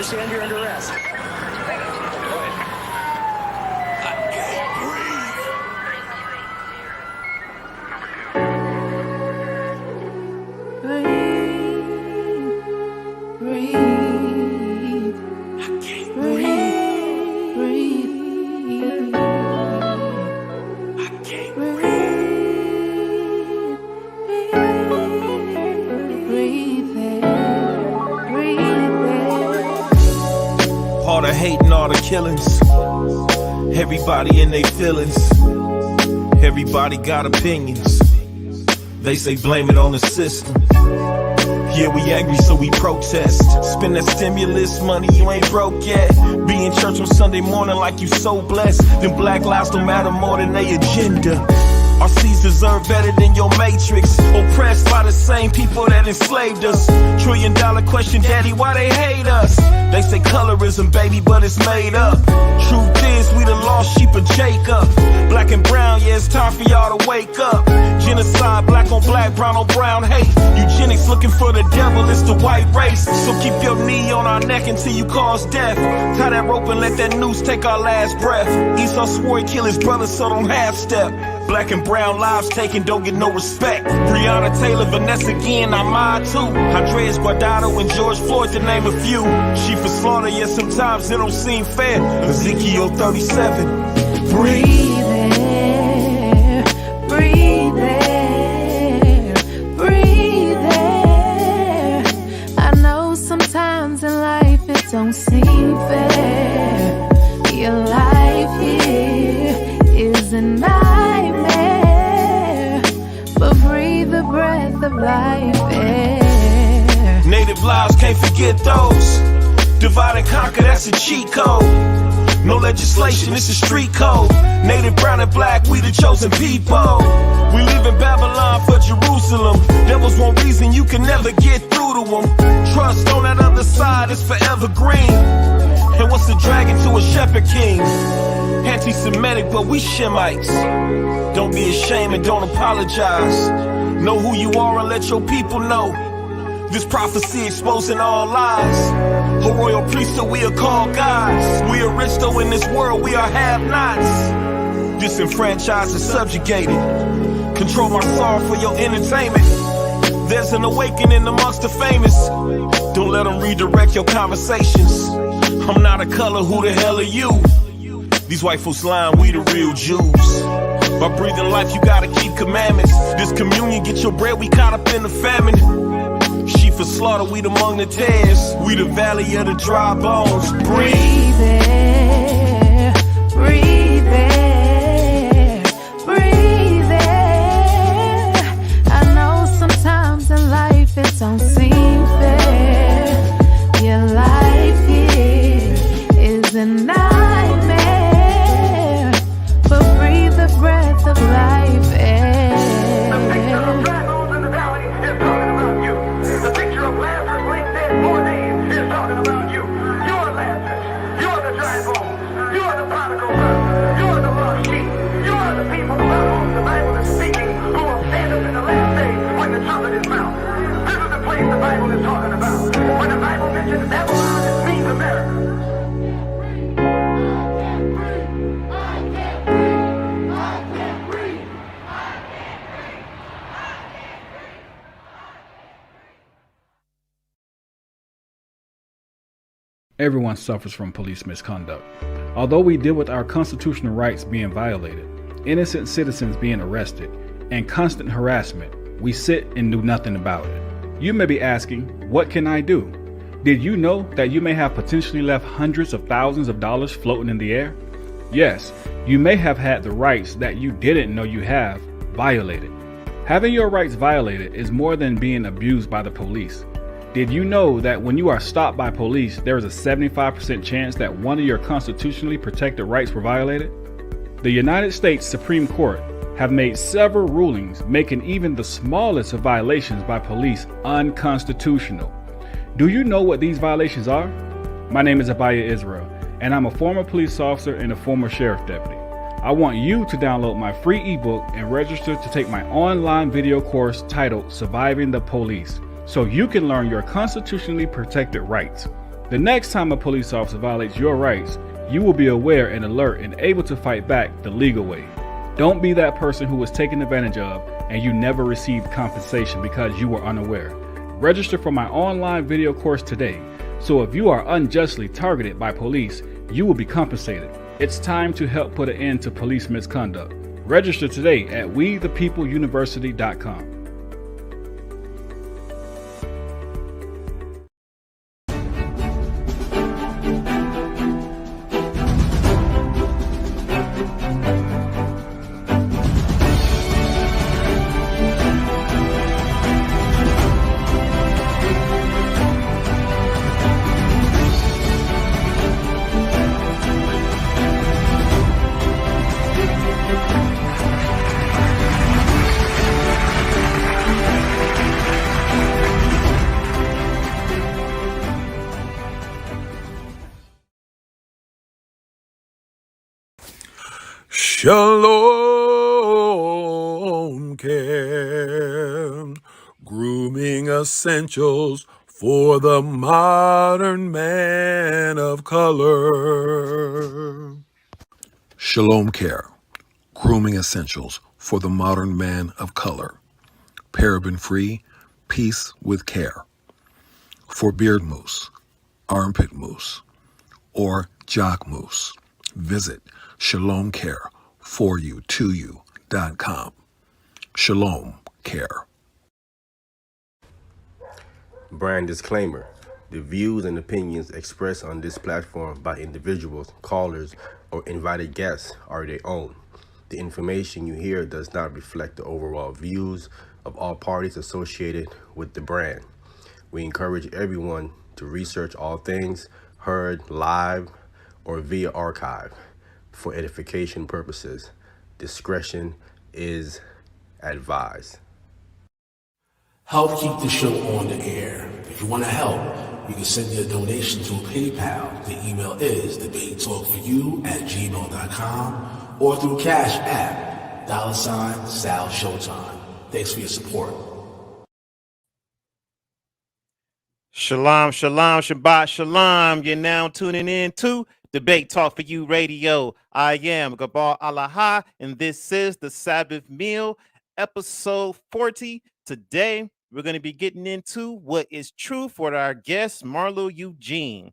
understand you're under arrest. All the hating, all the killings, everybody in their feelings, everybody got opinions. They say blame it on the system. Yeah, we angry, so we protest. Spend that stimulus money, you ain't broke yet. Be in church on Sunday morning like you so blessed. Then black lives don't matter more than they agenda. Our seeds deserve better than your matrix. Oppressed by the same people that enslaved us. $1 trillion question, daddy, why they hate us? They say colorism, baby, but it's made up. Truth is, we the lost sheep of Jacob. Black and brown, yeah, it's time for y'all to wake up. Genocide, black on black, brown on brown hate. Eugenics looking for the devil, it's the white race. So keep your knee on our neck until you cause death. Tie that rope and let that noose take our last breath. Esau swore he'd kill his brother, so don't half step. Black and brown lives taken, don't get no respect. Breonna Taylor, Vanessa Guillen, I'm mine too. Andres Guardado and George Floyd, to name a few. She for slaughter, yet sometimes it don't seem fair. Ezekiel 37. Breathe there, breathe there, breathe there. I know sometimes in life it don't seem fair. Your life here is a nightmare, but breathe the breath of life air. Native lives, can't forget those. Divide and conquer, that's a cheat code. No legislation, it's a street code. Native, brown and black, we the chosen people. We live in Babylon for Jerusalem. Devils want reason you can never get through to them. Trust on that other side is forever green. And what's the dragon to a shepherd king? Anti-Semitic, but we Shemites. Don't be ashamed and don't apologize. Know who you are and let your people know. This prophecy exposing all lies. A royal priesthood, we are called gods. We are rich though in this world, we are have-nots. Disenfranchised and subjugated. Control my sorrow for your entertainment. There's an awakening amongst the famous. Don't let them redirect your conversations. I'm not a color, who the hell are you? These white folks lying, we the real Jews. By breathing life, you gotta keep commandments. This communion, get your bread, we caught up in the famine. Sheep for slaughter, we among the tares. We the valley of the dry bones. Breathe there, breathe there, breathe there. I know sometimes in life it don't seem fair. Your life here is a nightmare, but breathe the breath of life air. The picture of dry bones in the valley is talking about you. The picture of Lazarus laying dead 4 days is talking about you. You're Lazarus. You're the dry bones. You're the prodigal son. You're the lost sheep. You're the people about whom the Bible is speaking, who will stand up in the last day when the trumpet is found. This is the place the Bible is talking about. When the Bible mentions Babylon, it means America. Everyone suffers from police misconduct. Although we deal with our constitutional rights being violated, innocent citizens being arrested, and constant harassment, we sit and do nothing about it. You may be asking, what can I do? Did you know that you may have potentially left hundreds of thousands of dollars floating in the air? Yes, you may have had the rights that you didn't know you have violated. Having your rights violated is more than being abused by the police. Did you know that when you are stopped by police, there is a 75% chance that one of your constitutionally protected rights were violated? The United States Supreme Court have made several rulings making even the smallest of violations by police unconstitutional. Do you know what these violations are? My name is Abaya Israel, and I'm a former police officer and a former sheriff deputy. I want you to download my free ebook and register to take my online video course titled Surviving the Police, so you can learn your constitutionally protected rights. The next time a police officer violates your rights, you will be aware and alert and able to fight back the legal way. Don't be that person who was taken advantage of and you never received compensation because you were unaware. Register for my online video course today, so if you are unjustly targeted by police, you will be compensated. It's time to help put an end to police misconduct. Register today at WeThePeopleUniversity.com. Shalom Care, grooming essentials for the modern man of color. Shalom Care, grooming essentials for the modern man of color. Paraben-free, peace with care. For beard mousse, armpit mousse, or jock mousse, visit Shalom Care foryou2u.com. Shalom Care. Brand disclaimer. The views and opinions expressed on this platform by individuals, callers, or invited guests are their own. The information you hear does not reflect the overall views of all parties associated with the brand. We encourage everyone to research all things heard live or via archive for edification purposes. Discretion is advised. Help keep the show on the air. If you want to help, you can send your donation to PayPal. The email is debatetalkforyou@gmail.com or through Cash App, $Sal Showtime. Thanks for your support. Shalom, shalom, Shabbat, shalom. You're now tuning in to Debate Talk for You Radio. I am Gabal Alaha, and this is the Sabbath Meal, episode 40. Today, we're going to be getting into what is true for our guest, Marlo Eugene.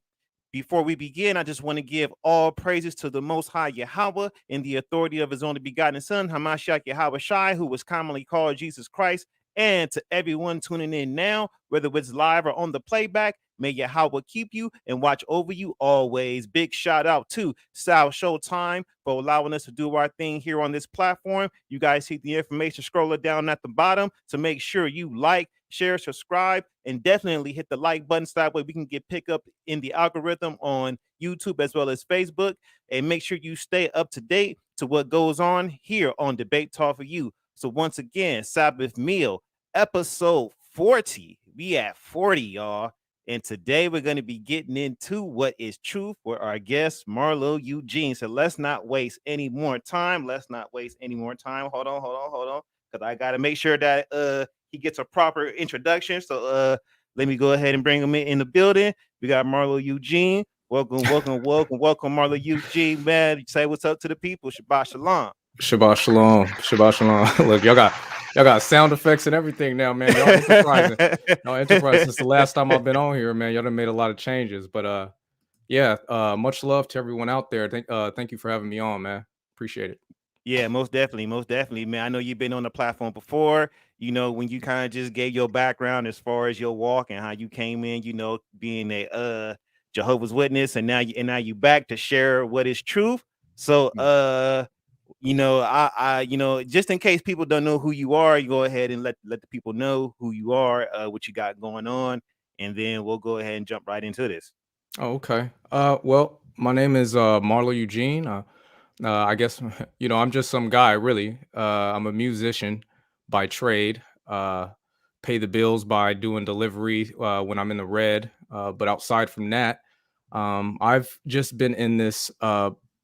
Before we begin, I just want to give all praises to the Most High Yahweh in the authority of His only begotten Son, Hamashiach Yahweh Shai, who was commonly called Jesus Christ. And to everyone tuning in now, whether it's live or on the playback, may Yahweh keep you and watch over you always. Big shout out to Sal Showtime for allowing us to do our thing here on this platform. You guys see the information scrolling down at the bottom, so make sure you like, share, subscribe, and definitely hit the like button so that way we can get picked up in the algorithm on YouTube as well as Facebook. And make sure you stay up to date to what goes on here on Debate Talk for You. So once again, Sabbath Meal, episode 40. We at 40, y'all. And today we're going to be getting into what is true for our guest, Marlo Eugene. So let's not waste any more time. Hold on. Because I got to make sure that he gets a proper introduction. So let me go ahead and bring him in the building. We got Marlo Eugene. Welcome, Marlo Eugene, man. Say what's up to the people. Shabbat shalom. Shabbat shalom. Shabbat shalom. Look, y'all got sound effects and everything now, man. Y'all enterprising. Since the last time I've been on here, man. Y'all done made a lot of changes. But much love to everyone out there. Thank you for having me on, man. Appreciate it. Yeah, most definitely, man. I know you've been on the platform before, when you kind of just gave your background as far as your walk and how you came in, being a Jehovah's Witness, and now you back to share what is truth. So I just in case people don't know who you are, you go ahead and let the people know who you are, what you got going on, and then we'll go ahead and jump right into this. Oh, okay. Well, my name is Marlo Eugene. I guess I'm just some guy, really. I'm a musician by trade. Pay the bills by doing delivery when I'm in the red. But outside from that, I've just been in this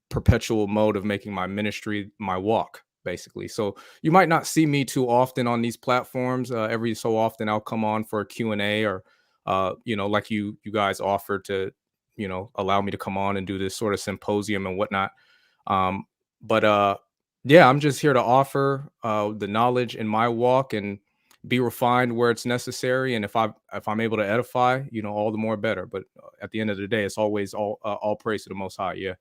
perpetual mode of making my ministry my walk, basically. So you might not see me too often on these platforms. Every so often I'll come on for a Q&A or like you guys offered to, allow me to come on and do this sort of symposium and whatnot. But yeah, I'm just here to offer the knowledge in my walk and be refined where it's necessary. And if I'm able to edify, all the more better. But at the end of the day, it's always all praise to the Most High. Yeah.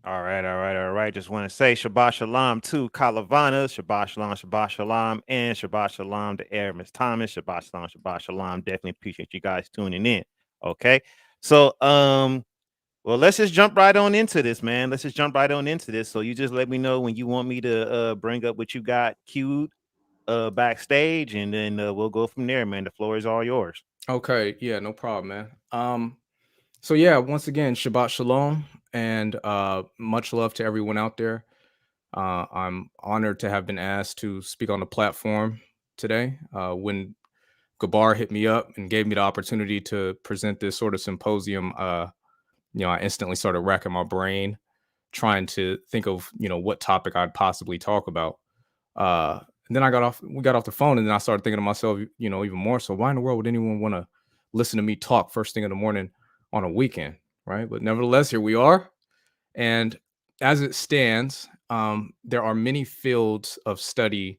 All right. Just want to say Shabbat Shalom to Kalavana, Shabbat Shalom, and Shabbat Shalom to Aramis Thomas, Shabbat Shalom. Definitely appreciate you guys tuning in. Okay. So, well, let's just jump right on into this, man. Let's just jump right on into this. So you just let me know when you want me to bring up what you got queued backstage, and then we'll go from there, man. The floor is all yours. Okay. Yeah, no problem, man. So yeah, once again, Shabbat Shalom, and much love to everyone out there. I'm honored to have been asked to speak on the platform today. When Gabar hit me up and gave me the opportunity to present this sort of symposium, I instantly started racking my brain, trying to think of what topic I'd possibly talk about. And then we got off the phone, and then I started thinking to myself, even more so, why in the world would anyone want to listen to me talk first thing in the morning on a weekend, right? But nevertheless, here we are. And as it stands, there are many fields of study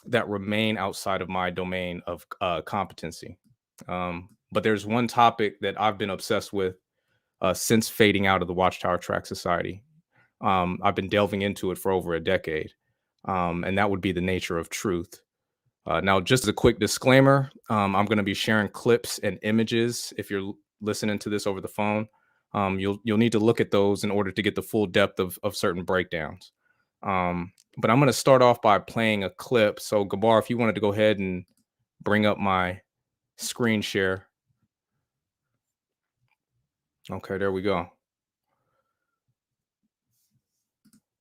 that remain outside of my domain of competency. But there's one topic that I've been obsessed with since fading out of the Watchtower Track Society. I've been delving into it for over a decade, and that would be the nature of truth. Now, just as a quick disclaimer, I'm going to be sharing clips and images. If you're listening to this over the phone, you'll need to look at those in order to get the full depth of certain breakdowns. But I'm going to start off by playing a clip. So, Gabar, if you wanted to go ahead and bring up my screen share. Okay, there we go.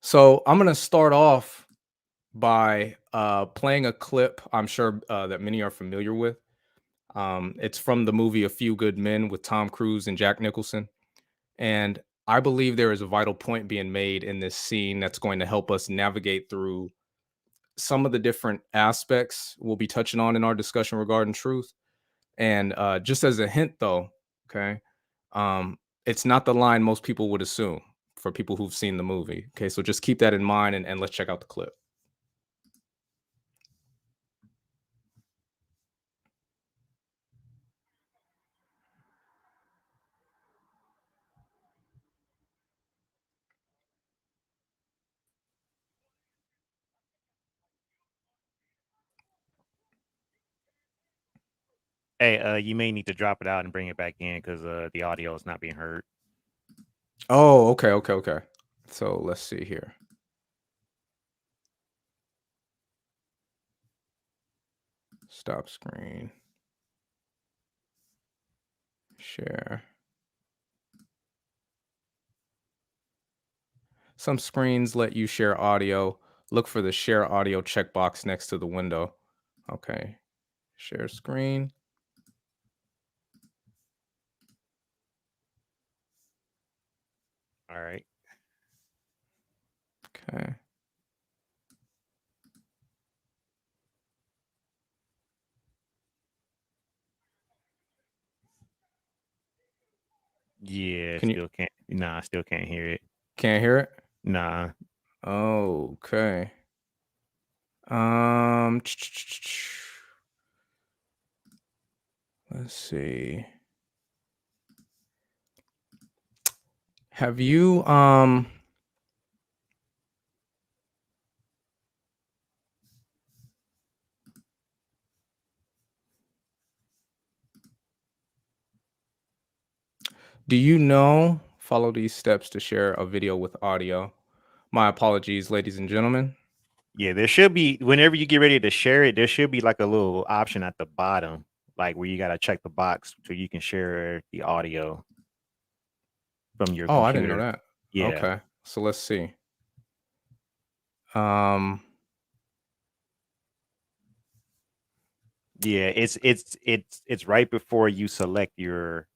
So I'm going to start off by playing a clip I'm sure that many are familiar with. It's from the movie A Few Good Men with Tom Cruise and Jack Nicholson. And I believe there is a vital point being made in this scene that's going to help us navigate through some of the different aspects we'll be touching on in our discussion regarding truth. And just as a hint, though, okay, it's not the line most people would assume for people who've seen the movie. Okay, so just keep that in mind, and let's check out the clip. Hey, you may need to drop it out and bring it back in because the audio is not being heard. Oh, okay. So let's see here. Stop screen. Share. Some screens let you share audio. Look for the share audio checkbox next to the window. Okay. Share screen. All right. Okay. Yeah, Can you- still can't. Nah, I still can't hear it. Can't hear it? Nah. Oh, okay. Let's see. Have you do you know follow these steps to share a video with audio? My apologies, ladies and gentlemen. Yeah, there should be, whenever you get ready to share it, there should be like a little option at the bottom, like where you got to check the box so you can share the audio from your computer. I didn't know that. Yeah. Okay. So let's see. Yeah, it's right before you select your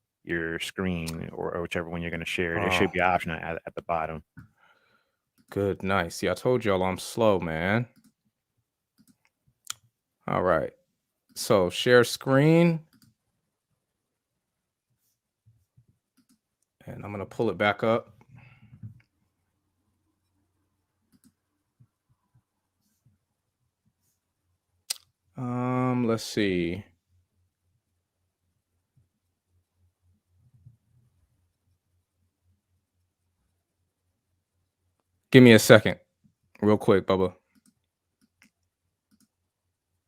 screen or whichever one you're going to share. There should be an option at the bottom. Good, nice. Yeah, I told y'all I'm slow, man. All right. So share screen. And I'm gonna pull it back up. Let's see. Give me a second, real quick, Bubba.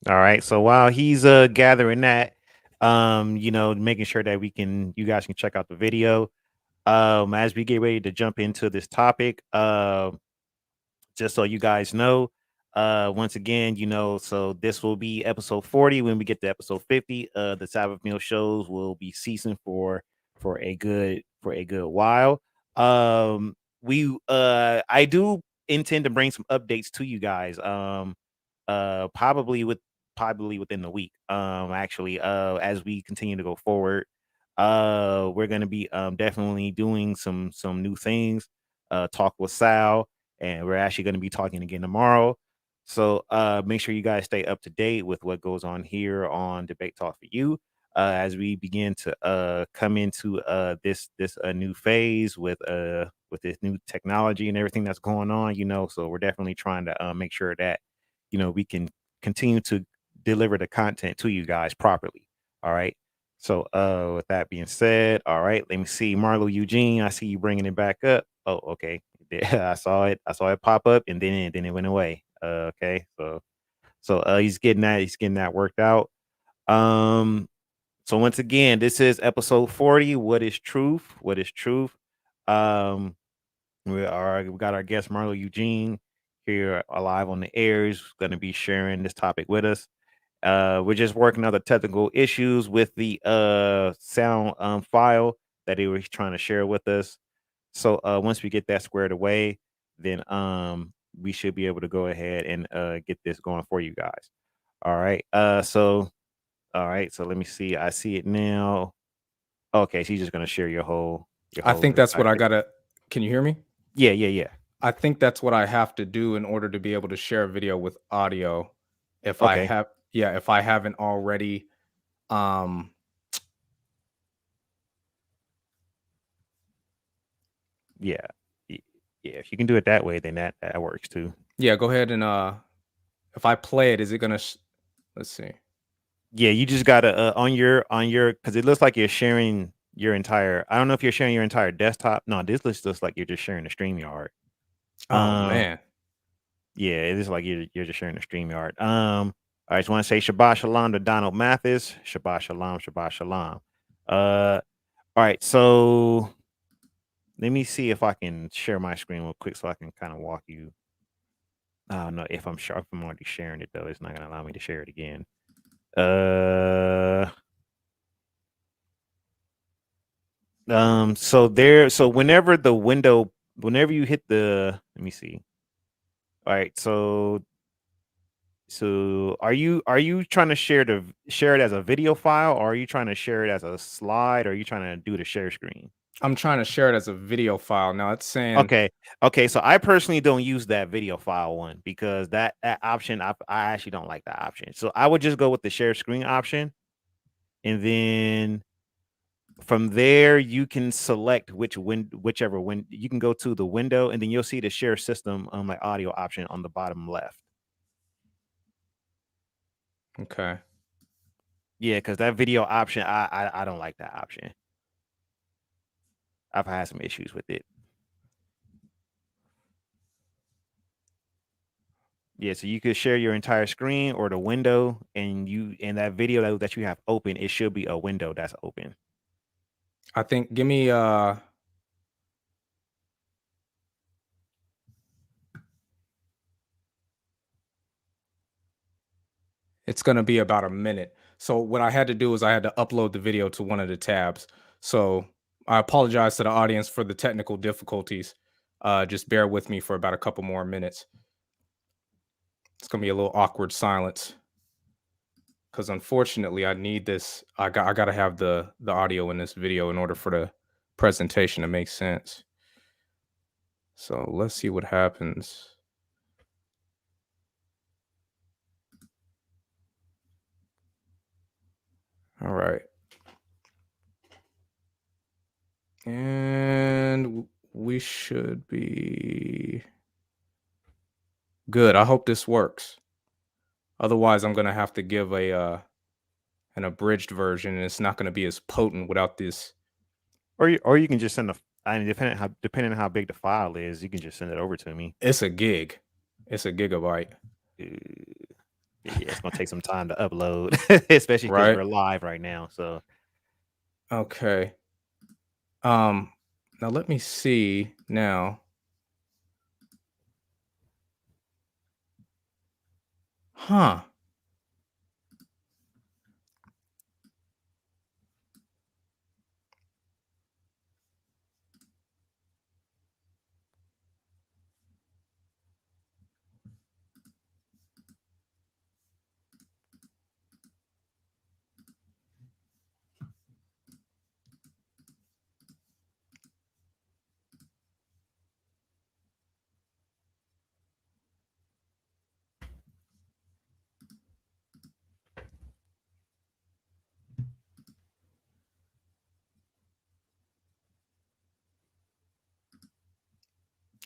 All right. So while he's gathering that, making sure that you guys can check out the video. As we get ready to jump into this topic, just so you guys know, once again, so this will be episode 40. When we get to episode 50, the Sabbath meal shows will be ceasing for a good while. We I do intend to bring some updates to you guys. Probably within the week. Actually, as we continue to go forward, we're gonna be definitely doing some new things. Talk with Sal, and we're actually going to be talking again tomorrow. So make sure you guys stay up to date with what goes on here on Debate Talk for You, as we begin to come into this new phase with this new technology and everything that's going on. So we're definitely trying to make sure that we can continue to deliver the content to you guys properly. All right. So with that being said, all right, let me see. Marlo Eugene, I see you bringing it back up. Oh, okay. Yeah, I saw it. I saw it pop up, and then it went away. Okay. So he's getting that worked out. So once again, this is episode 40. What is truth? What is truth? Um we got our guest Marlo Eugene here alive on the air. He's going to be sharing this topic with us. We're just working on the technical issues with the sound file that he was trying to share with us. So once we get that squared away, then we should be able to go ahead and get this going for you guys. All right. All right. So let me see. I see it now. Okay, she's just gonna share your whole I think that's what I like, gotta. Can you hear me? yeah. I think that's what I have to do in order to be able to share a video with audio. If I Okay. have, yeah, if I haven't already, um, Yeah. Yeah. If you can do it that way, then that works too. yeah, go ahead and if I play it, is it gonna? Let's see. Yeah, you just gotta on your because it looks like you're sharing your entire. I don't know if you're sharing your entire desktop. No, this looks like you're just sharing the StreamYard. Oh Um, man, yeah, it is like you're just sharing the StreamYard. I just want to say Shabbat Shalom to Donald Mathis. Shabbat Shalom, Shabbat Shalom. All right, so let me see if I can share my screen real quick so I can kind of walk you. Oh no, if I'm already sharing it though, it's not gonna allow me to share it again. So whenever you hit let me see. All right, so are you trying to share it as a video file, or are you trying to share it as a slide, or are you trying to do the share screen? I'm trying to share it as a video file. Now it's saying Okay, so I personally don't use that video file one because that option I actually don't like that option. So I would just go with the share screen option, and then from there you can select whichever you can go to the window, and then you'll see the share system like audio option on the bottom left. okay. Yeah, because that video option, I don't like that option. I've had some issues with it. Yeah, so you could share your entire screen or the window, and that video that you have open, it should be a window that's open. I think give me it's gonna be about a minute. So what I had to do is I had to upload the video to one of the tabs. So I apologize to the audience for the technical difficulties. Just bear with me for about a couple more minutes. It's gonna be a little awkward silence because unfortunately I need this. I gotta have the audio in this video in order for the presentation to make sense. So let's see what happens. All right. And we should be good. I hope this works. Otherwise, I'm going to have to give an abridged version, and it's not going to be as potent without this. Or you can just send depending on how big the file is, you can just send it over to me. It's a gig. It's a gigabyte. Yeah, it's gonna take some time to upload, especially because we're live right now. So, okay. Now let me see now. Huh.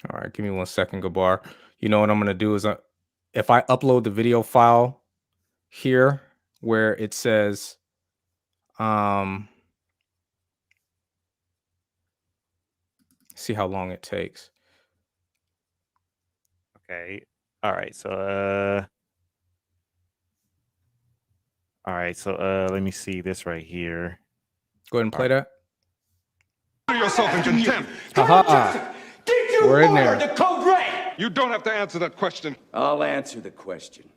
All right, give me 1 second, Gabar. You know what I'm going to do is if I upload the video file here where it says see how long it takes. Okay. All right. So let me see this right here. Go ahead and play that. Yourself in contempt. Aha. Did you We're in order there. the code red? You don't have to answer that question. I'll answer the question.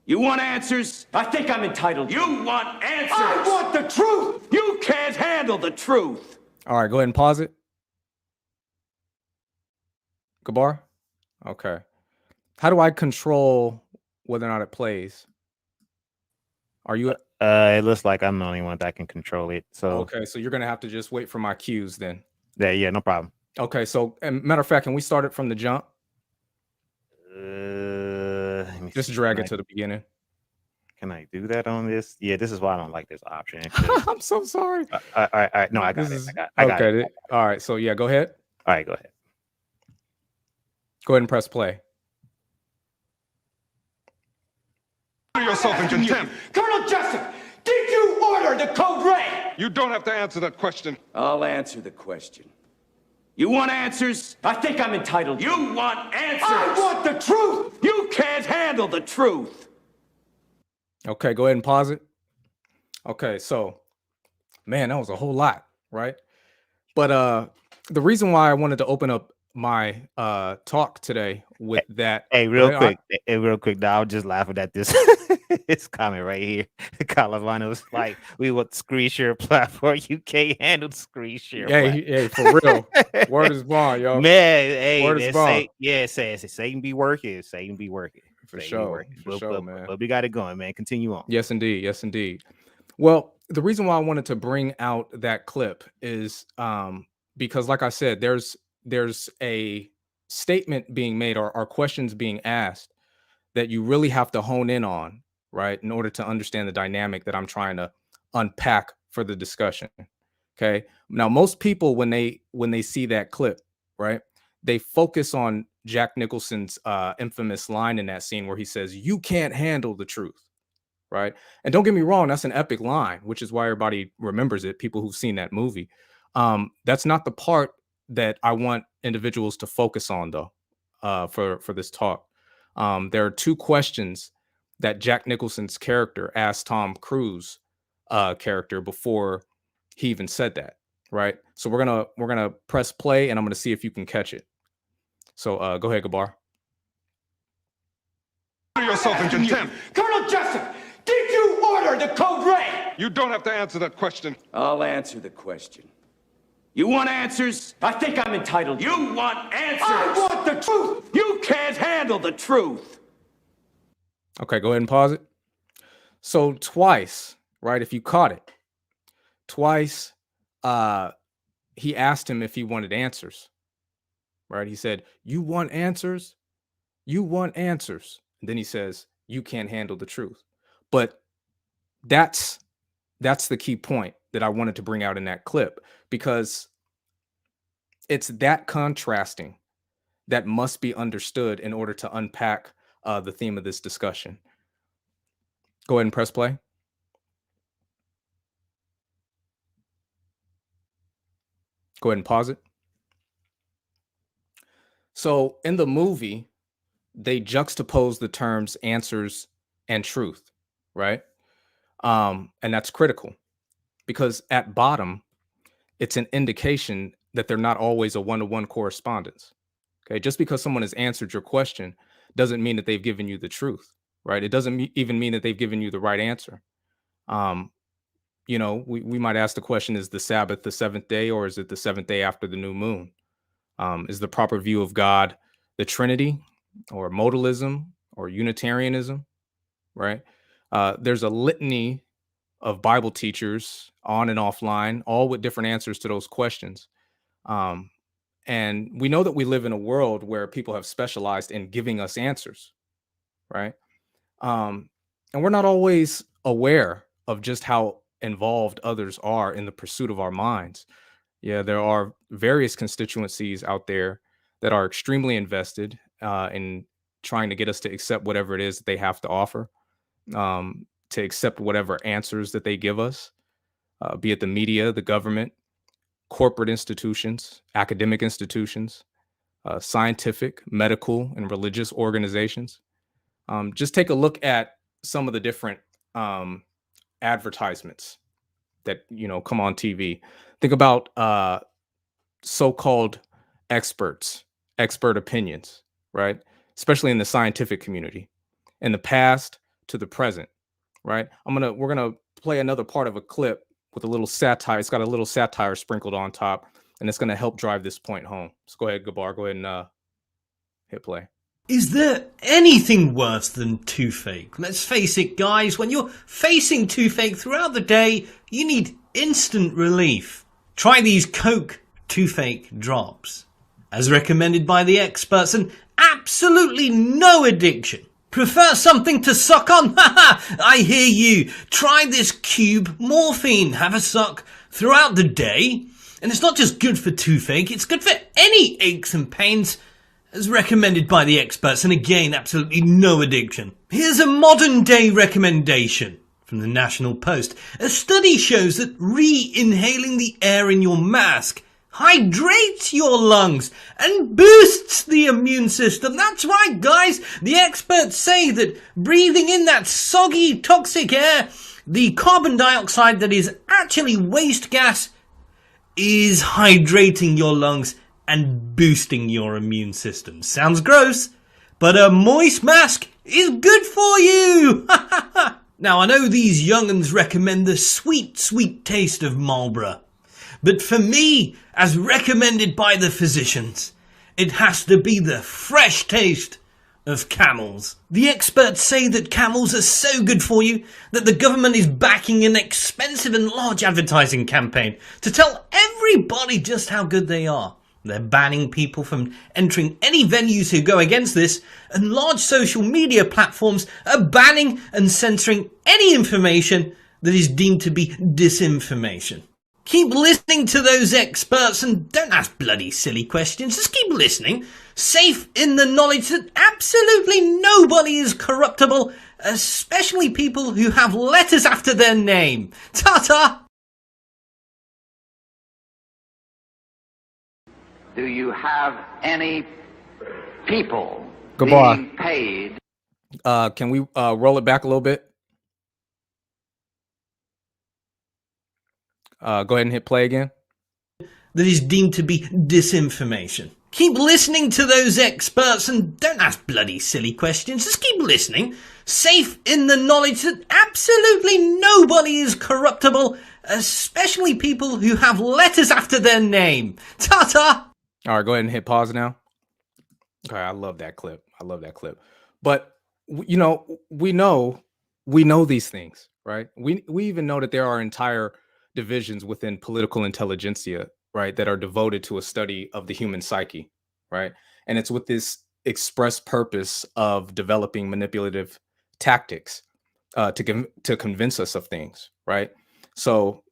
You want answers? I think I'm entitled. You want answers? I want the truth. You can't handle the truth. All right, go ahead and pause it. Gabar? Okay. How do I control whether or not it plays? Are you? It looks like I'm the only one that can control it. So okay, so you're gonna have to just wait for my cues then. Yeah, no problem. Okay, so and matter of fact, can we start it from the jump? Just drag it to the beginning. Can I do that on this? Yeah, this is why I don't like this option. I'm so sorry. All right. No, I got it. I got it. All right, so yeah, go ahead. All right, go ahead. Go ahead and press play. Yourself in contempt. Colonel Jessup, did you order the code red? You don't have to answer that question. I'll answer the question. You want answers? I think I'm entitled. You want answers? I want the truth. You can't handle the truth. Okay, go ahead and pause it. Okay, so man, that was a whole lot, right? But the reason why I wanted to open up my talk today with that. Real quick. Now I'm just laughing at this this comment right here. Calavano's like, we want screen share platform. You can't handle screen share. Hey, for real. Word is bond, yo. Man, word is bond. Satan be working. Satan be working. For sure, man. But we got it going, man. Continue on. Yes, indeed. Well, the reason why I wanted to bring out that clip is because, like I said, there's a statement being made or questions being asked that you really have to hone in on, right, in order to understand the dynamic that I'm trying to unpack for the discussion. Okay. Now, most people, when they see that clip, right, they focus on Jack Nicholson's infamous line in that scene where he says, "You can't handle the truth." Right. And don't get me wrong, that's an epic line, which is why everybody remembers it. People who've seen that movie. That's not the part that I want individuals to focus on, though, for this talk. There are two questions that Jack Nicholson's character asked Tom Cruise character before he even said that. Right. So we're gonna press play, and I'm gonna see if you can catch it. So go ahead, Gabar. Yourself in contempt. Colonel Jessup, did you order the code red? You don't have to answer that question. I'll answer the question. You want answers? I think I'm entitled. You want answers? I want the truth. You can't handle the truth. Okay, go ahead and pause it. So twice, right? If you caught it, twice, he asked him if he wanted answers. Right? He said, "You want answers? You want answers." And then he says, "You can't handle the truth." But that's the key point that I wanted to bring out in that clip, because It's that contrasting that must be understood in order to unpack the theme of this discussion. Go ahead and press play. Go ahead and pause it. So in the movie, they juxtapose the terms answers and truth, right? And that's critical because at bottom, it's an indication that they're not always a one-to-one correspondence. Okay, just because someone has answered your question doesn't mean that they've given you the truth, right? It doesn't even mean that they've given you the right answer. We might ask the question, is the Sabbath the seventh day, or is it the seventh day after the new moon? Is the proper view of God the Trinity, or modalism, or Unitarianism, right? There's a litany of Bible teachers on and offline, all with different answers to those questions. And we know that we live in a world where people have specialized in giving us answers, right? And we're not always aware of just how involved others are in the pursuit of our minds. Yeah, there are various constituencies out there that are extremely invested in trying to get us to accept whatever it is that they have to offer, to accept whatever answers that they give us, be it the media, the government, corporate institutions, academic institutions, scientific, medical, and religious organizations. Just take a look at some of the different advertisements that come on TV. Think about so-called experts, expert opinions, right? Especially in the scientific community, in the past to the present, right? We're gonna play another part of a clip with a little satire. It's got a little satire sprinkled on top, and it's gonna help drive this point home. So go ahead, Gabar. Go ahead and hit play. Is there anything worse than toothache? Let's face it, guys, when you're facing toothache throughout the day, you need instant relief. Try these Coke toothache drops. As recommended by the experts, and absolutely no addiction. Prefer something to suck on? Haha, I hear you. Try this Cube morphine. Have a suck throughout the day. And it's not just good for toothache, it's good for any aches and pains, as recommended by the experts, and again, absolutely no addiction. Here's a modern day recommendation from the National Post. A study shows that re-inhaling the air in your mask hydrates your lungs and boosts the immune system. That's right, guys. The experts say that breathing in that soggy, toxic air, the carbon dioxide that is actually waste gas, is hydrating your lungs and boosting your immune system. Sounds gross, but a moist mask is good for you. Now, I know these young'uns recommend the sweet, sweet taste of Marlboro, but for me, as recommended by the physicians, it has to be the fresh taste of Camels. The experts say that Camels are so good for you that the government is backing an expensive and large advertising campaign to tell everybody just how good they are. They're banning people from entering any venues who go against this, and large social media platforms are banning and censoring any information that is deemed to be disinformation. Keep listening to those experts and don't ask bloody silly questions. Just keep listening, safe in the knowledge that absolutely nobody is corruptible, especially people who have letters after their name. Ta-ta! Do you have any people Gabar, being paid? can we roll it back a little bit? Go ahead and hit play again. That is deemed to be disinformation. Keep listening to those experts and don't ask bloody silly questions. Just keep listening, safe in the knowledge that absolutely nobody is corruptible, especially people who have letters after their name. Ta-ta! All right, go ahead and hit pause now. Okay, I love that clip. But we know these things, right? We even know that there are entire divisions within political intelligentsia, right, that are devoted to a study of the human psyche, right? And it's with this express purpose of developing manipulative tactics to convince us of things, right? So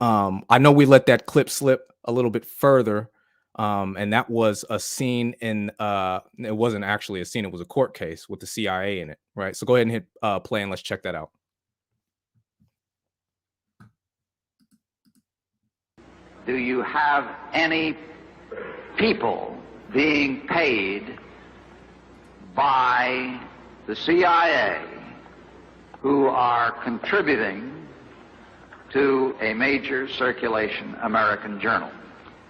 I know we let that clip slip a little bit further, And that was a scene in, it wasn't actually a scene, it was a court case with the CIA in it, right? So go ahead and hit play and let's check that out. Do you have any people being paid by the CIA who are contributing to a major circulation American journal?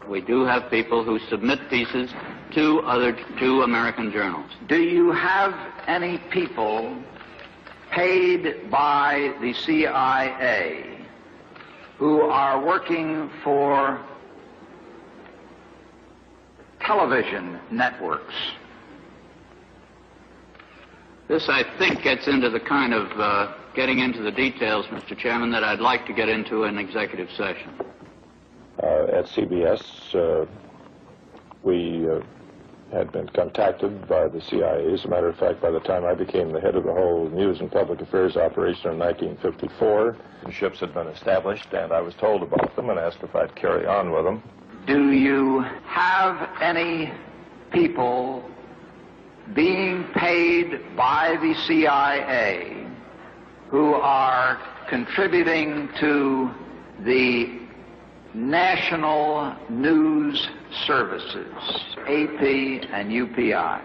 We do have people who submit pieces to American journals. Do you have any people paid by the CIA who are working for television networks? This, I think, gets into the kind of getting into the details, Mr. Chairman, that I'd like to get into in executive session. At CBS, we had been contacted by the CIA. As a matter of fact, by the time I became the head of the whole news and public affairs operation in 1954, ships had been established, and I was told about them and asked if I'd carry on with them. Do you have any people being paid by the CIA who are contributing to the national news services, AP and UPI?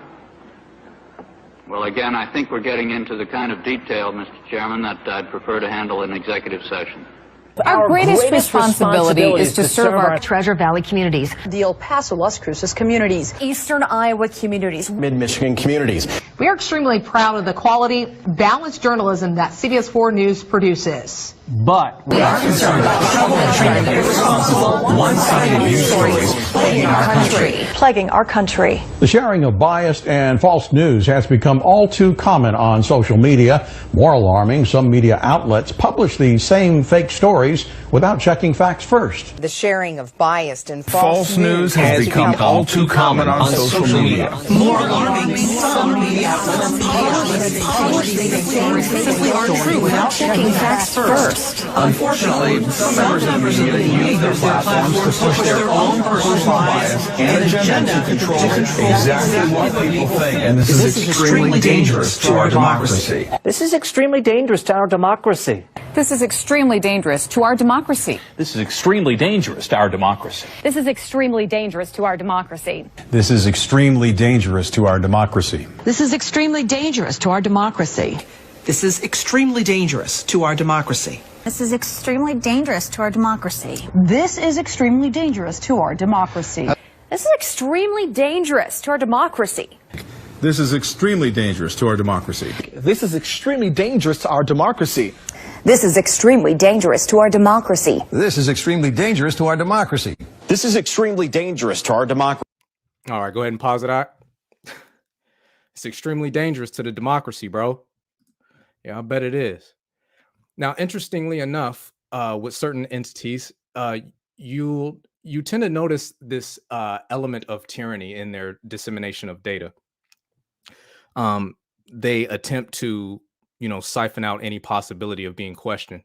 Well, again, I think we're getting into the kind of detail, Mr. Chairman, that I'd prefer to handle in executive session. Our greatest responsibility is to serve our Treasure Valley communities, the El Paso, Las Cruces communities, Eastern Iowa communities, Mid-Michigan communities. We are extremely proud of the quality, balanced journalism that CBS 4 News produces. But we are concerned about the troubling trend of irresponsible, one-sided news stories plaguing our country. The sharing of biased and false news has become all too common on social media. More alarming, some media outlets publish the same fake stories without checking facts first. The sharing of biased and false news has become all too common on social media. More alarming, some media outlets publish fake stories that simply aren't true without checking facts first. Unfortunately, some members of the media use their platforms to push their own personal bias and agenda to control exactly what people think. And this is extremely dangerous to our democracy. this is extremely dangerous to our democracy. This is extremely dangerous to our democracy. This is extremely dangerous to our democracy. This is extremely dangerous to our democracy. This is extremely dangerous to our democracy. This is extremely dangerous to our democracy. This is extremely dangerous to our democracy. This is extremely dangerous to our democracy. This is extremely dangerous to our democracy. This is extremely dangerous to our democracy. This is extremely dangerous to our democracy. This is extremely dangerous to our democracy. This is extremely dangerous to our democracy. This is extremely dangerous to our democracy. This is extremely dangerous to our democracy. All right, go ahead and pause it out. It's extremely dangerous to the democracy, bro. Yeah, I bet it is. Now, interestingly enough, with certain entities, you tend to notice this element of tyranny in their dissemination of data. They attempt to, siphon out any possibility of being questioned.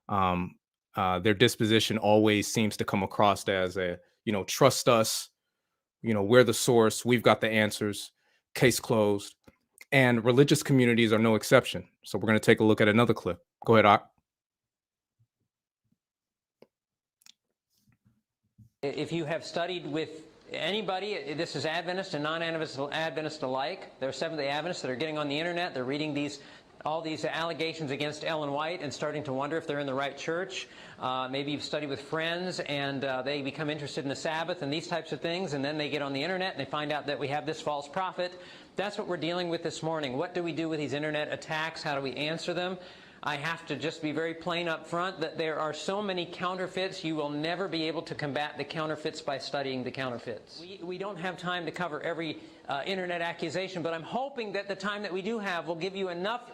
Their disposition always seems to come across as a, trust us, we're the source, we've got the answers, case closed. And religious communities are no exception. So we're going to take a look at another clip. Go ahead, Ak. If you have studied with anybody, this is Adventist and non-Adventist alike. There are Seventh-day Adventists that are getting on the internet. They're reading all these allegations against Ellen White and starting to wonder if they're in the right church. Maybe you've studied with friends and they become interested in the Sabbath and these types of things, and then they get on the internet and they find out that we have this false prophet. That's what we're dealing with this morning. What do we do with these internet attacks? How do we answer them? I have to just be very plain up front that there are so many counterfeits, you will never be able to combat the counterfeits by studying the counterfeits. We don't have time to cover every internet accusation, but I'm hoping that the time that we do have will give you enough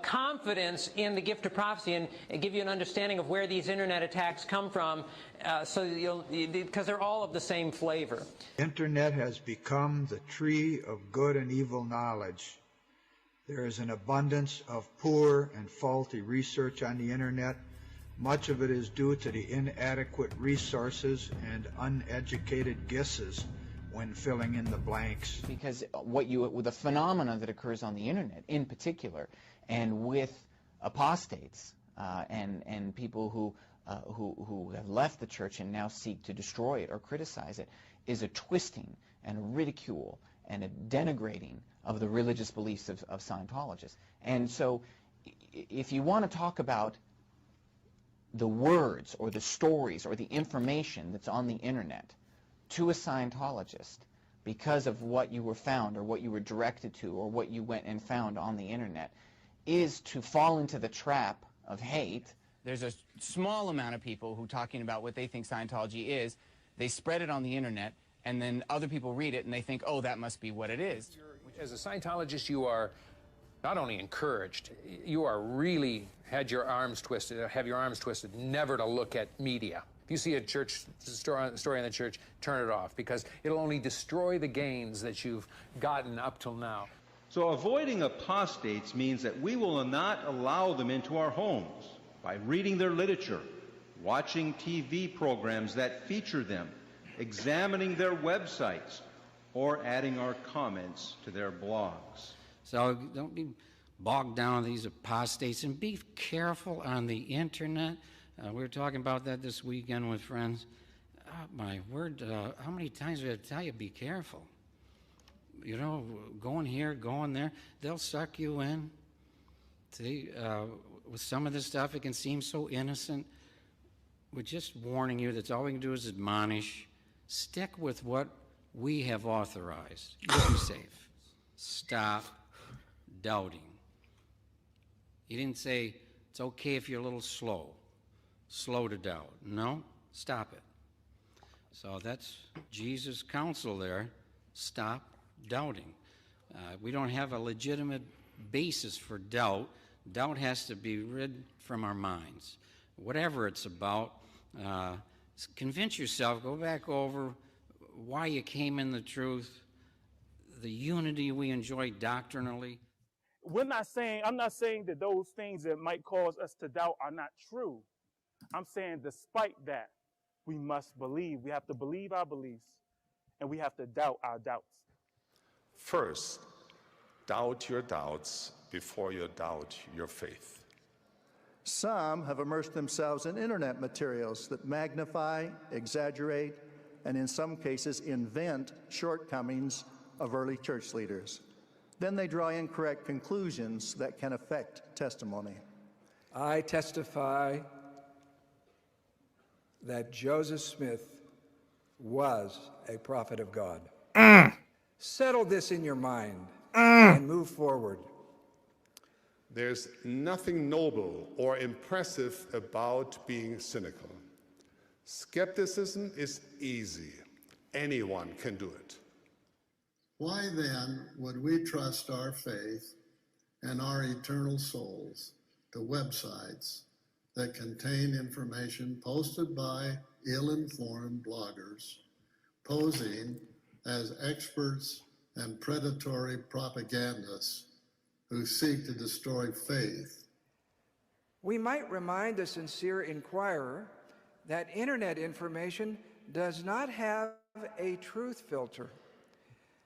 confidence in the gift of prophecy and give you an understanding of where these internet attacks come from, because they're all of the same flavor. Internet has become the tree of good and evil knowledge. There is an abundance of poor and faulty research on the internet. Much of it is due to the inadequate resources and uneducated guesses when filling in the blanks. Because with the phenomena that occurs on the internet in particular, and with apostates and people who have left the church and now seek to destroy it or criticize it, is a twisting and a ridicule and a denigrating of the religious beliefs of Scientologists. And so if you want to talk about the words or the stories or the information that's on the internet to a Scientologist because of what you were found or what you were directed to or what you went and found on the internet is to fall into the trap of hate. There's a small amount of people who talking about what they think Scientology is, they spread it on the internet, and then other people read it and they think, oh, that must be what it is. As a Scientologist, you are not only encouraged, you are really have your arms twisted, never to look at media. If you see a church story in the church, turn it off, because it'll only destroy the gains that you've gotten up till now. So avoiding apostates means that we will not allow them into our homes by reading their literature, watching TV programs that feature them, examining their websites, or adding our comments to their blogs. So don't be bogged down with these apostates, and be careful on the internet. We were talking about that this weekend with friends. Oh, my word, how many times do I have to tell you, be careful? You know, going here, going there, they'll suck you in. See, with some of this stuff, it can seem so innocent. We're just warning you that all we can do is admonish. Stick with what we have authorized. You'll be safe. Stop doubting. He didn't say it's okay if you're a little slow to doubt. No, stop it. So that's Jesus' counsel there. Stop doubting. We don't have a legitimate basis for doubt. Doubt has to be rid from our minds. Whatever it's about, convince yourself, go back over why you came in the truth, the unity we enjoy doctrinally. I'm not saying that those things that might cause us to doubt are not true. I'm saying despite that, we must believe. We have to believe our beliefs, and we have to doubt our doubts. First, doubt your doubts before you doubt your faith. Some have immersed themselves in internet materials that magnify, exaggerate, and in some cases invent shortcomings of early church leaders. Then they draw incorrect conclusions that can affect testimony. I testify that Joseph Smith was a prophet of God. Settle this in your mind and move forward. There's nothing noble or impressive about being cynical. Skepticism is easy. Anyone can do it. Why then would we trust our faith and our eternal souls to websites that contain information posted by ill-informed bloggers posing as experts and predatory propagandists who seek to destroy faith? We might remind the sincere inquirer that internet information does not have a truth filter.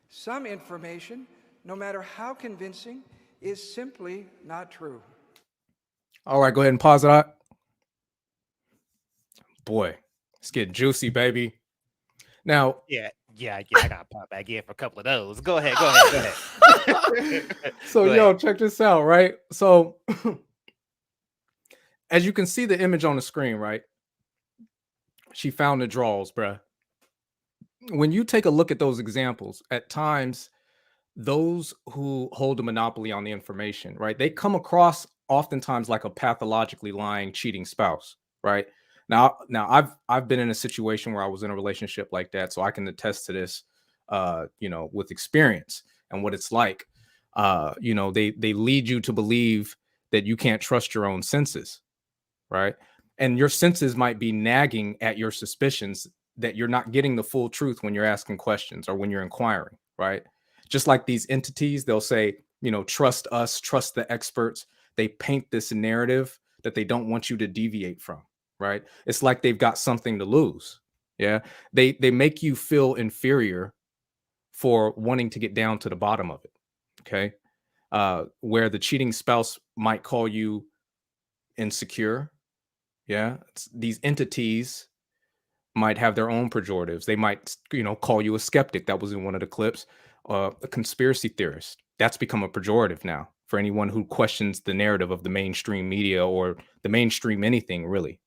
Some information, no matter how convincing, is simply not true. All right, go ahead and pause it out. Boy, it's getting juicy, baby. Now, Yeah, I got pop back in for a couple of those. Go ahead. so Go yo, ahead. check this out, right? So as you can see the image on the screen, right? She found the draws, bruh. When you take a look at those examples, at times, those who hold a monopoly on the information, right? They come across oftentimes like a pathologically lying, cheating spouse, right? Now I've been in a situation where I was in a relationship like that, so I can attest to this, with experience and what it's like. They lead you to believe that you can't trust your own senses, right? And your senses might be nagging at your suspicions that you're not getting the full truth when you're asking questions or when you're inquiring, right? Just like these entities, they'll say, trust us, trust the experts. They paint this narrative that they don't want you to deviate from, right? It's like they've got something to lose. Yeah. They make you feel inferior for wanting to get down to the bottom of it. Okay. Where the cheating spouse might call you insecure. Yeah. These entities might have their own pejoratives. They might, call you a skeptic. That was in one of the clips. A conspiracy theorist. That's become a pejorative now for anyone who questions the narrative of the mainstream media or the mainstream anything, really.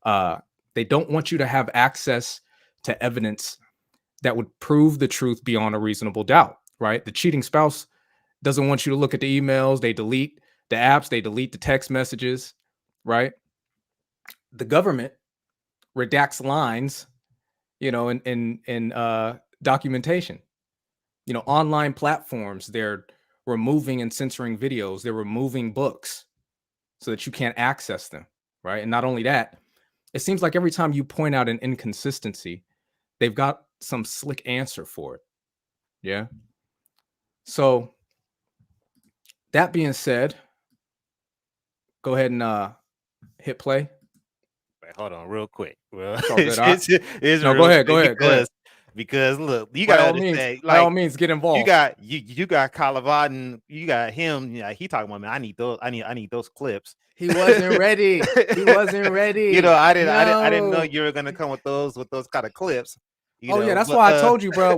They don't want you to have access to evidence that would prove the truth beyond a reasonable doubt, right? The cheating spouse doesn't want you to look at the emails. They delete the apps. They delete the text messages, right? The government redacts lines, in documentation. Online platforms, they're removing and censoring videos. They're removing books so that you can't access them, right? And not only that, it seems like every time you point out an inconsistency, they've got some slick answer for it. Yeah. So that being said, go ahead and hit play. Wait, hold on, real quick. Well, It's all good. it's No, real go ahead. quick Go ahead. because look, you By gotta all means, understand, by all like means, get involved. you got Kalavat, you got him. Yeah, he talking about, man, I need those clips. He wasn't ready. He wasn't ready. I didn't know you were gonna come with those kind of clips. Yeah, that's why I told you, bro.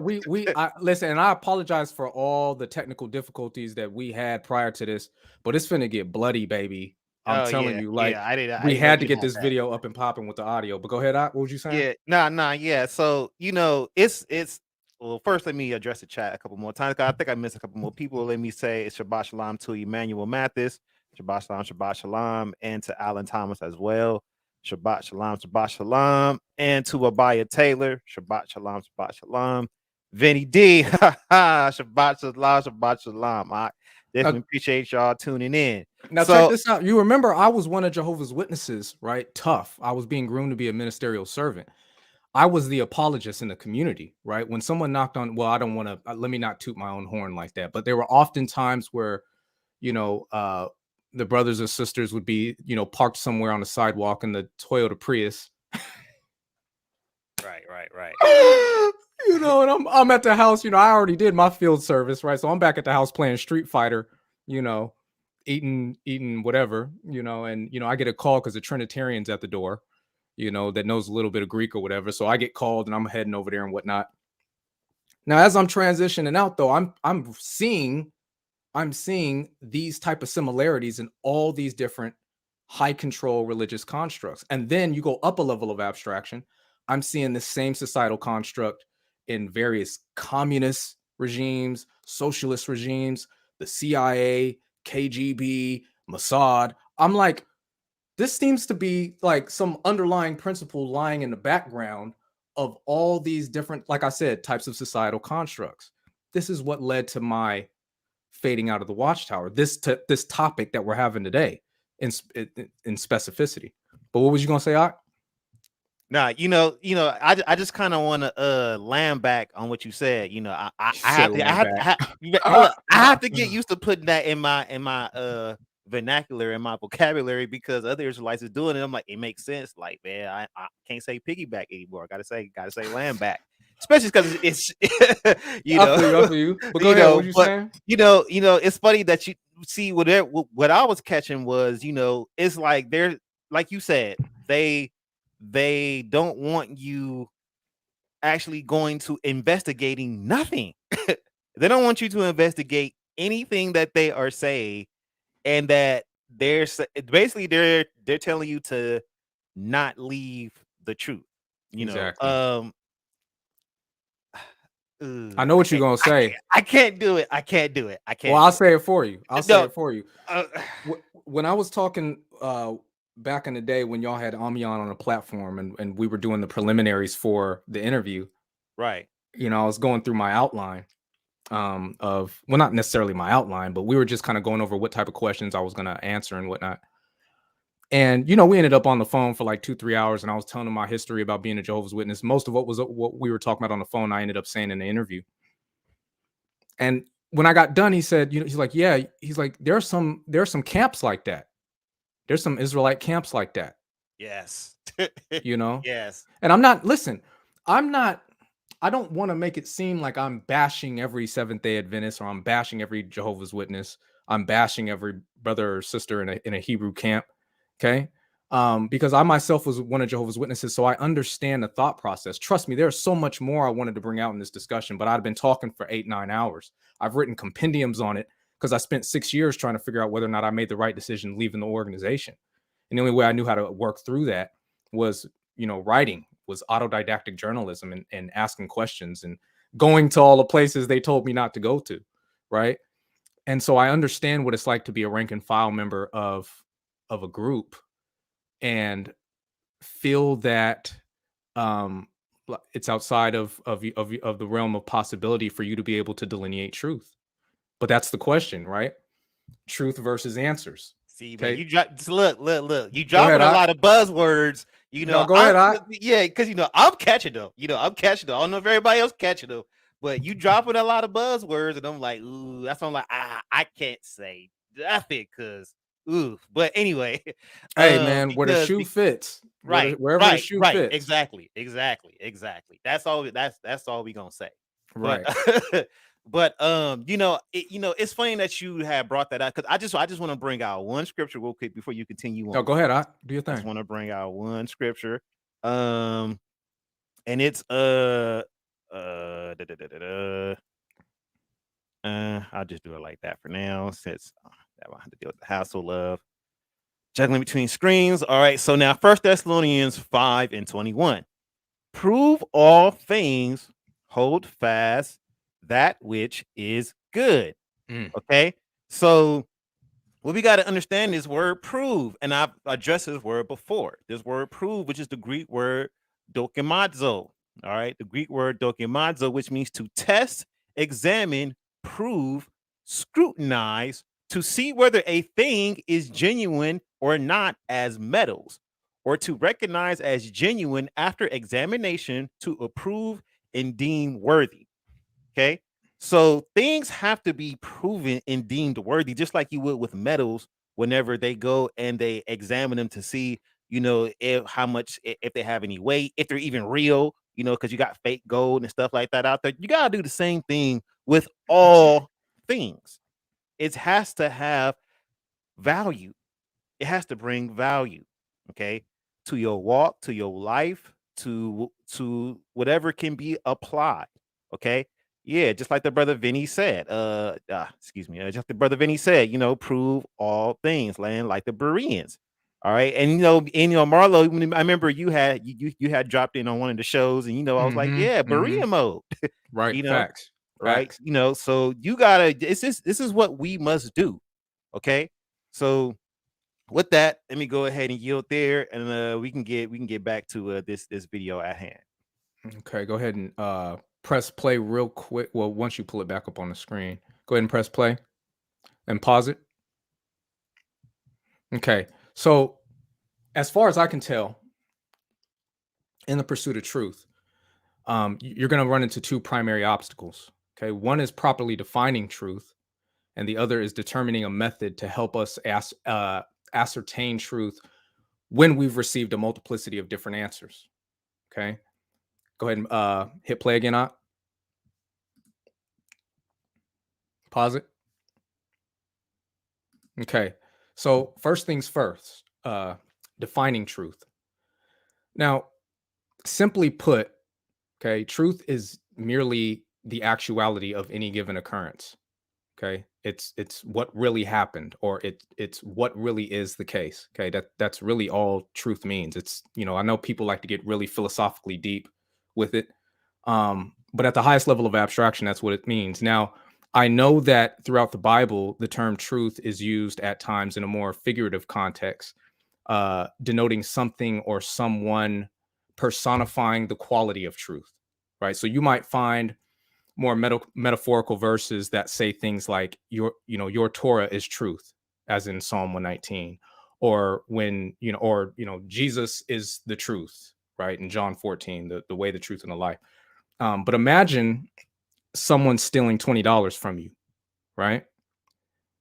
Listen, and I apologize for all the technical difficulties that we had prior to this, but it's finna get bloody, baby. I'm telling you, like, we had to get this video up and popping with the audio. But go ahead, what was you saying? Yeah, yeah. So it's well. First, let me address the chat a couple more times. I think I missed a couple more people. Let me say it's Shabbat Shalom to Emmanuel Mathis, Shabbat Shalom, and to Alan Thomas as well. Shabbat Shalom, and to Abaya Taylor, Shabbat Shalom. Vinny D, Shabbat Shalom. I definitely appreciate y'all tuning in. Now check this out. You remember I was one of Jehovah's Witnesses, right? Tough. I was being groomed to be a ministerial servant. I was the apologist in the community, right? When someone knocked on, well, I don't want to, let me not toot my own horn like that, but there were often times where, the brothers or sisters would be, parked somewhere on the sidewalk in the Toyota Prius. Right. And I'm at the house, I already did my field service, right? So I'm back at the house playing Street Fighter, eating whatever, and, I get a call because the Trinitarian's at the door, that knows a little bit of Greek or whatever. So I get called and I'm heading over there and whatnot. Now, as I'm transitioning out, though, I'm seeing these type of similarities in all these different high control religious constructs. And then you go up a level of abstraction. I'm seeing the same societal construct in various communist regimes, socialist regimes, the CIA, KGB, Mossad. I'm like, this seems to be like some underlying principle lying in the background of all these different, like I said, types of societal constructs. This is what led to my fading out of the watchtower. This topic that we're having today in specificity. But what was you gonna say, Ak? Nah, I just kind of want to land back on what you said. I have to get used to putting that in my vernacular, in my vocabulary, because other Israelites is doing it. I'm like, it makes sense. Like, man, I can't say piggyback anymore. Gotta say land back. Especially because it's I feel you. But go ahead, what you saying? It's funny that you see what I was catching was, it's like they're, like you said, they don't want you actually going to investigating nothing. They don't want you to investigate anything that they are saying, and that they're telling you to not leave the truth. Exactly. I know what you're gonna say. I can't do it. Well, I'll say it for you. When I was talking back in the day when y'all had Amion on a platform and we were doing the preliminaries for the interview, right? I was going through my outline of, well, not necessarily my outline, but we were just kind of going over what type of questions I was going to answer and whatnot. And, we ended up on the phone for like 2-3 hours, and I was telling him my history about being a Jehovah's Witness. Most of what we were talking about on the phone, I ended up saying in the interview. And when I got done, he said, he's like, yeah, he's like, there are some camps like that. There's some Israelite camps like that. Yes. You know? Yes. And I'm not, listen, I don't want to make it seem like I'm bashing every Seventh-day Adventist, or I'm bashing every Jehovah's Witness. I'm bashing every brother or sister in a Hebrew camp. Okay. Because I myself was one of Jehovah's Witnesses, so I understand the thought process. Trust me, there's so much more I wanted to bring out in this discussion, but I've been talking for 8-9 hours. I've written compendiums on it because I spent 6 years trying to figure out whether or not I made the right decision leaving the organization. And the only way I knew how to work through that was, writing, was autodidactic journalism, and asking questions and going to all the places they told me not to go to. Right. And so I understand what it's like to be a rank and file member of a group and feel that it's outside of the realm of possibility for you to be able to delineate truth. But that's the question, right? Truth versus answers. See, Okay. man, you look. You dropping a lot of buzzwords. No, go ahead. Yeah, because I'm catching them. I don't know if everybody else catching them, but you dropping a lot of buzzwords, and I'm like, ooh, that's why I'm like, I can't say nothing because ooh. But anyway, hey man, where the shoe fits, right? Wherever the shoe fits. Exactly. That's all. That's all we gonna say. Right. But it's funny that you have brought that out, because I just want to bring out one scripture real quick before you continue on. No, go ahead. Do your thing. I just want to bring out one scripture, and it's I'll just do it like that for now, since that will have to deal with the hassle of juggling between screens. All right, so now 1 Thessalonians 5:21. Prove all things, hold fast that which is good. Okay, so what we got to understand is word prove, and I've addressed this word before. This word prove, which is the Greek word dokimazo. All right, the Greek word dokimazo, which means to test, examine, prove, scrutinize, to see whether a thing is genuine or not as metals, or to recognize as genuine after examination, to approve and deem worthy. Okay, so things have to be proven and deemed worthy, just like you would with metals. Whenever they go and they examine them to see, if they have any weight, if they're even real, because you got fake gold and stuff like that out there. You gotta do the same thing with all things. It has to have value. It has to bring value, okay, to your walk, to your life, to whatever can be applied. Okay. Yeah, just like the brother Vinny said. Excuse me. Just like the brother Vinny said, prove all things, land like the Bereans. All right. And Marlo, I remember you had dropped in on one of the shows, and I was like, yeah, Berean mode. Right. Facts. Right. So you gotta, this is what we must do. Okay. So with that, let me go ahead and yield there, and we can get back to this video at hand. Okay, go ahead and press play real quick. Well, once you pull it back up on the screen, go ahead and press play and pause it. Okay, so as far as I can tell, in the pursuit of truth, you're going to run into two primary obstacles. Okay, one is properly defining truth, and the other is determining a method to help us ascertain truth when we've received a multiplicity of different answers. Okay, go ahead and hit play again. Pause it. Okay, so first things first, defining truth. Now, simply put, okay, truth is merely the actuality of any given occurrence. Okay, it's what really happened, or it's what really is the case. Okay, that's really all truth means. It's, I know people like to get really philosophically deep with it, but at the highest level of abstraction, that's what it means. Now, I know that throughout the Bible, the term truth is used at times in a more figurative context, denoting something or someone personifying the quality of truth, right? So you might find more metaphorical verses that say things like your Torah is truth, as in Psalm 119, or when Jesus is the truth, right, in John 14, the way, the truth, and the life. But imagine someone stealing $20 from you, right?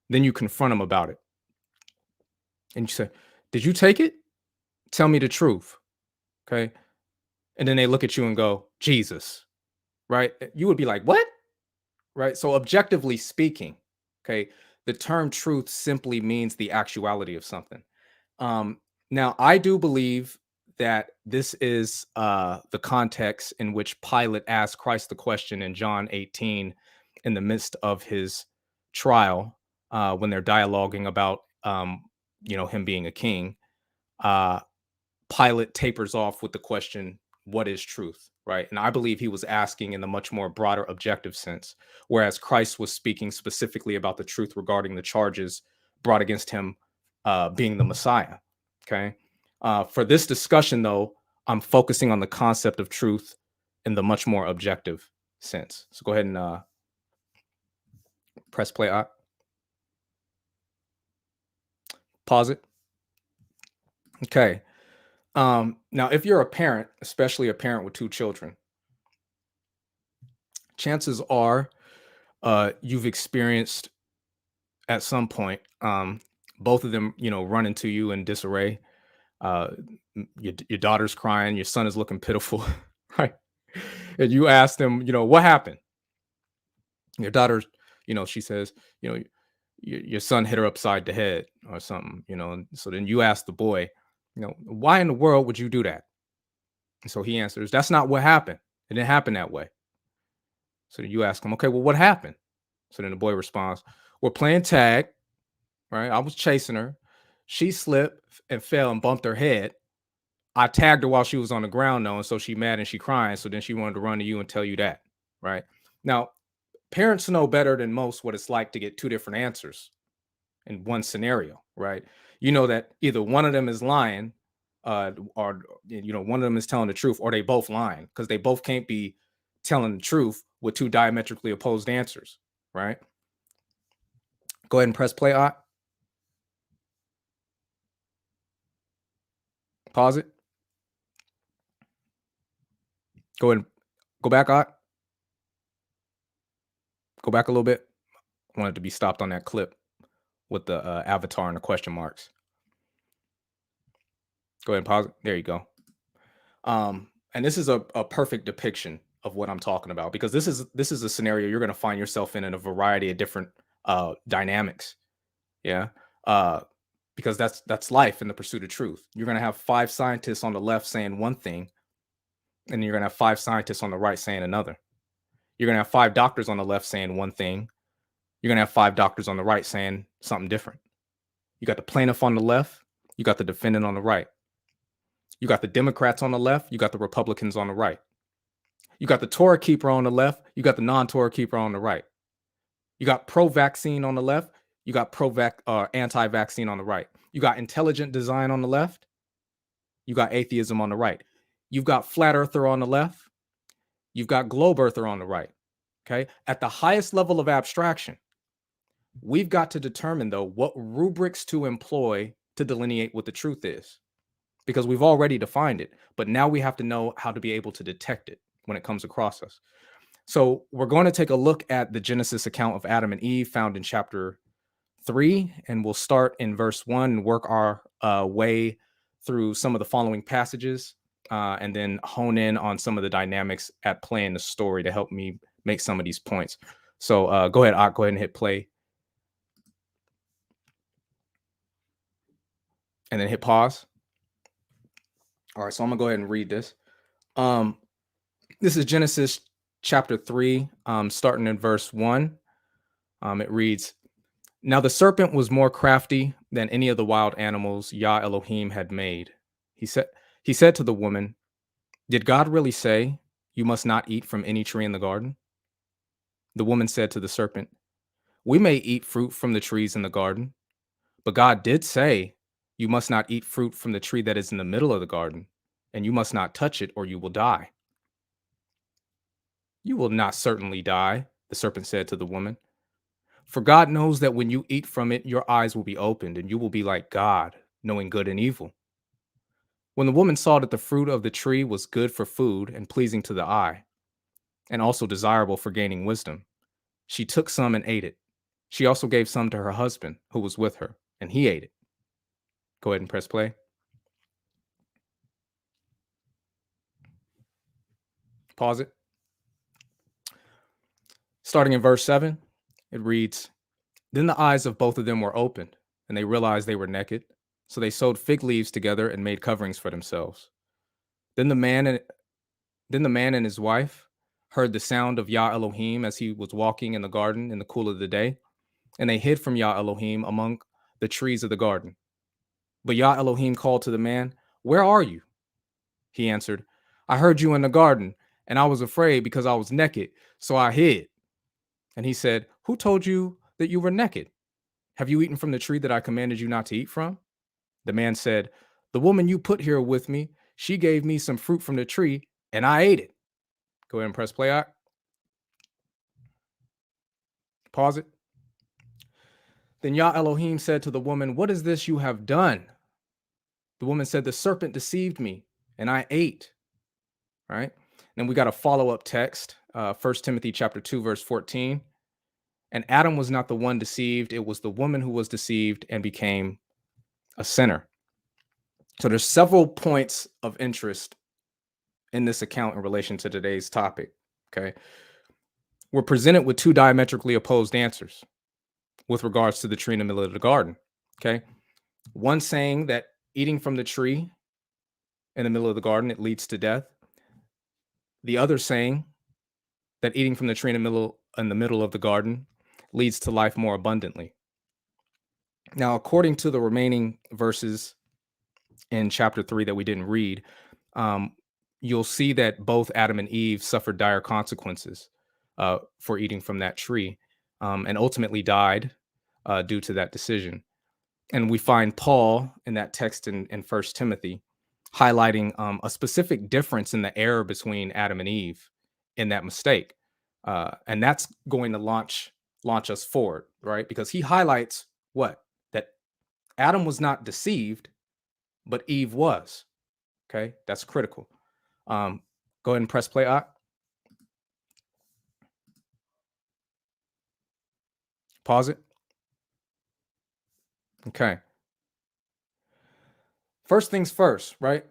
Then you confront them about it, and you say, Did you take it? Tell me the truth. Okay. And then they look at you and go, Jesus, right? You would be like, what? Right. So objectively speaking, okay, the term truth simply means the actuality of something. Now, I do believe that this is the context in which Pilate asked Christ the question in John 18 in the midst of his trial when they're dialoguing about, him being a king. Pilate tapers off with the question, what is truth? Right. And I believe he was asking in the much more broader objective sense, whereas Christ was speaking specifically about the truth regarding the charges brought against him being the Messiah. Okay. For this discussion, though, I'm focusing on the concept of truth in the much more objective sense. So go ahead and press play. Pause it. Okay. Now, if you're a parent, especially a parent with 2 children, chances are you've experienced at some point both of them, run into you in disarray. Your daughter's crying, your son is looking pitiful, right? And you ask them, what happened? Your daughter, she says, your son hit her upside the head or something, and so then you ask the boy, why in the world would you do that? And so he answers, that's not what happened. It didn't happen that way. So then you ask him, okay, well, what happened? So then the boy responds, we're playing tag, right? I was chasing her. She slipped and fell and bumped her head. I tagged her while she was on the ground, though, and so she mad and she crying. So then she wanted to run to you and tell you that, right? Now, parents know better than most what it's like to get 2 different answers in one scenario, right? You know that either one of them is lying, or one of them is telling the truth, or they both lying, because they both can't be telling the truth with 2 diametrically opposed answers, right? Go ahead and press play. Pause it. Go ahead and go back. Go back a little bit. I wanted to be stopped on that clip with the avatar and the question marks. Go ahead and pause it. There you go. And this is a perfect depiction of what I'm talking about, because this is a scenario you're going to find yourself in a variety of different dynamics. Yeah. Because that's life in the pursuit of truth. You're going to have 5 scientists on the left saying one thing, and you're going to have 5 scientists on the right saying another. You're going to have 5 doctors on the left saying one thing. You're going to have 5 doctors on the right saying something different. You got the plaintiff on the left. You got the defendant on the right. You got the Democrats on the left. You got the Republicans on the right. You got the Torah keeper on the left. You got the non-Torah keeper on the right. You got pro-vaccine on the left. You got anti-vaccine on the right. You got intelligent design on the left. You got atheism on the right. You've got flat earther on the left. You've got globe earther on the right. Okay. At the highest level of abstraction, we've got to determine, though, what rubrics to employ to delineate what the truth is, because we've already defined it, but now we have to know how to be able to detect it when it comes across us. So we're going to take a look at the Genesis account of Adam and Eve found in chapter 3, and we'll start in verse 1 and work our way through some of the following passages, and then hone in on some of the dynamics at play in the story to help me make some of these points. So go ahead and hit play. And then hit pause. All right, so I'm gonna go ahead and read this. This is Genesis chapter 3, starting in verse 1. It reads, now the serpent was more crafty than any of the wild animals Yah Elohim had made. He said to the woman, did God really say, you must not eat from any tree in the garden? The woman said to the serpent, we may eat fruit from the trees in the garden, but God did say, you must not eat fruit from the tree that is in the middle of the garden, and you must not touch it or you will die. You will not certainly die, the serpent said to the woman. For God knows that when you eat from it, your eyes will be opened, and you will be like God, knowing good and evil. When the woman saw that the fruit of the tree was good for food and pleasing to the eye, and also desirable for gaining wisdom, she took some and ate it. She also gave some to her husband, who was with her, and he ate it. Go ahead and press play. Pause it. Starting in verse 7, it reads, "Then the eyes of both of them were opened, and they realized they were naked. So they sewed fig leaves together and made coverings for themselves. Then the man and his wife heard the sound of Yah Elohim as he was walking in the garden in the cool of the day, and they hid from Yah Elohim among the trees of the garden. But Yah Elohim called to the man, 'Where are you?' He answered, 'I heard you in the garden, and I was afraid because I was naked, so I hid.' And he said, 'Who told you that you were naked? Have you eaten from the tree that I commanded you not to eat from?' The man said, 'The woman you put here with me, she gave me some fruit from the tree, and I ate it.'" Go ahead and press play out. Pause it. "Then Yah Elohim said to the woman, 'What is this you have done?' The woman said, 'The serpent deceived me, and I ate.'" Right? Then we got a follow-up text, 1 Timothy chapter 2, verse 14. "And Adam was not the one deceived, it was the woman who was deceived and became a sinner." So there's several points of interest in this account in relation to today's topic. Okay. We're presented with two diametrically opposed answers with regards to the tree in the middle of the garden. Okay. One saying that eating from the tree in the middle of the garden, it leads to death. The other saying that eating from the tree in the middle of the garden leads to life more abundantly. Now, according to the remaining verses in chapter 3 that we didn't read, you'll see that both Adam and Eve suffered dire consequences for eating from that tree, and ultimately died due to that decision. And we find Paul in that text in 1 Timothy highlighting a specific difference in the error between Adam and Eve in that mistake. And that's going to launch us forward, right? Because he highlights what? That Adam was not deceived, but Eve was. Okay, that's critical. Go ahead and press play. Pause it. Okay. First things first, right?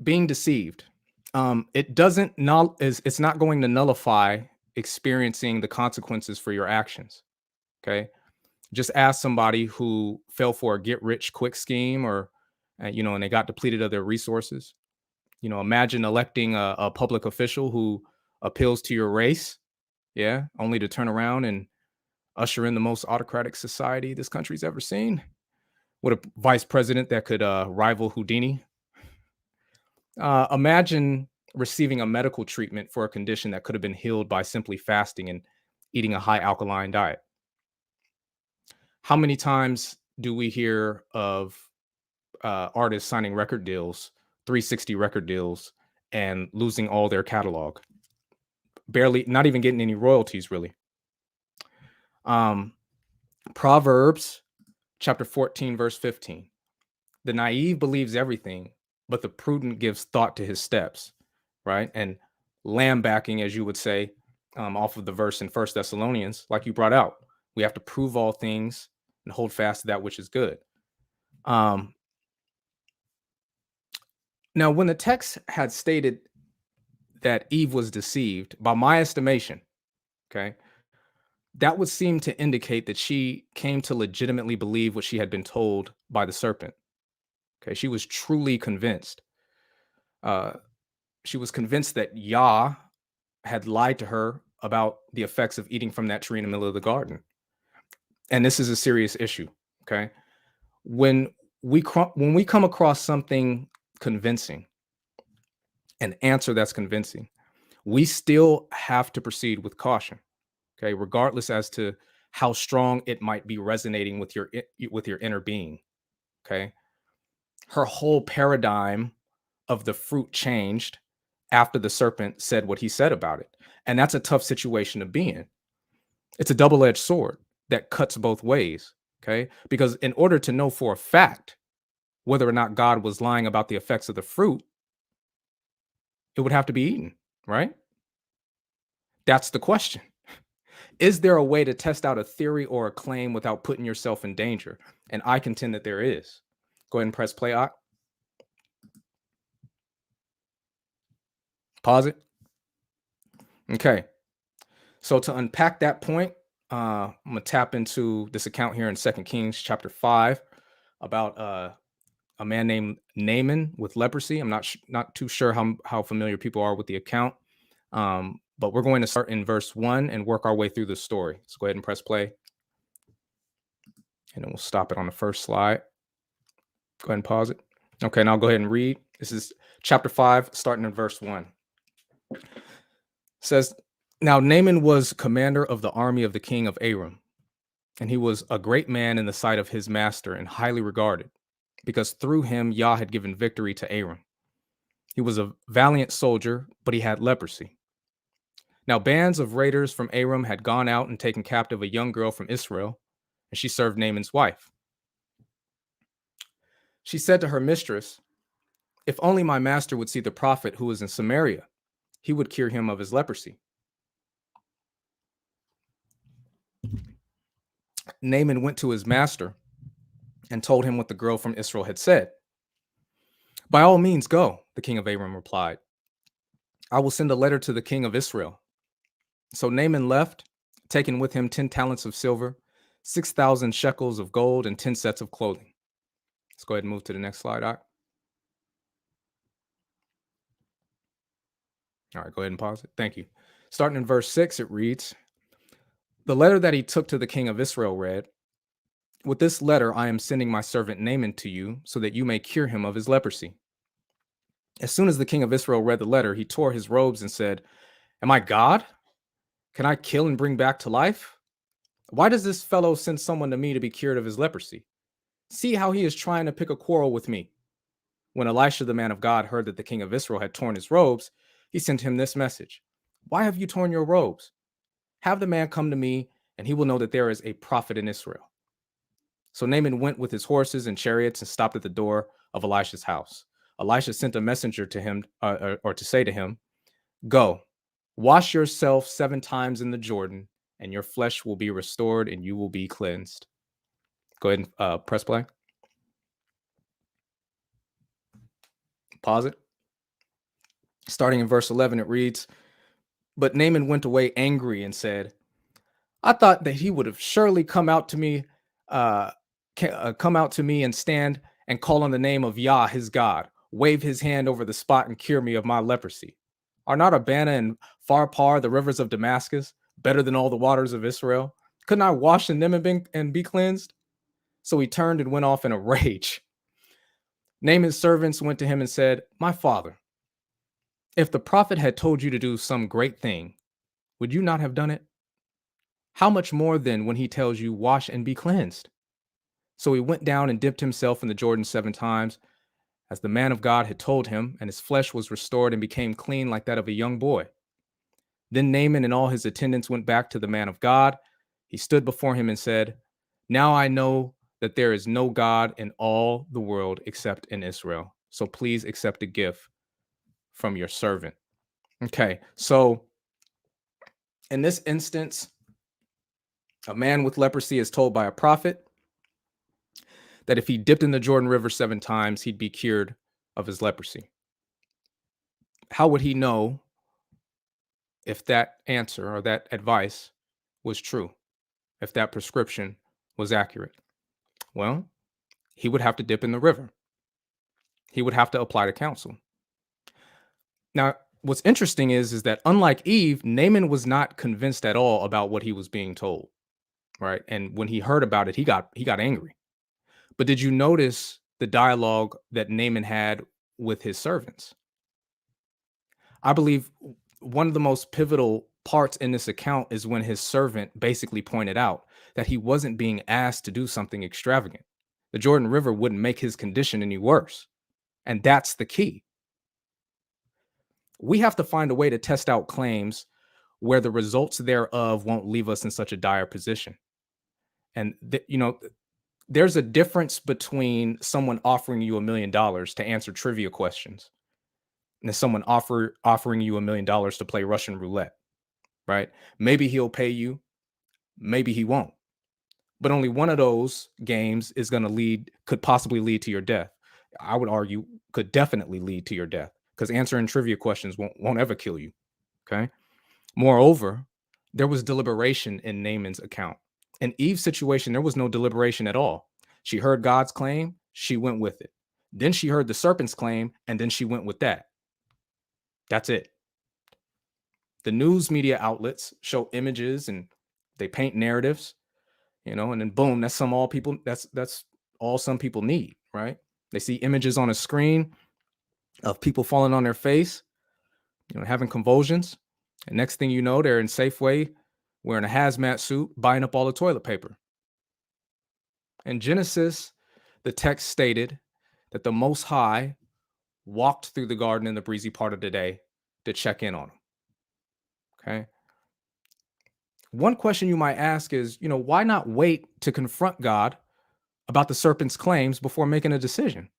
Being deceived. It's not going to nullify experiencing the consequences for your actions. Okay. Just ask somebody who fell for a get rich quick scheme, or and they got depleted of their resources. Imagine electing a public official who appeals to your race, only to turn around and usher in the most autocratic society this country's ever seen, with a vice president that could rival Houdini. Imagine receiving a medical treatment for a condition that could have been healed by simply fasting and eating a high alkaline diet. How many times do we hear of artists signing record deals, 360 record deals, and losing all their catalog? Barely, not even getting any royalties, really. Proverbs chapter 14, verse 15. "The naive believes everything, but the prudent gives thought to his steps," right? And lambacking, as you would say, off of the verse in 1 Thessalonians, like you brought out, we have to prove all things and hold fast to that which is good. Now, when the text had stated that Eve was deceived, by my estimation, okay, that would seem to indicate that she came to legitimately believe what she had been told by the serpent. Okay, she was truly convinced. She was convinced that Yah had lied to her about the effects of eating from that tree in the middle of the garden. And this is a serious issue. Okay, when we come across something convincing, an answer that's convincing, we still have to proceed with caution. Okay, regardless as to how strong it might be resonating with your inner being. Okay, her whole paradigm of the fruit changed after the serpent said what he said about it. And that's a tough situation to be in. It's a double-edged sword that cuts both ways. Okay, because in order to know for a fact whether or not God was lying about the effects of the fruit, it would have to be eaten, right? That's the question. Is there a way to test out a theory or a claim without putting yourself in danger? And I contend that there is. Go ahead and press play, Ak. Pause it. Okay. So to unpack that point, I'm going to tap into this account here in 2 Kings chapter 5 about a man named Naaman with leprosy. I'm not too sure how familiar people are with the account, but we're going to start in verse 1 and work our way through the story. So go ahead and press play. And then we'll stop it on the first slide. Go ahead and pause it. Okay, now I'll go ahead and read. This is chapter 5, starting in verse 1. It says, "Now Naaman was commander of the army of the king of Aram, and he was a great man in the sight of his master and highly regarded, because through him Yah had given victory to Aram. He was a valiant soldier, but he had leprosy. Now bands of raiders from Aram had gone out and taken captive a young girl from Israel, and she served Naaman's wife. She said to her mistress, 'If only my master would see the prophet who is in Samaria, he would cure him of his leprosy.' Naaman went to his master and told him what the girl from Israel had said. 'By all means go,' the king of Aram replied. 'I will send a letter to the king of Israel.' So Naaman left, taking with him 10 talents of silver, 6,000 shekels of gold, and 10 sets of clothing." Let's go ahead and move to the next slide, Ak. All right, go ahead and pause it. Thank you. Starting in verse 6, it reads, "The letter that he took to the king of Israel read, 'With this letter I am sending my servant Naaman to you, so that you may cure him of his leprosy.' As soon as the king of Israel read the letter, he tore his robes and said, 'Am I God? Can I kill and bring back to life? Why does this fellow send someone to me to be cured of his leprosy? See how he is trying to pick a quarrel with me.' When Elisha, the man of God, heard that the king of Israel had torn his robes, he sent him this message: 'Why have you torn your robes? Have the man come to me, and he will know that there is a prophet in Israel.' So Naaman went with his horses and chariots and stopped at the door of Elisha's house. Elisha sent a messenger to him, or to say to him, 'Go, wash yourself 7 times in the Jordan, and your flesh will be restored, and you will be cleansed.'" Go ahead and press play. Pause it. Starting in verse 11, it reads, "But Naaman went away angry and said, 'I thought that he would have surely come out to me and stand and call on the name of Yah, his God, wave his hand over the spot and cure me of my leprosy. Are not Abana and Pharpar, the rivers of Damascus, better than all the waters of Israel? Couldn't I wash in them and be cleansed?' So he turned and went off in a rage. Naaman's servants went to him and said, 'My father, if the prophet had told you to do some great thing, would you not have done it? How much more then when he tells you, wash and be cleansed?' So he went down and dipped himself in the Jordan 7 times, as the man of God had told him, and his flesh was restored and became clean like that of a young boy. Then Naaman and all his attendants went back to the man of God. He stood before him and said, 'Now I know that there is no God in all the world except in Israel. So please accept a gift from your servant.'" Okay, so in this instance, a man with leprosy is told by a prophet that if he dipped in the Jordan River 7 times, he'd be cured of his leprosy. How would he know if that answer or that advice was true, if that prescription was accurate? Well, he would have to dip in the river. He would have to apply to counsel. Now, what's interesting is that unlike Eve, Naaman was not convinced at all about what he was being told, right? And when he heard about it, he got angry. But did you notice the dialogue that Naaman had with his servants? I believe one of the most pivotal parts in this account is when his servant basically pointed out that he wasn't being asked to do something extravagant. The Jordan River wouldn't make his condition any worse. And that's the key. We have to find a way to test out claims where the results thereof won't leave us in such a dire position. And, there's a difference between someone offering you $1 million to answer trivia questions and someone offering you $1 million to play Russian roulette, right? Maybe he'll pay you, maybe he won't. but only one of those games is going to could possibly lead to your death. I would argue could definitely lead to your death, because answering trivia questions won't ever kill you. Okay. Moreover, there was deliberation in Naaman's account. In Eve's situation, there was no deliberation at all. She heard God's claim, she went with it. Then she heard the serpent's claim, and then she went with that. That's it. The news media outlets show images and they paint narratives, and then boom, that's all some people need, right? They see images on a screen of people falling on their face, having convulsions. And next thing you know, they're in Safeway wearing a hazmat suit, buying up all the toilet paper. In Genesis, the text stated that the Most High walked through the garden in the breezy part of the day to check in on them. Okay. One question you might ask is, why not wait to confront God about the serpent's claims before making a decision?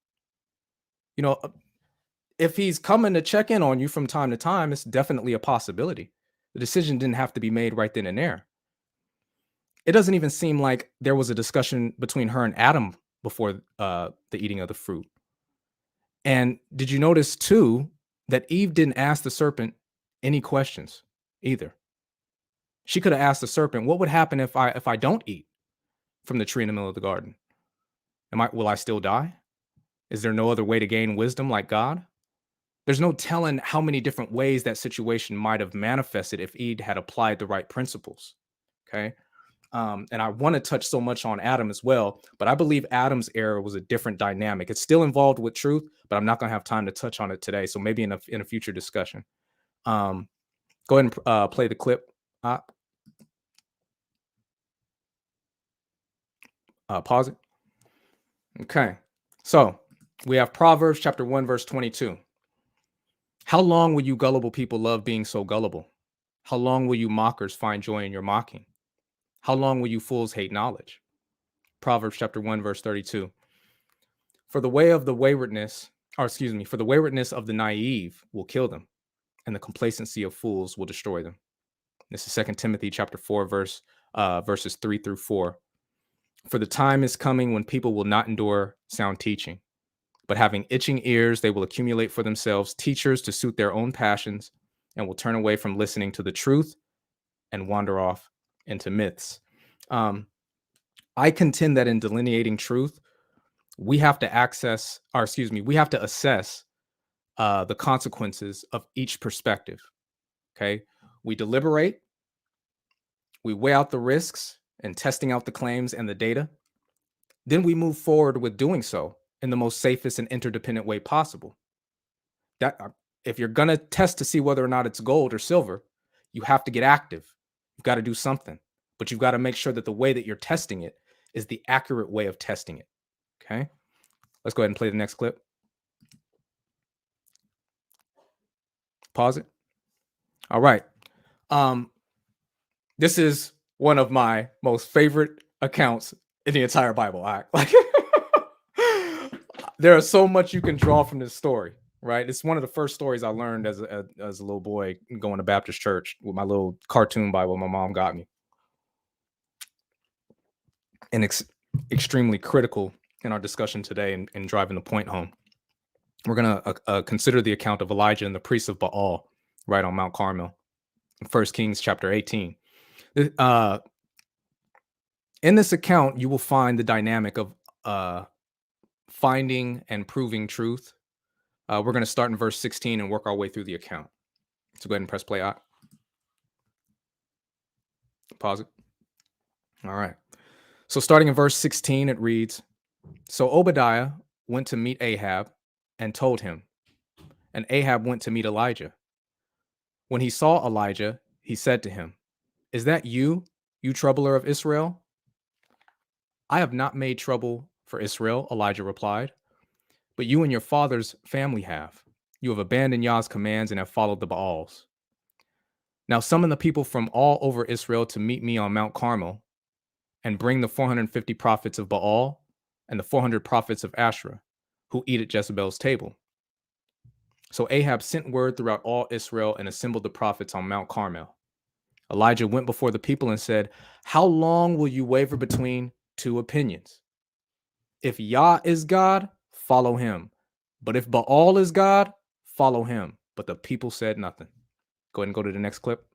If he's coming to check in on you from time to time, it's definitely a possibility. The decision didn't have to be made right then and there. It doesn't even seem like there was a discussion between her and Adam before the eating of the fruit. And did you notice too that Eve didn't ask the serpent any questions either? She could have asked the serpent, what would happen if I don't eat from the tree in the middle of the garden? Will I still die? Is there no other way to gain wisdom like God? There's no telling how many different ways that situation might have manifested if Eve had applied the right principles. Okay. And I want to touch so much on Adam as well, but I believe Adam's error was a different dynamic. It's still involved with truth, but I'm not going to have time to touch on it today. So maybe in a future discussion. Go ahead and play the clip. Pause it. Okay. So we have Proverbs chapter 1, verse 22. How long will you gullible people love being so gullible? How long will you mockers find joy in your mocking? How long will you fools hate knowledge? Proverbs chapter 1, verse 32. For the waywardness of the naive will kill them, and the complacency of fools will destroy them. This is 2 Timothy chapter 4, verses 3 through 4. For the time is coming when people will not endure sound teaching, but having itching ears, they will accumulate for themselves teachers to suit their own passions, and will turn away from listening to the truth and wander off into myths. I contend that in delineating truth, we have to assess the consequences of each perspective. Okay. We deliberate, we weigh out the risks and testing out the claims and the data. Then we move forward with doing so in the most safest and interdependent way possible. That if you're going to test to see whether or not it's gold or silver, you have to get active. You've got to do something, but you've got to make sure that the way that you're testing it is the accurate way of testing it. Okay. Let's go ahead and play the next clip. Pause it. All right. This is one of my most favorite accounts in the entire Bible. There is so much you can draw from this story, right? It's one of the first stories I learned as a little boy going to Baptist church with my little cartoon Bible my mom got me. And extremely critical in our discussion today and driving the point home. We're going to consider the account of Elijah and the priests of Baal right on Mount Carmel, 1 Kings chapter 18. In this account, you will find the dynamic of finding and proving truth. We're going to start in verse 16 and work our way through the account. So go ahead and press play out. Pause it. All right. So starting in verse 16, it reads, So Obadiah went to meet Ahab and told him, and Ahab went to meet Elijah. When he saw Elijah, he said to him, Is that you, you troubler of Israel? I have not made trouble for Israel, Elijah replied, but you and your father's family have. You have abandoned Yah's commands and have followed the Baals. Now summon the people from all over Israel to meet me on Mount Carmel, and bring the 450 prophets of Baal and the 400 prophets of Asherah, who eat at Jezebel's table. So Ahab sent word throughout all Israel and assembled the prophets on Mount Carmel. Elijah went before the people and said, "How long will you waver between two opinions? If Yah is God, follow him. But if Baal is God, follow him." But the people said nothing. Go ahead and go to the next clip.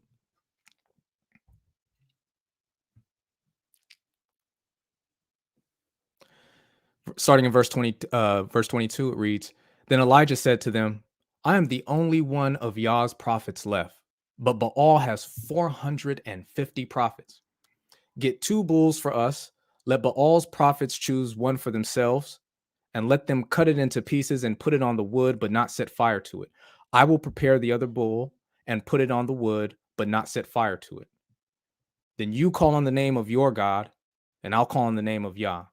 Starting in verse 22, it reads, "Then Elijah said to them, I am the only one of Yah's prophets left, but Baal has 450 prophets. Get 2 bulls for us. Let Baal's prophets choose one for themselves, and let them cut it into pieces and put it on the wood, but not set fire to it. I will prepare the other bull and put it on the wood, but not set fire to it. Then you call on the name of your God, and I'll call on the name of Yah.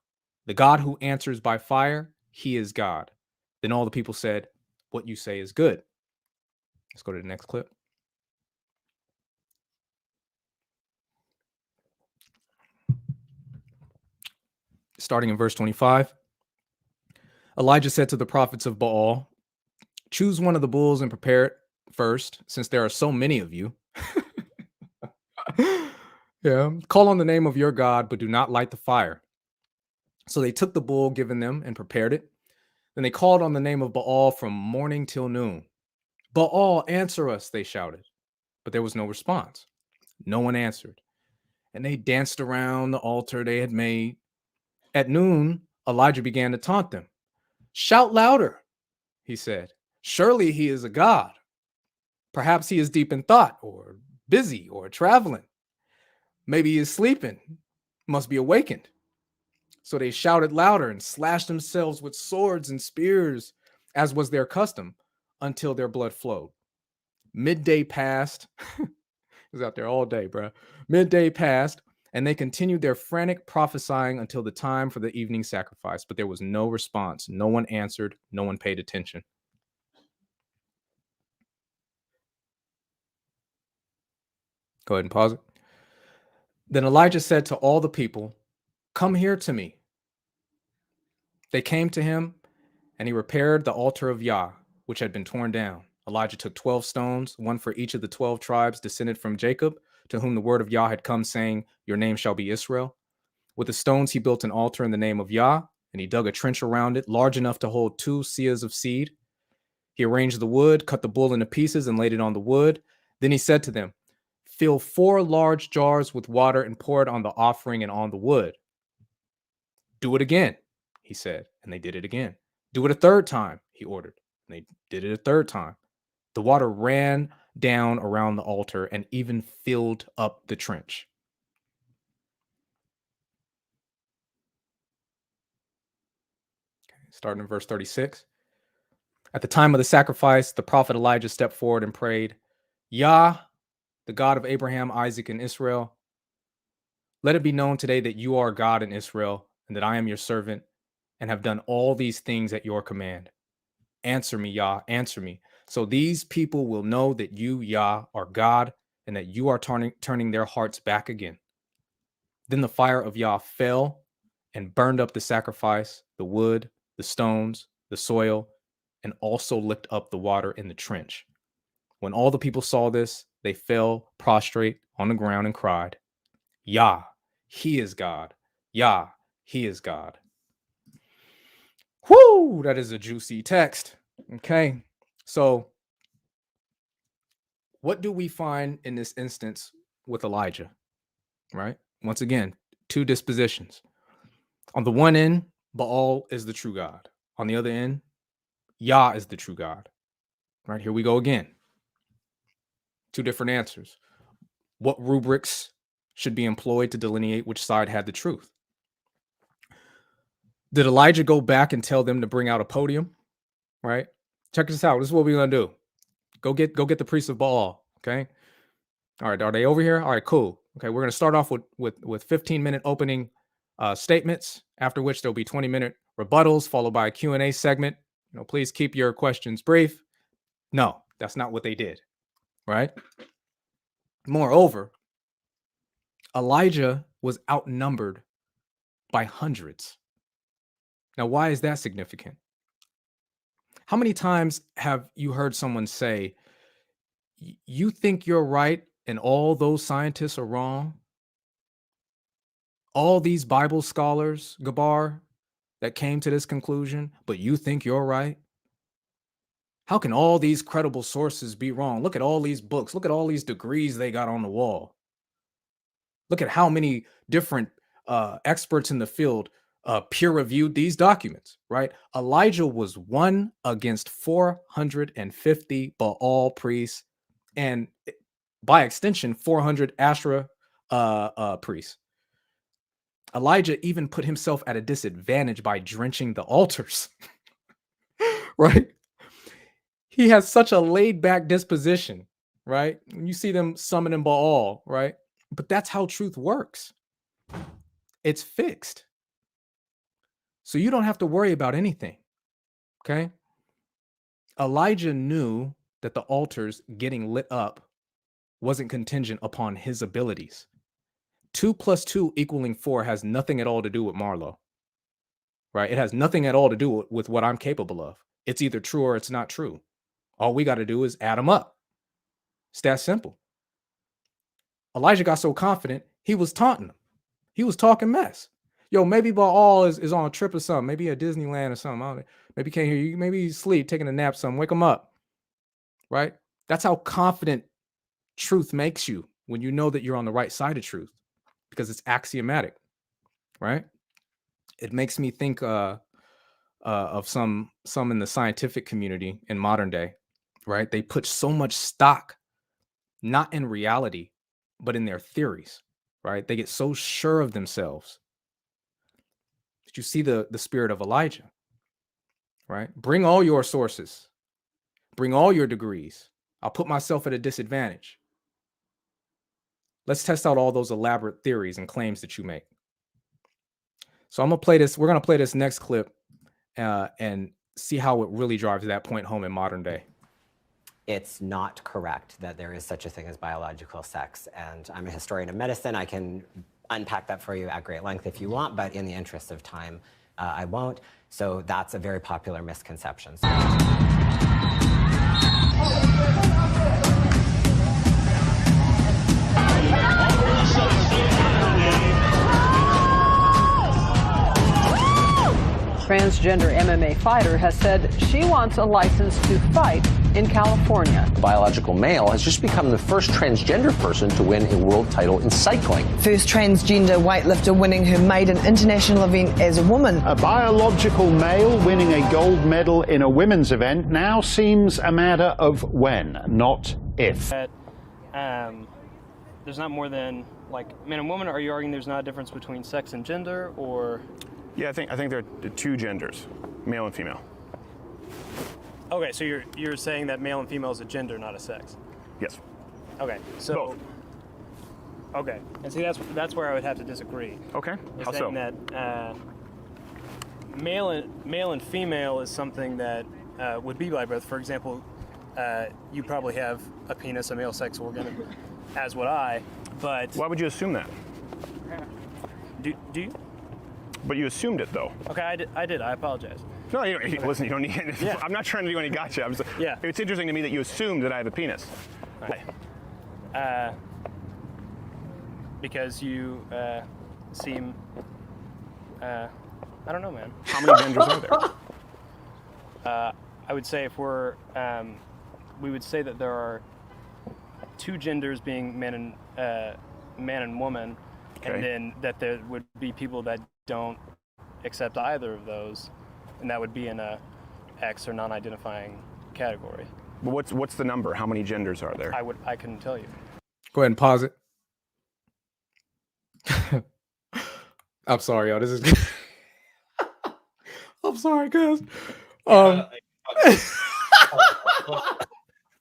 The God who answers by fire, he is God." Then all the people said, "What you say is good." Let's go to the next clip. Starting in verse 25. Elijah said to the prophets of Baal, "Choose one of the bulls and prepare it first, since there are so many of you. Yeah. Call on the name of your God, but do not light the fire." So they took the bull given them and prepared it. Then they called on the name of Baal from morning till noon. "Baal, answer us," they shouted. But there was no response. No one answered. And they danced around the altar they had made. At noon, Elijah began to taunt them. "Shout louder," he said. "Surely he is a god. Perhaps he is deep in thought, or busy, or traveling. Maybe he is sleeping, must be awakened." So they shouted louder and slashed themselves with swords and spears, as was their custom, until their blood flowed. Midday passed. He was out there all day, bro. Midday passed, and they continued their frantic prophesying until the time for the evening sacrifice. But there was no response. No one answered. No one paid attention. Go ahead and pause it. Then Elijah said to all the people, "Come here to me." They came to him, and he repaired the altar of Yah, which had been torn down. Elijah took 12 stones, one for each of the 12 tribes descended from Jacob, to whom the word of Yah had come, saying, "Your name shall be Israel." With the stones, he built an altar in the name of Yah, and he dug a trench around it, large enough to hold 2 seahs of seed. He arranged the wood, cut the bull into pieces, and laid it on the wood. Then he said to them, "Fill 4 large jars with water and pour it on the offering and on the wood." "Do it again," he said, and they did it again. "Do it a third time," he ordered, and they did it a third time. The water ran down around the altar and even filled up the trench. Starting in verse 36. At the time of the sacrifice, the prophet Elijah stepped forward and prayed, "Yah, the God of Abraham, Isaac, and Israel, let it be known today that you are God in Israel, and that I am your servant, and have done all these things at your command. Answer me, Yah, answer me, so these people will know that you, Yah, are God, and that you are turning their hearts back again." Then the fire of Yah fell and burned up the sacrifice, the wood, the stones, the soil, and also licked up the water in the trench. When all the people saw this, they fell prostrate on the ground and cried, "Yah, he is God. Yah, he is God." Whoo, that is a juicy text. Okay, so what do we find in this instance with Elijah, right? Once again, 2 dispositions. On the one end, Baal is the true God. On the other end, Yah is the true God. Right, here we go again. 2 different answers. What rubrics should be employed to delineate which side had the truth? Did Elijah go back and tell them to bring out a podium? Right? Check this out. This is what we're gonna do. Go get the priests of Baal. Okay. All right. Are they over here? All right. Cool. Okay. We're gonna start off with 15-minute opening statements, after which there'll be 20-minute rebuttals, followed by a Q&A segment. Please keep your questions brief. No, that's not what they did. Right? Moreover, Elijah was outnumbered by hundreds. Now, why is that significant? How many times have you heard someone say, "You think you're right, and all those scientists are wrong? All these Bible scholars, Gabar, that came to this conclusion, but you think you're right? How can all these credible sources be wrong? Look at all these books. Look at all these degrees they got on the wall. Look at how many different experts in the field peer-reviewed these documents, right? Elijah was 1 against 450 Baal priests, and by extension, 400 Asherah priests. Elijah even put himself at a disadvantage by drenching the altars, right? He has such a laid-back disposition, right? You see them summoning Baal, right? But that's how truth works. It's fixed. So you don't have to worry about anything, okay? Elijah knew that the altars getting lit up wasn't contingent upon his abilities. 2 + 2 = 4 has nothing at all to do with Marlo, right? It has nothing at all to do with what I'm capable of. It's either true or it's not true. All we got to do is add them up. It's that simple. Elijah got so confident, he was taunting them. He was talking mess. Yo, maybe Baal is on a trip or something. Maybe at Disneyland or something. I don't know. Maybe he can't hear you. Maybe he's asleep, taking a nap, something. Wake him up, right? That's how confident truth makes you when you know that you're on the right side of truth, because it's axiomatic, right? It makes me think of some in the scientific community in modern day, right? They put so much stock, not in reality, but in their theories, right? They get so sure of themselves. But you see the spirit of Elijah, right? Bring all your sources. Bring all your degrees. I'll put myself at a disadvantage. Let's test out all those elaborate theories and claims that you make. So I'm going to play this. We're going to play this next clip and see how it really drives that point home in modern day. It's not correct that there is such a thing as biological sex. And I'm a historian of medicine. I can unpack that for you at great length if you want, but in the interest of time, I won't. So that's a very popular misconception. Transgender MMA fighter has said she wants a license to fight in California. A biological male has just become the first transgender person to win a world title in cycling. First transgender weightlifter winning her maiden international event as a woman. A biological male winning a gold medal in a women's event now seems a matter of when, not if. There's not more than like man and woman. Are you arguing there's not a difference between sex and gender, or? Yeah, I think there are 2 genders, male and female. Okay, so you're saying that male and female is a gender, not a sex. Yes. Okay, so. Both. Okay, and see that's where I would have to disagree. Okay, how so? Saying that male and female is something that would be by birth. For example, you probably have a penis, a male sex organ, as would I. But why would you assume that? Do you? But you assumed it, though. Okay, I did. I apologize. No, listen, you don't need. Yeah. I'm not trying to do any gotcha. Yeah. It's interesting to me that you assumed that I have a penis. Okay. Because you seem. I don't know, man. How many genders are there? I would say if we're, we would say that there are 2 genders, being man and woman, okay. And then that there would be people that don't accept either of those, and that would be in a X or non-identifying category. But what's the number? How many genders are there? I couldn't tell you. Go ahead and pause it. I'm sorry, y'all. This is. I'm sorry, guys.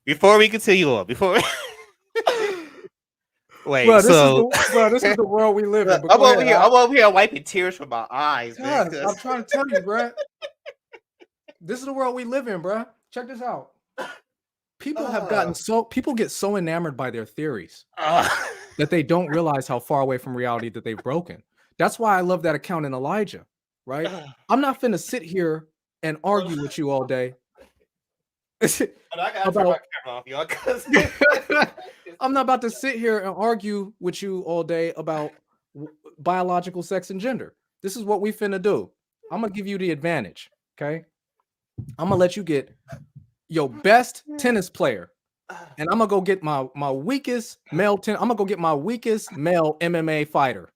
Before we continue on, wait, bro, this is the world we live in. I'm over here wiping tears from my eyes. Man, I'm trying to tell you, bro. This is the world we live in, bro. Check this out. People have gotten people get so enamored by their theories that they don't realize how far away from reality that they've broken. That's why I love that account in Elijah, right? I'm not finna sit here and argue with you all day. I'm not about to sit here and argue with you all day about biological sex and gender. This is what we finna do. I'm gonna give you the advantage. Okay. I'm gonna let you get your best tennis player, and I'm gonna go get my weakest male I'm gonna go get my weakest male MMA fighter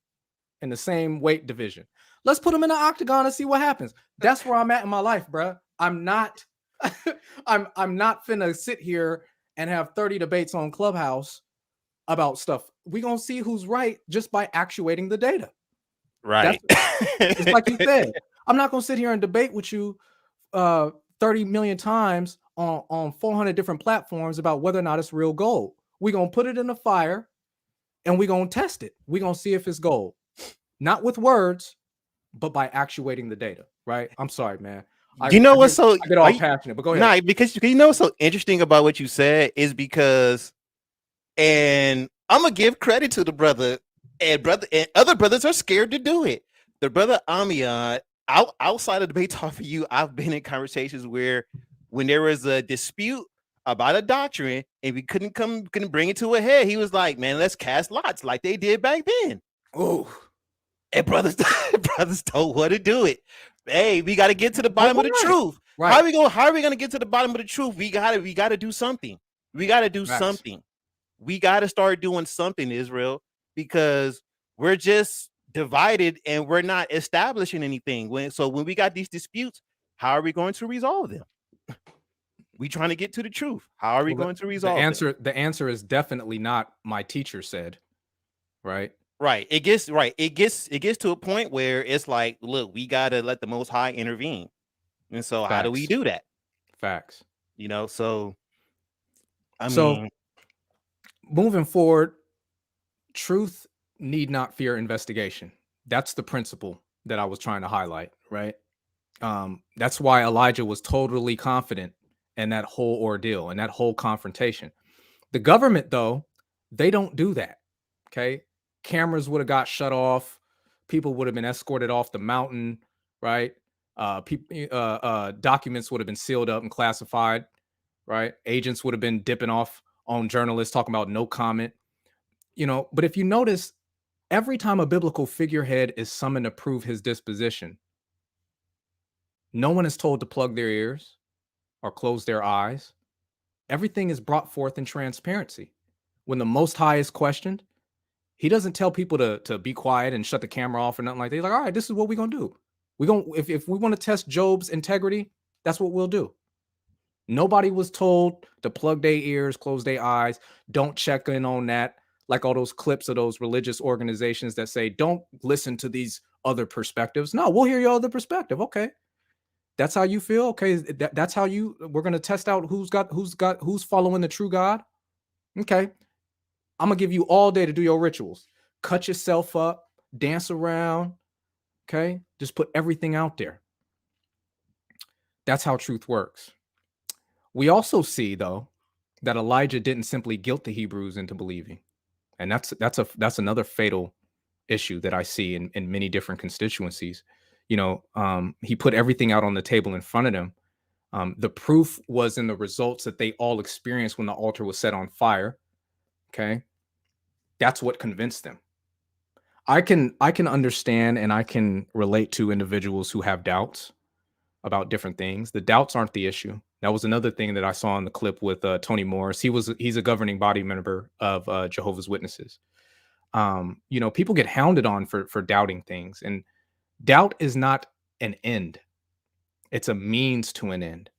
in the same weight division. Let's put them in the octagon and see what happens. That's where I'm at in my life, bruh. I'm not I'm not finna sit here and have 30 debates on Clubhouse about stuff. We're gonna see who's right just by actuating the data. Right. It's like you said. I'm not gonna sit here and debate with you 30 million times on 400 different platforms about whether or not it's real gold. We're gonna put it in the fire and we're gonna test it. We're gonna see if it's gold. Not with words, but by actuating the data, right? I'm sorry, man. I get all passionate, but go ahead. Nah, because you know what's so interesting about what you said is because, and I'm gonna give credit to the brother and other brothers are scared to do it. The brother Amion, outside of debate talk for you, I've been in conversations where when there was a dispute about a doctrine and we couldn't bring it to a head, he was like, "Man, let's cast lots like they did back then." Oh, and brothers don't want to do it. Hey, we got to get to the bottom of the truth. Right. How are we gonna get to the bottom of the truth? We gotta do something. We gotta do something. We gotta start doing something, Israel, because we're just divided and we're not establishing anything. When we got these disputes, how are we going to resolve them? We trying to get to the truth. How are we going to resolve them? The answer is definitely not my teacher said, right? Right. It gets to a point where it's like, look, we gotta let the Most High intervene. And so how do we do that? Facts. You know, so I so mean, moving forward, truth need not fear investigation. That's the principle that I was trying to highlight, right? That's why Elijah was totally confident in that whole ordeal and that whole confrontation. The government, though, they don't do that. Okay. Cameras would have got shut off. People would have been escorted off the mountain, right? Documents would have been sealed up and classified, right? Agents would have been dipping off on journalists talking about no comment, but if you notice, every time a biblical figurehead is summoned to prove his disposition, no one is told to plug their ears or close their eyes. Everything is brought forth in transparency. When the Most High is questioned, he doesn't tell people to be quiet and shut the camera off or nothing like that. He's like, all right, this is what we're going to do. If we want to test Job's integrity, that's what we'll do. Nobody was told to plug their ears, close their eyes, don't check in on that. Like all those clips of those religious organizations that say, don't listen to these other perspectives. No, we'll hear your other perspective. Okay. That's how you feel. Okay. That's how we're going to test out who's following the true God. Okay. I'm going to give you all day to do your rituals. Cut yourself up, dance around. Okay. Just put everything out there. That's how truth works. We also see, though, that Elijah didn't simply guilt the Hebrews into believing. And that's another fatal issue that I see in many different constituencies. He put everything out on the table in front of them. The proof was in the results that they all experienced when the altar was set on fire. Okay. That's what convinced them. I can understand and I can relate to individuals who have doubts about different things. The doubts aren't the issue. That was another thing that I saw in the clip with Tony Morris. He's a governing body member of Jehovah's Witnesses. People get hounded on for doubting things, and doubt is not an end. It's a means to an end.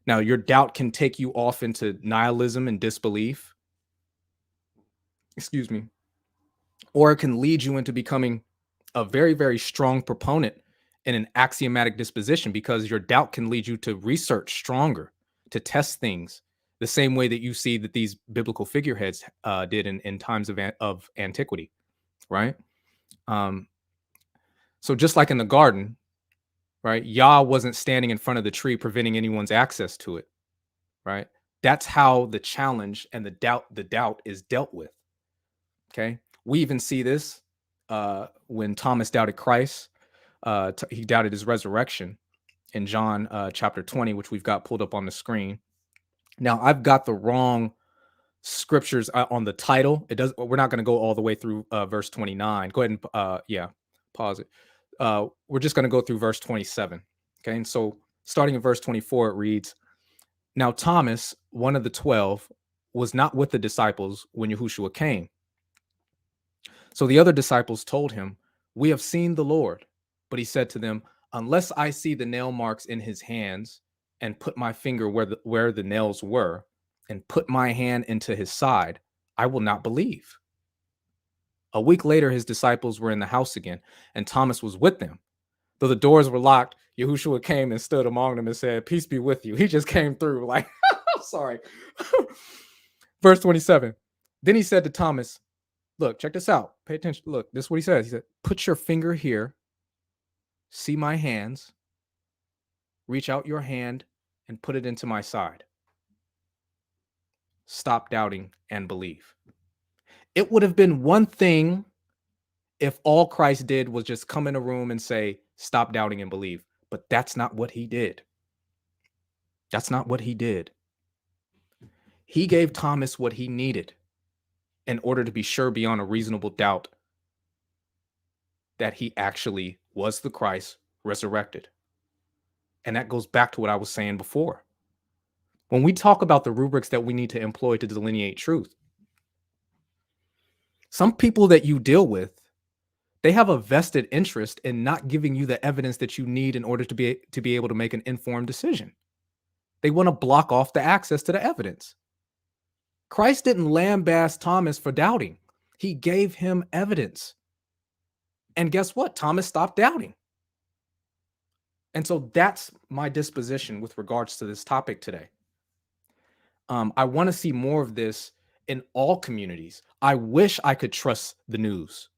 Now, your doubt can take you off into nihilism and disbelief. Excuse me. Or it can lead you into becoming a very, very strong proponent in an axiomatic disposition, because your doubt can lead you to research stronger, to test things the same way that you see that these biblical figureheads did in times of antiquity, right? So just like in the garden, right? Yah wasn't standing in front of the tree preventing anyone's access to it, right? That's how the challenge and the doubt is dealt with. Okay. We even see this when Thomas doubted Christ. He doubted his resurrection in John chapter 20, which we've got pulled up on the screen. Now, I've got the wrong scriptures on the title. It does. We're not going to go all the way through verse 29. Go ahead and pause it. We're just going to go through verse 27. Okay, and so starting in verse 24, it reads, "Now Thomas, one of the 12, was not with the disciples when Yahushua came. So the other disciples told him, 'We have seen the Lord.' But he said to them, 'Unless I see the nail marks in his hands and put my finger where the nails were and put my hand into his side, I will not believe.' A week later, his disciples were in the house again, and Thomas was with them. Though the doors were locked, Yahushua came and stood among them and said, 'Peace be with you.'" He just came through like, sorry. Verse 27. Then he said to Thomas, "Look, check this out. Pay attention. Look, this is what he says. He said, 'Put your finger here. See my hands. Reach out your hand and put it into my side. Stop doubting and believe.'" It would have been one thing if all Christ did was just come in a room and say, "Stop doubting and believe." But that's not what he did. That's not what he did. He gave Thomas what he needed in order to be sure beyond a reasonable doubt that he actually was the Christ resurrected. And that goes back to what I was saying before. When we talk about the rubrics that we need to employ to delineate truth, some people that you deal with, they have a vested interest in not giving you the evidence that you need in order to be able to make an informed decision. They want to block off the access to the evidence. Christ didn't lambaste Thomas for doubting. He gave him evidence. And guess what? Thomas stopped doubting. And so that's my disposition with regards to this topic today. I want to see more of this in all communities. I wish I could trust the news.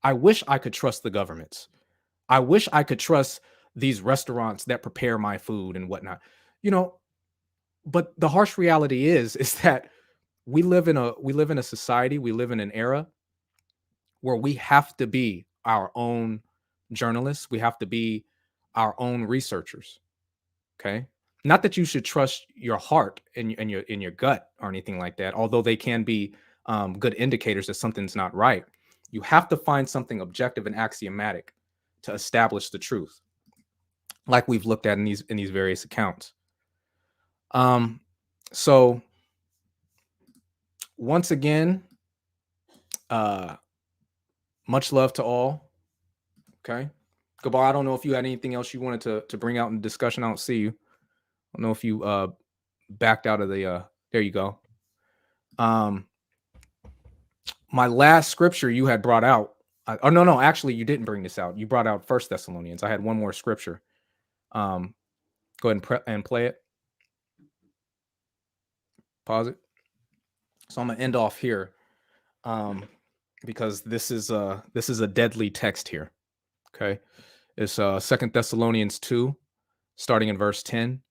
I wish I could trust the governments. I wish I could trust these restaurants that prepare my food and whatnot. But the harsh reality is that we live in a society, we live in an era where we have to be our own journalists. We have to be our own researchers. Okay. Not that you should trust your heart and your gut or anything like that, although they can be good indicators that something's not right. You have to find something objective and axiomatic to establish the truth, like we've looked at in these various accounts. So once again, much love to all. Okay. Gabar, I don't know if you had anything else you wanted to bring out in the discussion. I don't see you. I don't know if you backed out of the there you go. My last scripture you had brought out. No, actually you didn't bring this out. You brought out 1 Thessalonians. I had one more scripture. Go ahead and play it. Pause it. So I'm gonna end off here. Because this is a deadly text here. Okay. It's 2 Thessalonians 2, starting in verse 10.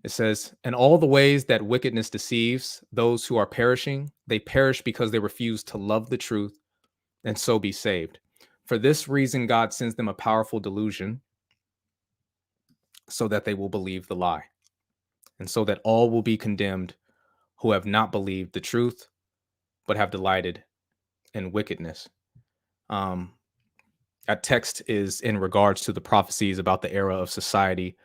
It says, "And all the ways that wickedness deceives those who are perishing, they perish because they refuse to love the truth and so be saved. For this reason, God sends them a powerful delusion so that they will believe the lie, and so that all will be condemned who have not believed the truth, but have delighted in wickedness." That text is in regards to the prophecies about the era of society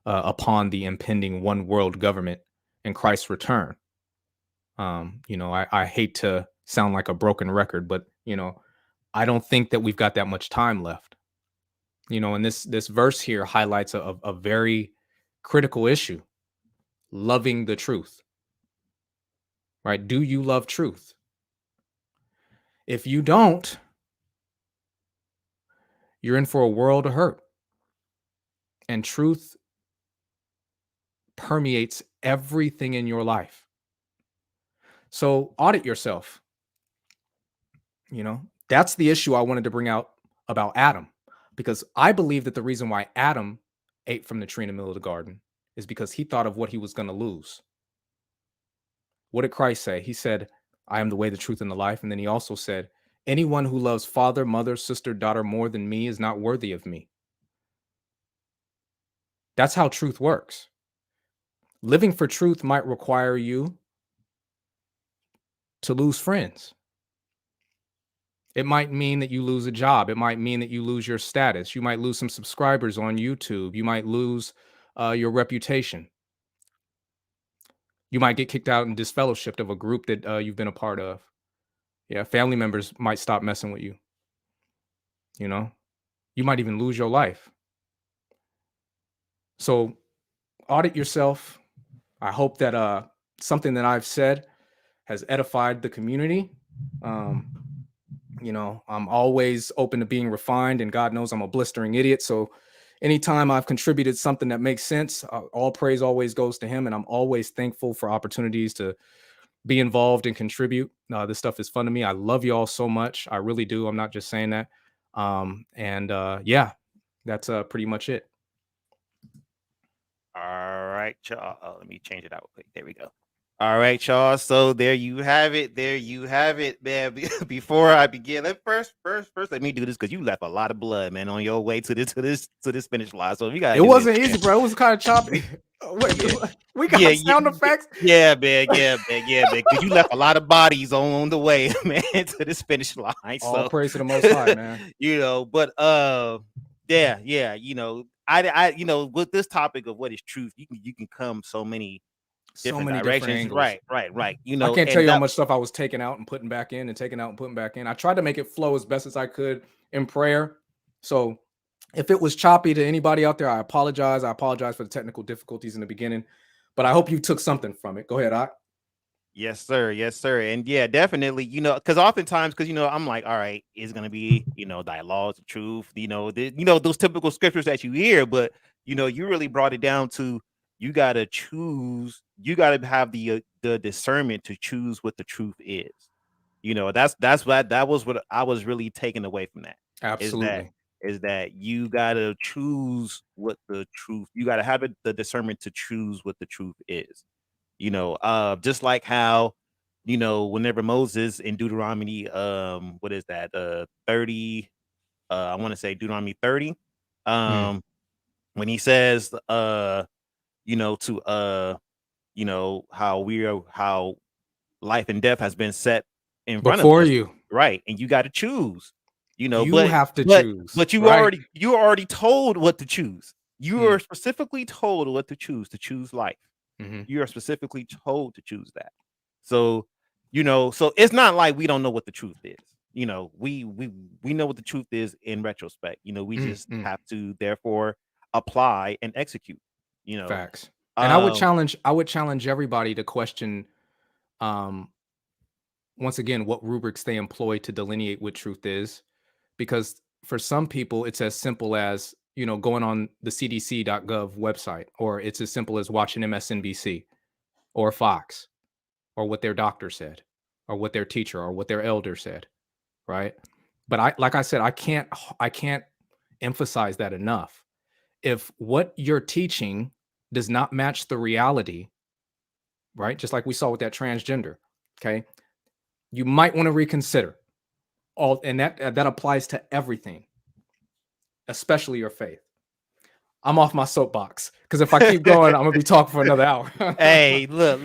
upon the impending one world government and Christ's return. I hate to sound like a broken record, but I don't think that we've got that much time left. And this verse here highlights a very critical issue: loving the truth. Right? Do you love truth? If you don't, you're in for a world of hurt. And truth permeates everything in your life. So audit yourself. That's the issue I wanted to bring out about Adam, because I believe that the reason why Adam ate from the tree in the middle of the garden is because he thought of what he was going to lose. What did Christ say? He said, "I am the way, the truth, and the life." And then he also said, "Anyone who loves father, mother, sister, daughter more than me is not worthy of me." That's how truth works. Living for truth might require you to lose friends. It might mean that you lose a job. It might mean that you lose your status. You might lose some subscribers on YouTube. You might lose your reputation. You might get kicked out and disfellowshipped of a group that you've been a part of. Yeah, family members might stop messing with you. You know, you might even lose your life. So audit yourself. I hope that something that I've said has edified the community. You know, I'm always open to being refined, and God knows I'm a blistering idiot. So anytime I've contributed something that makes sense, all praise always goes to him. And I'm always thankful for opportunities to be involved and contribute. This stuff is fun to me. I love you all so much. I really do. I'm not just saying that. Yeah, that's pretty much it. All right, y'all. Oh, let me change it out quick. There we go. All right, y'all. So there you have it. There you have it, man. Before I begin, first, let me do this because you left a lot of blood, man, on your way to this finish line. So you got. It wasn't easy, bro. It was kind of choppy. Wait, Yeah. we got sound effects. Yeah, man. Because you left a lot of bodies on the way, man, to this finish line. All praise to the Most High, man. You know, but yeah. You know, I you know, with this topic of what is truth, you can come so many different directions. Angles. Right. You know, I can't tell you how much stuff I was taking out and putting back in and taking out and putting back in. I tried to make it flow as best as I could in prayer. So if it was choppy to anybody out there, I apologize. I apologize for the technical difficulties in the beginning, but I hope you took something from it. Go ahead, Ak. Yes, sir. And yeah, definitely, you know, because oftentimes, you know, I'm like, all right, it's gonna be, you know, thy laws of truth, you know, those typical scriptures that you hear, but you know, you really brought it down to you gotta choose, you gotta have the discernment to choose what the truth is. You know, that was what I was really taking away from that. Absolutely. Is that you gotta choose what the truth, you gotta have the discernment to choose what the truth is. You know, just like how, you know, whenever Moses in Deuteronomy, what is that, 30, I want to say Deuteronomy 30, when he says, you know, to, you know, how life and death has been set in front of Before us, you, right? And you got to choose, you know, you have to choose, but you right? already told what to choose. You are specifically told what to choose life. You are specifically told to choose that. So, you know, so it's not like we don't know what the truth is. You know, we know what the truth is in retrospect. You know, we just have to therefore apply and execute. You know, facts. And I would challenge everybody to question, once again, what rubrics they employ to delineate what truth is, because for some people it's as simple as, you know, going on the CDC.gov website, or it's as simple as watching MSNBC or Fox, or what their doctor said, or what their teacher or what their elder said, right? But like I said, I can't emphasize that enough. If what you're teaching does not match the reality, right? Just like we saw with that transgender, okay? You might want to reconsider. And that applies to everything, especially your faith. I'm off my soapbox because if I keep going, I'm gonna be talking for another hour. Hey, look,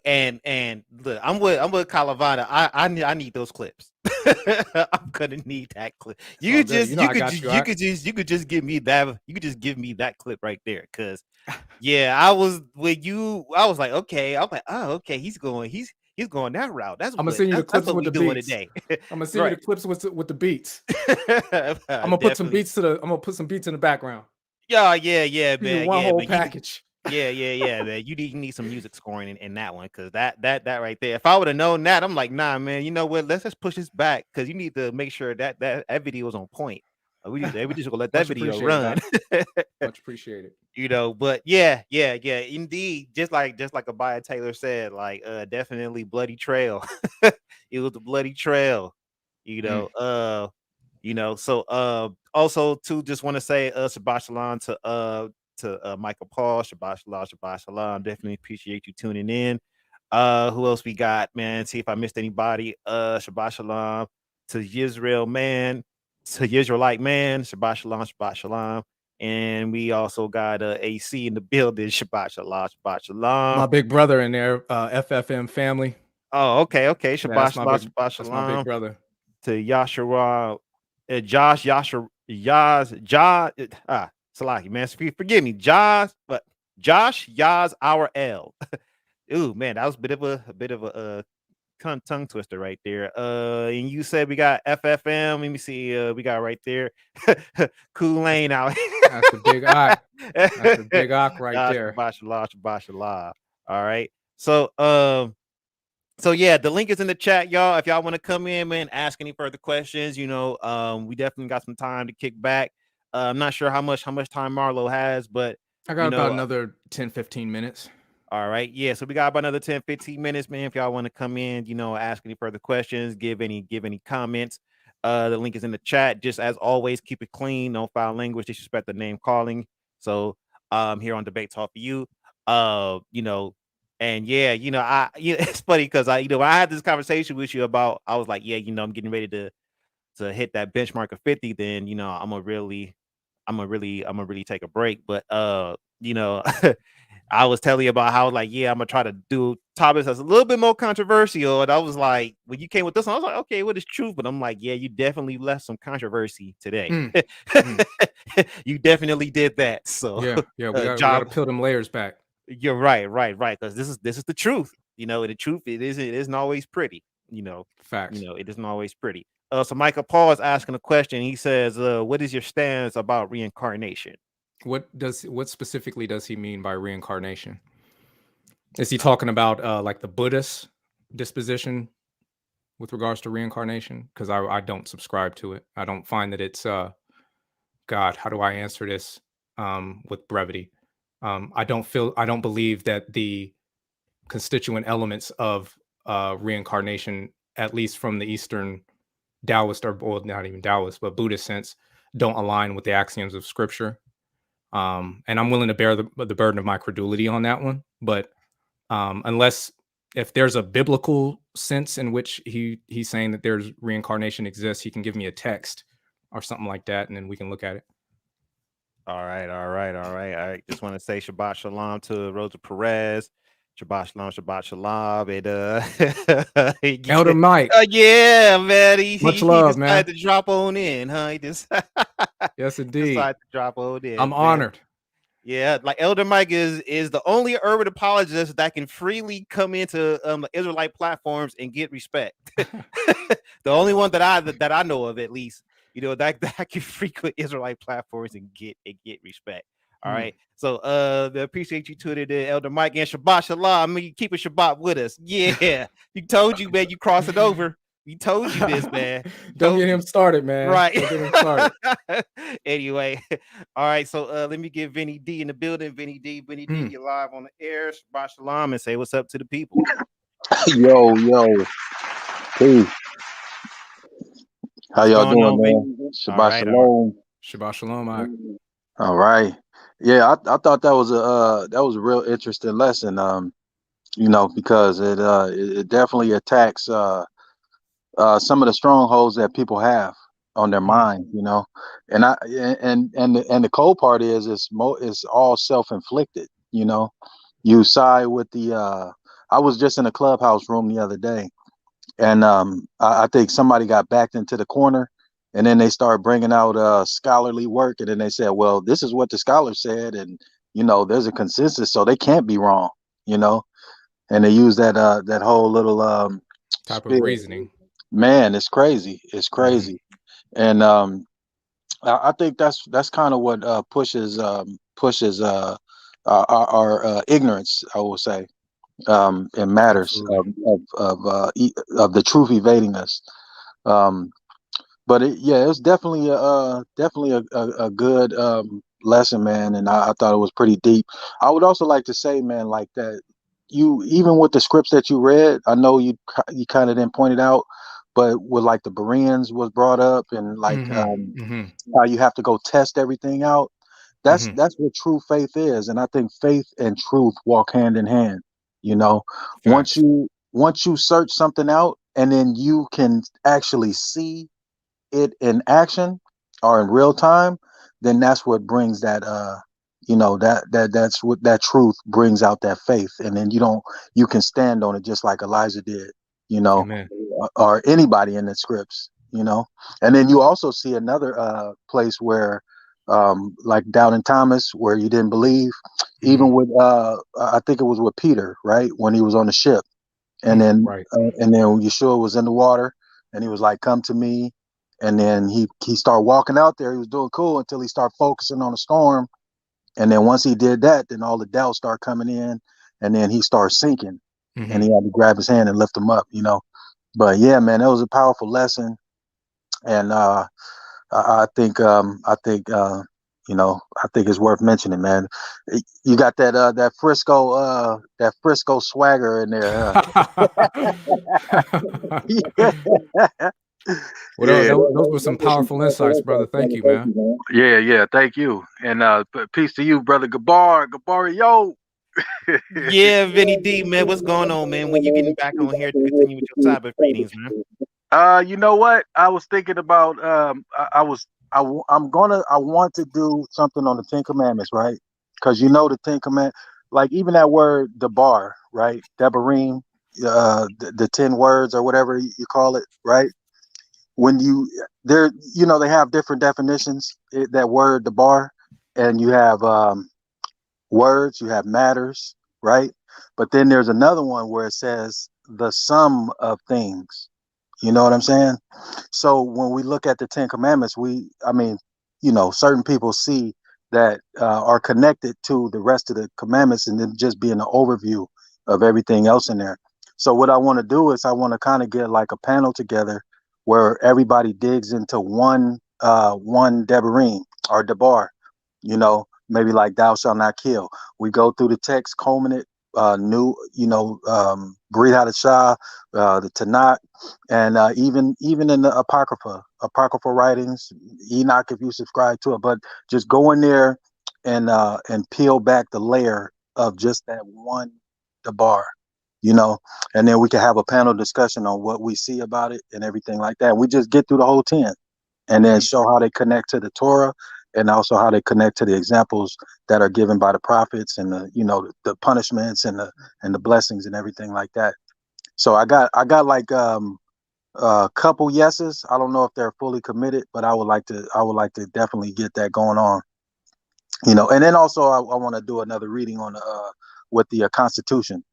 and look, I'm with Calavana. I need those clips. I'm gonna need that clip. You could just give me that. You could just give me that clip right there, because yeah, I was like, okay, I'm like, oh, okay, he's going that route. I'm gonna send you the clips with the beats today. I'm gonna send you the clips with the beats. I'm gonna put some beats I'm gonna put some beats in the background. Yeah, man. One whole package. Yeah, man. You need some music scoring in that one, because that right there. If I would have known that, I'm like, nah, man. You know what? Let's just push this back, because you need to make sure that video is on point. We just gonna let that video run. Much appreciated. You know, but yeah, indeed. Just like Abaya Taylor said, like, definitely bloody trail. It was the bloody trail. You know, you know, so also too, just want to say Shabbat Shalom to Michael Paul. Shabbat Shalom. Definitely appreciate you tuning in. Who else we got, man? See if I missed anybody. Shabbat Shalom to Israel, man, to Israelite man. Shabbat Shalom. And we also got AC in the building. Shabbat Shalom. My big brother in there, FFM family. Oh, okay, okay. Yeah, Shabbat shalom, Shabbat that's my big shalom brother. to Yashua, Josh, Yaz, Salaki, man, forgive me, Josh, Yaz, our L. Ooh, man, that was a bit of a tongue twister right there. And you said we got FFM. Let me see. We got right there, Cool Lane out. That's the big ock. That's the big ock right there. Shabbat shalom, Shabbat shalom. All right. So yeah, the link is in the chat, y'all. If y'all want to come in, man, ask any further questions, we definitely got some time to kick back. I'm not sure how much time Marlo has, but I got about another 10-15 minutes. All right. Yeah. So we got about another 10-15 minutes, man. If y'all want to come in, ask any further questions, give any comments. The link is in the chat. Just as always, keep it clean, no foul language, disrespect the name calling. So here on Debate Talk for You. And yeah, it's funny because when I had this conversation with you about, I was like, yeah, I'm getting ready to hit that benchmark of 50, then I'm gonna really take a break. But I was telling you about how, like, yeah, I'm gonna try to do topics that's a little bit more controversial. And I was like, when you came with this one, I was like, okay, what is truth? But I'm like, yeah, you definitely left some controversy today. You definitely did that. So yeah, we gotta peel them layers back. You're right. Because this is the truth. The truth, it isn't always pretty. Facts. It isn't always pretty. So Michael Paul is asking a question. He says, what is your stance about reincarnation? What specifically does he mean by reincarnation? Is he talking about like the Buddhist disposition with regards to reincarnation? Because I don't subscribe to it. I don't find that it's God, how do I answer this with brevity? I don't believe that the constituent elements of reincarnation, at least from the Eastern Taoist, or not even Taoist, but Buddhist sense, don't align with the axioms of Scripture. And I'm willing to bear the burden of my credulity on that one. But if there's a biblical sense in which he's saying that there's reincarnation exists, he can give me a text or something like that, and then we can look at it. All right. I just want to say Shabbat Shalom to Rosa Perez. Shabbat Shalom. And Elder Mike. Yeah, man. He love, man. decided to drop on in, huh? He just yes, indeed. Decided to drop on in. I'm honored. Yeah, like Elder Mike is the only urban apologist that can freely come into Israelite platforms and get respect. The only one that I know of, at least, that can frequent Israelite platforms and get respect. All right. So they appreciate you tuning in, Elder Mike, and Shabbat Shalom. I mean, you keep a Shabbat with us. Yeah. You told you, man, you cross it over. We told you this, man. Don't get him started, man. Right. Don't get him started. Anyway, all right. So let me get Vinny D in the building. Vinny D, you're live on the air. Shabbat Shalom, and say what's up to the people. Yo. Peace. How y'all doing, man? Shabbat Shalom. Shabbat Shalom. All right. Yeah, I thought that was a real interesting lesson. Because it definitely attacks some of the strongholds that people have on their mind, and the cold part is it's all self-inflicted. You side with the. I was just in a clubhouse room the other day, and I think somebody got backed into the corner, and then they started bringing out scholarly work, and then they said, well, this is what the scholar said, and there's a consensus, so they can't be wrong, and they use that whole little type of reasoning. Man, it's crazy. And I think that's kind of what pushes our ignorance, I will say, in matters of the truth evading us. But it's definitely a good lesson, man, and I thought it was pretty deep. I would also like to say, man, like that, you, even with the scripts that you read, I know you kind of didn't point it out, but with like the Bereans was brought up, and like how you have to go test everything out. That's what true faith is, and I think faith and truth walk hand in hand. Once you search something out, and then you can actually see it in action or in real time, then that's what brings that that's what that truth brings out, that faith, and then you can stand on it just like Elijah did. you know, Amen. or anybody in the scripts, you know. And then you also see another place where, like down in Thomas, where you didn't believe, even with I think it was with Peter, right, when he was on the ship, and then Right. and then Yeshua was in the water, and he was like, "Come to me," and then he started walking out there. He was doing cool until he started focusing on the storm, and then once he did that, then all the doubts start coming in, and then he started sinking, and he had to grab his hand and lift him up, you know. But yeah, man, that was a powerful lesson, and I think you know, I think it's worth mentioning, man. You got that Frisco swagger in there, huh? Well, Yeah. those were some powerful insights, brother. Thank you, man. Yeah, thank you. And peace to you, brother Gabar. Gabar, yo. Yeah, Vinny D, man, what's going on, man? When you getting back on here to continue with your Sabbath readings, man? You know what? I was thinking about I want to do something on the Ten Commandments, right? Because you know the Ten Commandments, like even that word debar, right? Debarim, the 10 words or whatever you call it, right? When you know, they have different definitions. That word debar, and you have words, you have matters, right? But then there's another one where it says the sum of things. You know what I'm saying? So when we look at the Ten Commandments, I mean, you know, certain people see that are connected to the rest of the commandments, and then just being an overview of everything else in there. So what I want to do is I want to kind of get like a panel together where everybody digs into one Devarim or Debar, you know, maybe like thou shalt not kill. We go through the text, culminate, Brit Hadashah, the Tanakh, and even in the apocryphal writings, Enoch, if you subscribe to it. But just go in there and peel back the layer of just that one debar, you know, and then we can have a panel discussion on what we see about it and everything like that. We just get through the whole 10 and then show how they connect to the Torah, and also how they connect to the examples that are given by the prophets, and the punishments and the blessings and everything like that. So I got like a couple yeses. I don't know if they're fully committed, but I would like to definitely get that going on. You know, and then also I want to do another reading on with the Constitution.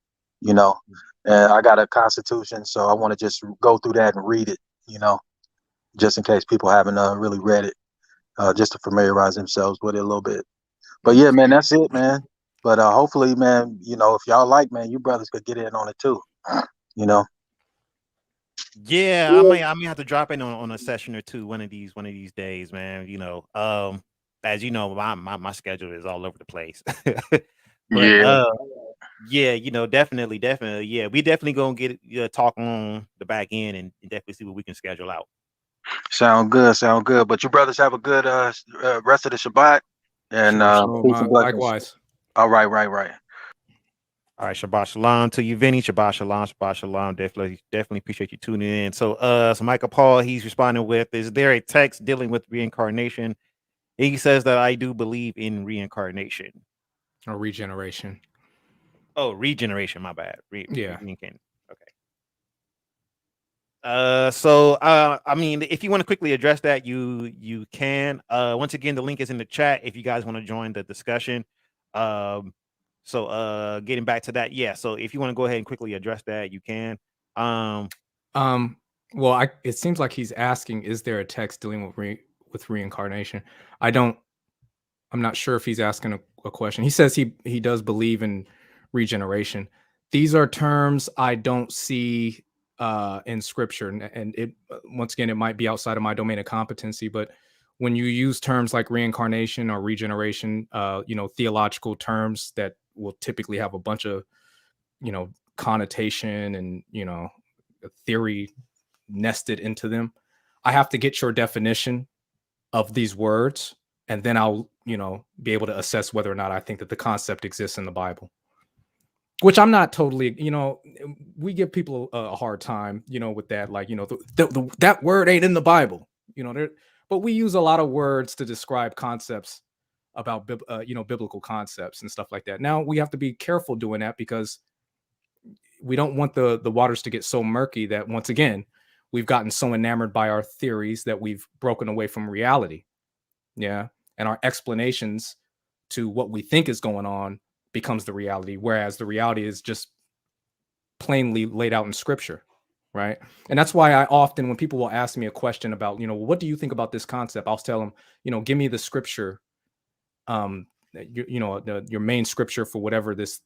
You know, and I got a Constitution, so I want to just go through that and read it. You know, just in case people haven't really read it, just to familiarize themselves with it a little bit. But yeah, man, that's it, man. But hopefully, man, you know, if y'all like, man, you brothers could get in on it too. You know. Yeah, I may have to drop in on a session or two one of these days, man. You know, as you know, my schedule is all over the place. But yeah, you know, definitely, yeah, we definitely gonna get talk on the back end and definitely see what we can schedule out. Sound good. But you brothers have a good rest of the Shabbat, and peace and blessings. Likewise. All right. All right, Shabbat Shalom to you, Vinny. Shabbat Shalom. Definitely appreciate you tuning in. So Michael Paul, he's responding with, is there a text dealing with reincarnation? He says that I do believe in reincarnation. Or regeneration. Oh, regeneration, my bad. Yeah. Okay. So I mean, if you want to quickly address that, you can. Once again, the link is in the chat if you guys want to join the discussion. So getting back to that, yeah. So if you want to go ahead and quickly address that, you can. Well, it seems like he's asking, is there a text dealing with reincarnation? I'm not sure if he's asking a question. He says he does believe in regeneration. These are terms I don't see in scripture, and it once again, it might be outside of my domain of competency, but when you use terms like reincarnation or regeneration, theological terms that will typically have a bunch of, connotation and, theory nested into them, I have to get your definition of these words, and then I'll, be able to assess whether or not I think that the concept exists in the Bible. Which I'm not totally, we give people a hard time, with that, like, that word ain't in the Bible, but we use a lot of words to describe concepts about, biblical concepts and stuff like that. Now we have to be careful doing that, because we don't want the waters to get so murky that once again we've gotten so enamored by our theories that we've broken away from reality. Yeah. And our explanations to what we think is going on becomes the reality, whereas the reality is just plainly laid out in scripture. Right. And that's why I often, when people will ask me a question about, what do you think about this concept? I'll tell them, give me the scripture, your main scripture for whatever this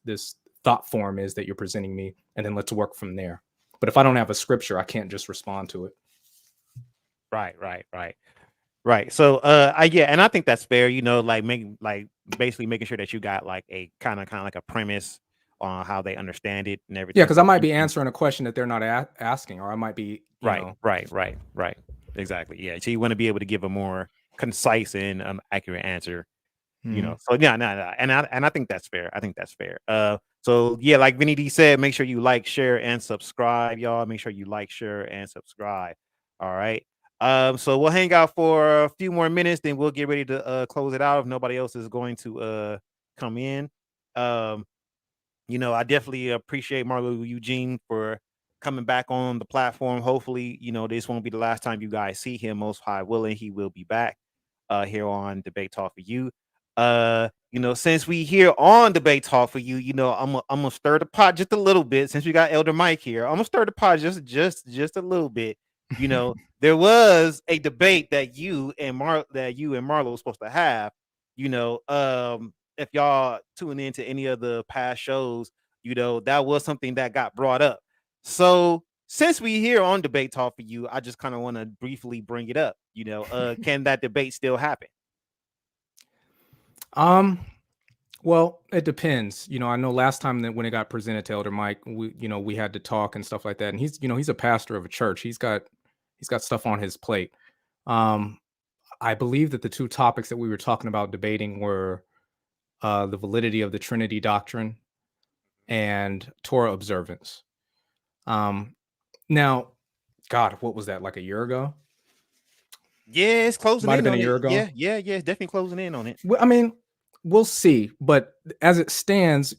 thought form is that you're presenting me, and then let's work from there. But if I don't have a scripture, I can't just respond to it. Right. So and I think that's fair, basically making sure that you got like a kind of like a premise on how they understand it and everything. Yeah, because I might be answering a question that they're not asking, or I might be Right. Exactly. Yeah. So you want to be able to give a more concise and accurate answer. So yeah, no, and I think that's fair. So yeah, like Vinny D said, make sure you like, share, and subscribe, y'all. Make sure you like, share, and subscribe. All right. So we'll hang out for a few more minutes, then we'll get ready to close it out if nobody else is going to come in. I definitely appreciate Marlo Eugene for coming back on the platform. Hopefully, this won't be the last time you guys see him. Most High willing, he will be back here on Debate Talk for You. Since we here on Debate Talk for You, I'm gonna stir the pot just a little bit. Since we got Elder Mike here, I'm gonna stir the pot just a little bit. There was a debate that you and Marlo was supposed to have. If y'all tune into any of the past shows, that was something that got brought up. So since we here on Debate Talk for You, I just kind of want to briefly bring it up. Can that debate still happen? Well, it depends. I know last time that when it got presented to Elder Mike, we had to talk and stuff like that. And he's a pastor of a church. He's got stuff on his plate. I believe that the two topics that we were talking about debating were the validity of the Trinity doctrine and Torah observance. Now, God, what was that, like a year ago? Yeah, it's closing Might have in been on a year it. ago. Yeah, it's definitely closing in on it. Well, I mean, we'll see. But as it stands,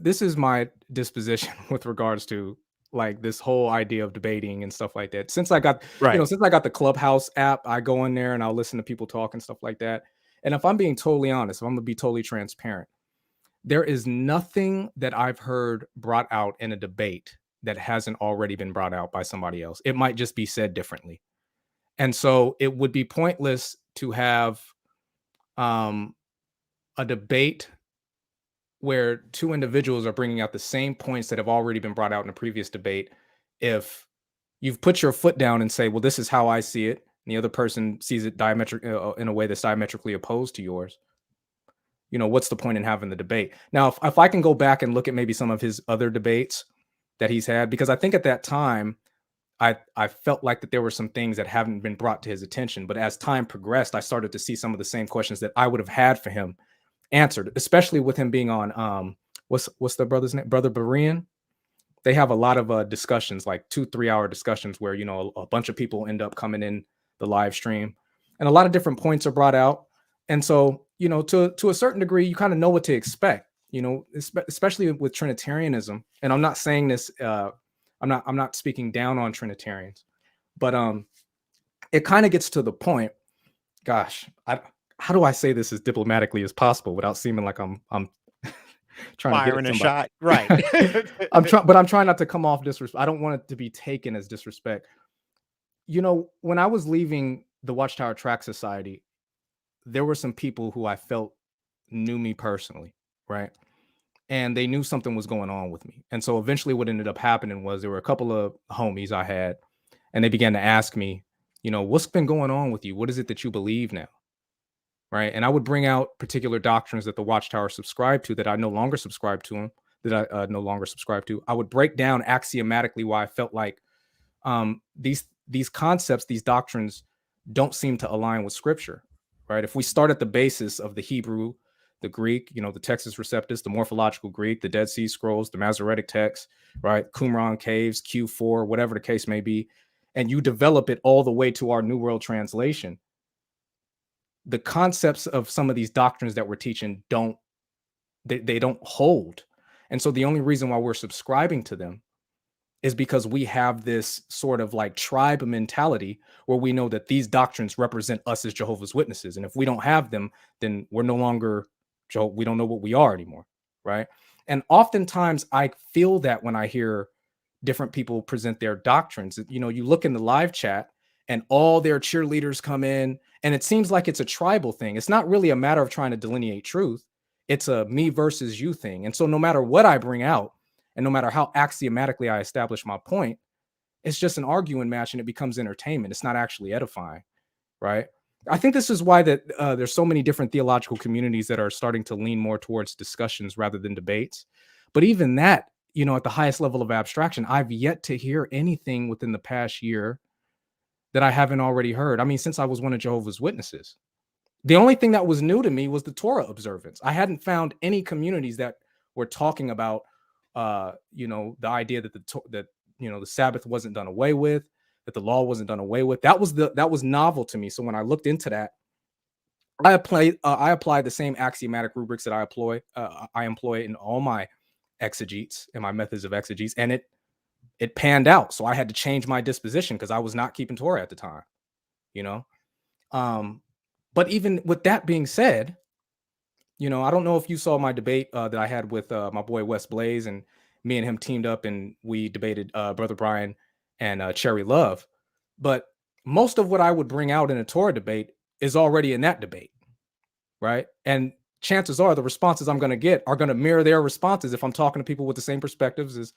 this is my disposition with regards to like this whole idea of debating and stuff like that. Since I got, since I got the Clubhouse app, I go in there and I'll listen to people talk and stuff like that. And if I'm being totally honest, if I'm gonna be totally transparent, there is nothing that I've heard brought out in a debate that hasn't already been brought out by somebody else. It might just be said differently. And so it would be pointless to have a debate where two individuals are bringing out the same points that have already been brought out in a previous debate. If you've put your foot down and say, well, this is how I see it, and the other person sees it in a way that's diametrically opposed to yours, what's the point in having the debate? Now, if I can go back and look at maybe some of his other debates that he's had, because I think at that time, I felt like that there were some things that haven't been brought to his attention. But as time progressed, I started to see some of the same questions that I would have had for him answered, especially with him being on, what's the brother's name? Brother Berean. They have a lot of discussions, like 2-3 hour discussions where, a bunch of people end up coming in the live stream and a lot of different points are brought out. And so, to a certain degree, you kind of know what to expect, especially with Trinitarianism. And I'm not saying this, I'm not speaking down on Trinitarians, but it kind of gets to the point. Gosh, how do I say this as diplomatically as possible without seeming like I'm trying firing to get a shot, right? I'm trying not to come off disrespect. I don't want it to be taken as disrespect. When I was leaving the Watchtower Tract Society, there were some people who I felt knew me personally, right? And they knew something was going on with me. And so eventually what ended up happening was there were a couple of homies I had, and they began to ask me, what's been going on with you? What is it that you believe now? Right. And I would bring out particular doctrines that the Watchtower subscribed to that I no longer subscribe to I would break down axiomatically why I felt like these concepts, these doctrines don't seem to align with scripture. Right. If we start at the basis of the Hebrew, the Greek, the Textus Receptus, the morphological Greek, the Dead Sea Scrolls, the Masoretic text, right? Qumran caves, Q4, whatever the case may be. And you develop it all the way to our New World Translation. The concepts of some of these doctrines that we're teaching they don't hold. And so the only reason why we're subscribing to them is because we have this sort of like tribe mentality where we know that these doctrines represent us as Jehovah's Witnesses. And if we don't have them, then we're no longer, we don't know what we are anymore, right? And oftentimes I feel that when I hear different people present their doctrines, you know, you look in the live chat and all their cheerleaders come in, and it seems like it's a tribal thing. It's not really a matter of trying to delineate truth. It's a me versus you thing. And so no matter what I bring out, and no matter how axiomatically I establish my point, it's just an arguing match and it becomes entertainment. It's not actually edifying, right? I think this is why that there's so many different theological communities that are starting to lean more towards discussions rather than debates. But even that, you know, at the highest level of abstraction, I've yet to hear anything within the past year that I haven't already heard. I mean, since I was one of Jehovah's Witnesses, the only thing that was new to me was the Torah observance. I hadn't found any communities that were talking about you know, the idea that the Sabbath wasn't done away with, that the law wasn't done away with. That was novel to me. So when I looked into that, I applied the same axiomatic rubrics that I employ in all my exegetes and my methods of exegetes, and it panned out. So I had to change my disposition because I was not keeping Torah at the time, you know. But even with that being said, you know, I don't know if you saw my debate that I had with my boy Wes Blaze, and me and him teamed up and we debated Brother Brian and Cherry Love. But most of what I would bring out in a Torah debate is already in that debate, right? And chances are the responses I'm going to get are going to mirror their responses if I'm talking to people with the same perspectives as,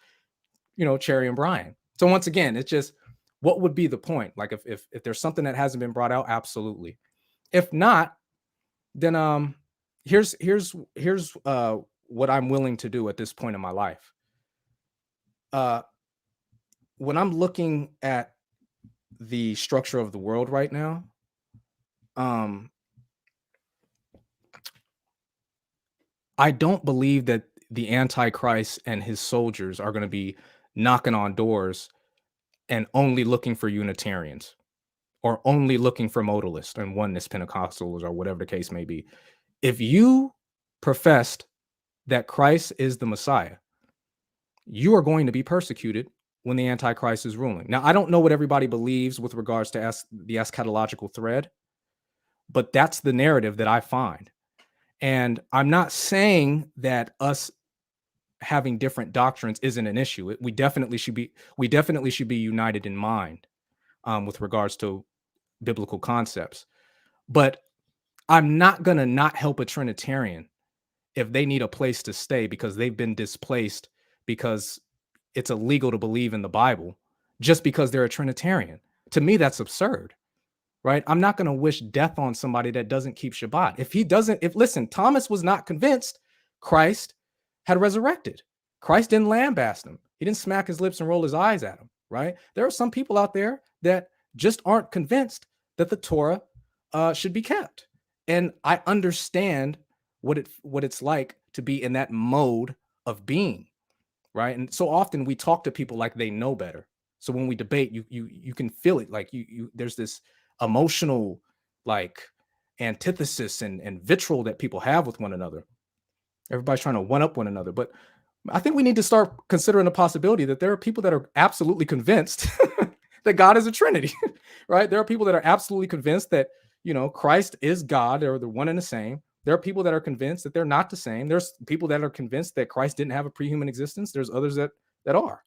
you know, Cherry and Brian. So once again, it's just, what would be the point? Like if there's something that hasn't been brought out, absolutely. If not, then here's what I'm willing to do at this point in my life. When I'm looking at the structure of the world right now, I don't believe that the Antichrist and his soldiers are going to be knocking on doors and only looking for Unitarians or only looking for modalists and oneness Pentecostals or whatever the case may be. If you professed that Christ is the Messiah, you are going to be persecuted when the Antichrist is ruling. Now, I don't know what everybody believes with regards to the eschatological thread, but that's the narrative that I find. And I'm not saying that us having different doctrines isn't an issue. We definitely should be united in mind with regards to biblical concepts. But I'm not going to not help a Trinitarian if they need a place to stay because they've been displaced because it's illegal to believe in the Bible just because they're a Trinitarian. To me, that's absurd, right? I'm not going to wish death on somebody that doesn't keep Shabbat. Listen, Thomas was not convinced Christ had resurrected. Christ didn't lambaste him. He didn't smack his lips and roll his eyes at him, right? There are some people out there that just aren't convinced that the Torah should be kept. And I understand what it's like to be in that mode of being, right? And so often we talk to people like they know better. So when we debate, you can feel it, like there's this emotional like antithesis and vitriol that people have with one another. Everybody's trying to one up one another. But I think we need to start considering the possibility that there are people that are absolutely convinced that God is a Trinity, right? There are people that are absolutely convinced that, you know, Christ is God, or the one and the same. There are people that are convinced that they're not the same. There's people that are convinced that Christ didn't have a pre-human existence. There's others that are,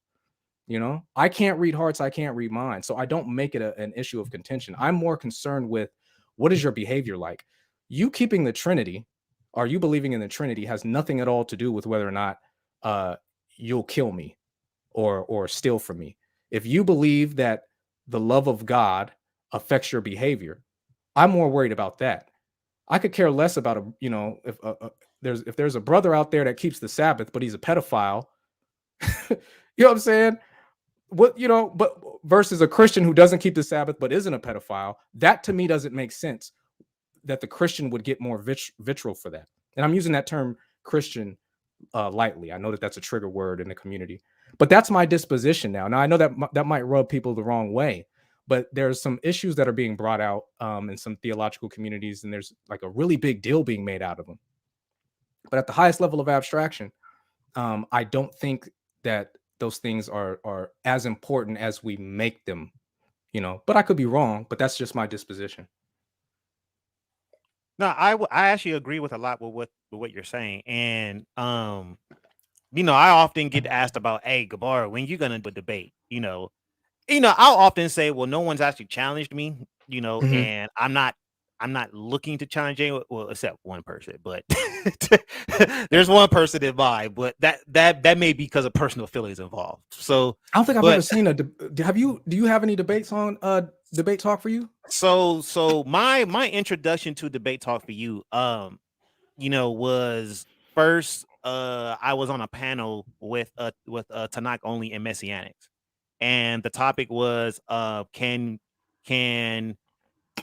you know. I can't read hearts. I can't read minds. So I don't make it an issue of contention. I'm more concerned with what is your behavior like? You keeping the Trinity, or you believing in the Trinity, has nothing at all to do with whether or not you'll kill me or steal from me. If you believe that the love of God affects your behavior, I'm more worried about that. I could care less about if there's a brother out there that keeps the Sabbath, but he's a pedophile. You know what I'm saying? But versus a Christian who doesn't keep the Sabbath but isn't a pedophile, that to me doesn't make sense. That the Christian would get more vitriol for that. And I'm using that term Christian lightly. I know that that's a trigger word in the community, but that's my disposition now. Now I know that might rub people the wrong way, but there's some issues that are being brought out in some theological communities, and there's like a really big deal being made out of them. But at the highest level of abstraction, I don't think that those things are as important as we make them, you know, but I could be wrong, but that's just my disposition. No, I actually agree with a lot with what you're saying, and you know, I often get asked about, hey, Gabar, when you gonna do a debate? I'll often say, well, no one's actually challenged me, Mhm. and I'm not looking to challenge anyone, well, except one person, but there's one person in mind, but that may be because of personal feelings involved. So I don't think I've but ever seen do you have any debates on Debate Talk for You? so my introduction to Debate Talk for You, was first I was on a panel with Tanakh only and Messianics, and the topic was can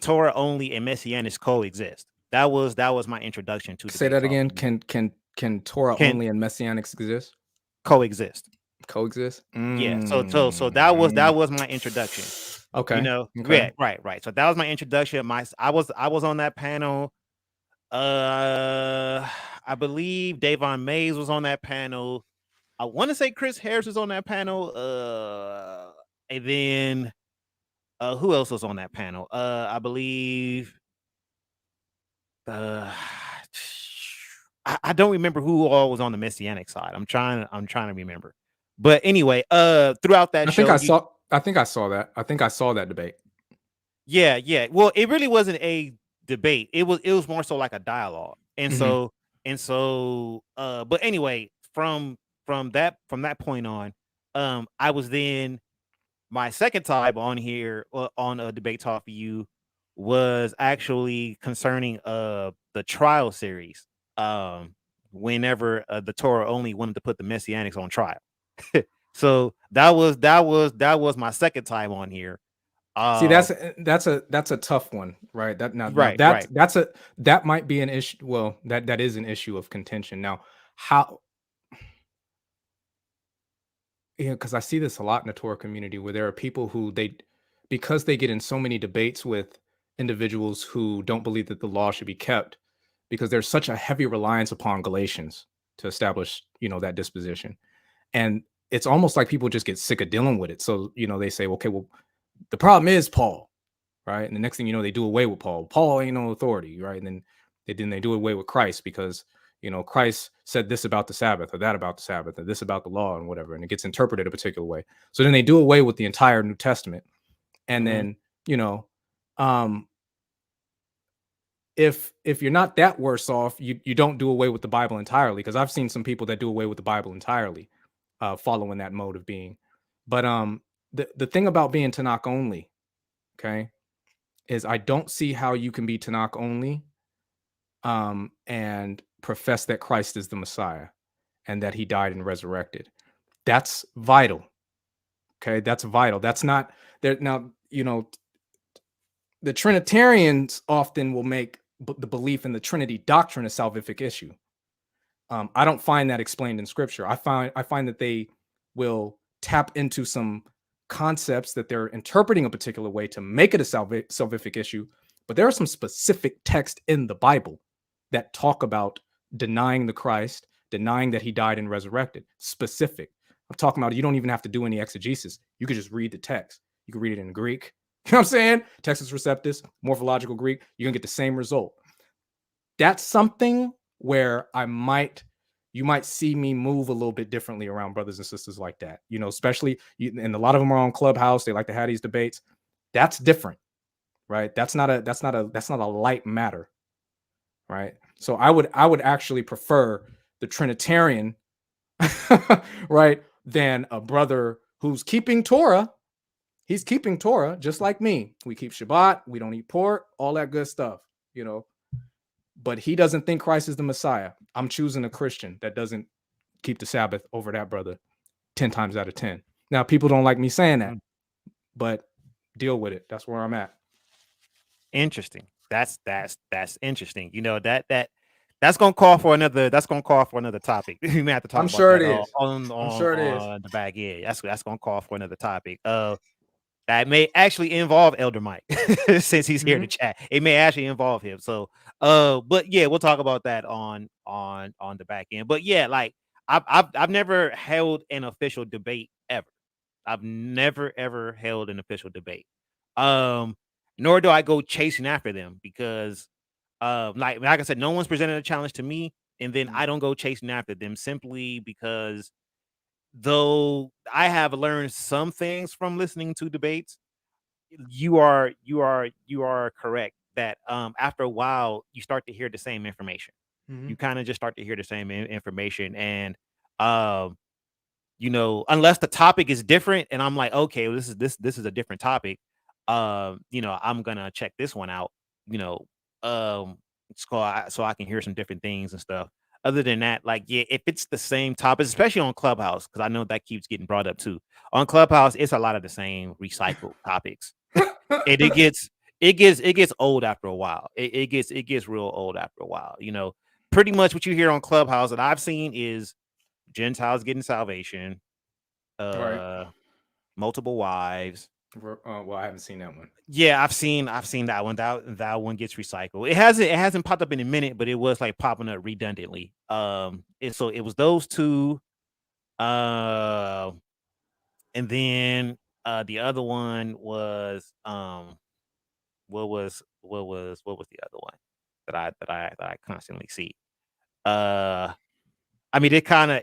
Torah only and Messianics coexist. That was my introduction to Say Debate that Talk. again. Can Torah Can only and Messianics exist? coexist. Coexist? Yeah. So that was my introduction. Okay. Yeah, Okay. right. So that was my introduction. I was on that panel. I believe Davon Mays was on that panel. I want to say Chris Harris was on that panel. And then who else was on that panel? I believe I don't remember who all was on the Messianic side. I'm trying to remember. But anyway, throughout that I think show, I saw that. I think I saw that debate. yeah. Well, it really wasn't a debate. It was more so like a dialogue. And Mhm. so but anyway, from that point on, I was then my second time on here on a Debate Talk for You was actually concerning the trial series. Whenever the Torah only wanted to put the Messianics on trial. So that was my second time on here. See, that's a tough one, right? Now Right, right. that might be an issue. Well, that is an issue of contention. Now, how? Yeah, because I see this a lot in the Torah community where there are people who because they get in so many debates with individuals who don't believe that the law should be kept, because there's such a heavy reliance upon Galatians to establish, that disposition. And it's almost like people just get sick of dealing with it. So, they say, okay, well, the problem is Paul, right? And the next thing you know, they do away with Paul. Paul ain't no authority, right? And then they do away with Christ because Christ said this about the Sabbath or that about the Sabbath or this about the law and whatever, and it gets interpreted a particular way. So then they do away with the entire New Testament, and then if you're not that worse off, you don't do away with the Bible entirely, because I've seen some people that do away with the Bible entirely, following that mode of being. But the thing about being Tanakh only, okay, is I don't see how you can be Tanakh only and profess that Christ is the Messiah and that he died and resurrected. That's vital. Okay, that's vital. That's not there now. The Trinitarians often will make the belief in the Trinity doctrine a salvific issue. I don't find that explained in Scripture. I find that they will tap into some concepts that they're interpreting a particular way to make it a salvific issue, but there are some specific texts in the Bible that talk about denying the Christ, denying that he died and resurrected. Specific. I'm talking about you don't even have to do any exegesis. You could just read the text. You can read it in Greek. You know what I'm saying? Textus Receptus, morphological Greek. You're gonna get the same result. That's something where you might see me move a little bit differently around brothers and sisters like that. Especially and a lot of them are on Clubhouse. They like to have these debates. That's different, right? That's not a light matter, right? So I would actually prefer the Trinitarian, right, than a brother who's keeping Torah. He's keeping Torah just like me. We keep Shabbat. We don't eat pork. All that good stuff, But he doesn't think Christ is the Messiah. I'm choosing a Christian that doesn't keep the Sabbath over that brother 10 times out of 10. Now, people don't like me saying that, but deal with it. That's where I'm at. Interesting. That's interesting. That's gonna call for another. That's gonna call for another topic. We may have to talk I'm about sure that it is. I'm sure it is. on the back end. That's gonna call for another topic. That may actually involve Elder Mike since he's here to chat. It may actually involve him. So, but yeah, we'll talk about that on the back end. But yeah, like I've never held an official debate ever. I've never ever held an official debate. Nor do I go chasing after them because like I said, no one's presented a challenge to me, and then I don't go chasing after them simply because though I have learned some things from listening to debates, you are correct that after a while you start to hear the same information. You kind of just start to hear the same information, and um unless the topic is different and I'm like, okay, well, this is a different topic, I'm gonna check this one out, you know, so I can hear some different things and stuff. Other than that, like, yeah, if it's the same topic, especially on Clubhouse, because I know that keeps getting brought up too. On Clubhouse, it's a lot of the same recycled topics. And it gets old after a while. It gets real old after a while. Pretty much what you hear on Clubhouse that I've seen is Gentiles getting salvation, Right. multiple wives. Well, I haven't seen that one. Yeah, I've seen that one. That one gets recycled. It hasn't popped up in a minute, but it was like popping up redundantly. It was those two, and then the other one was what was the other one that I constantly see? I mean, it kind of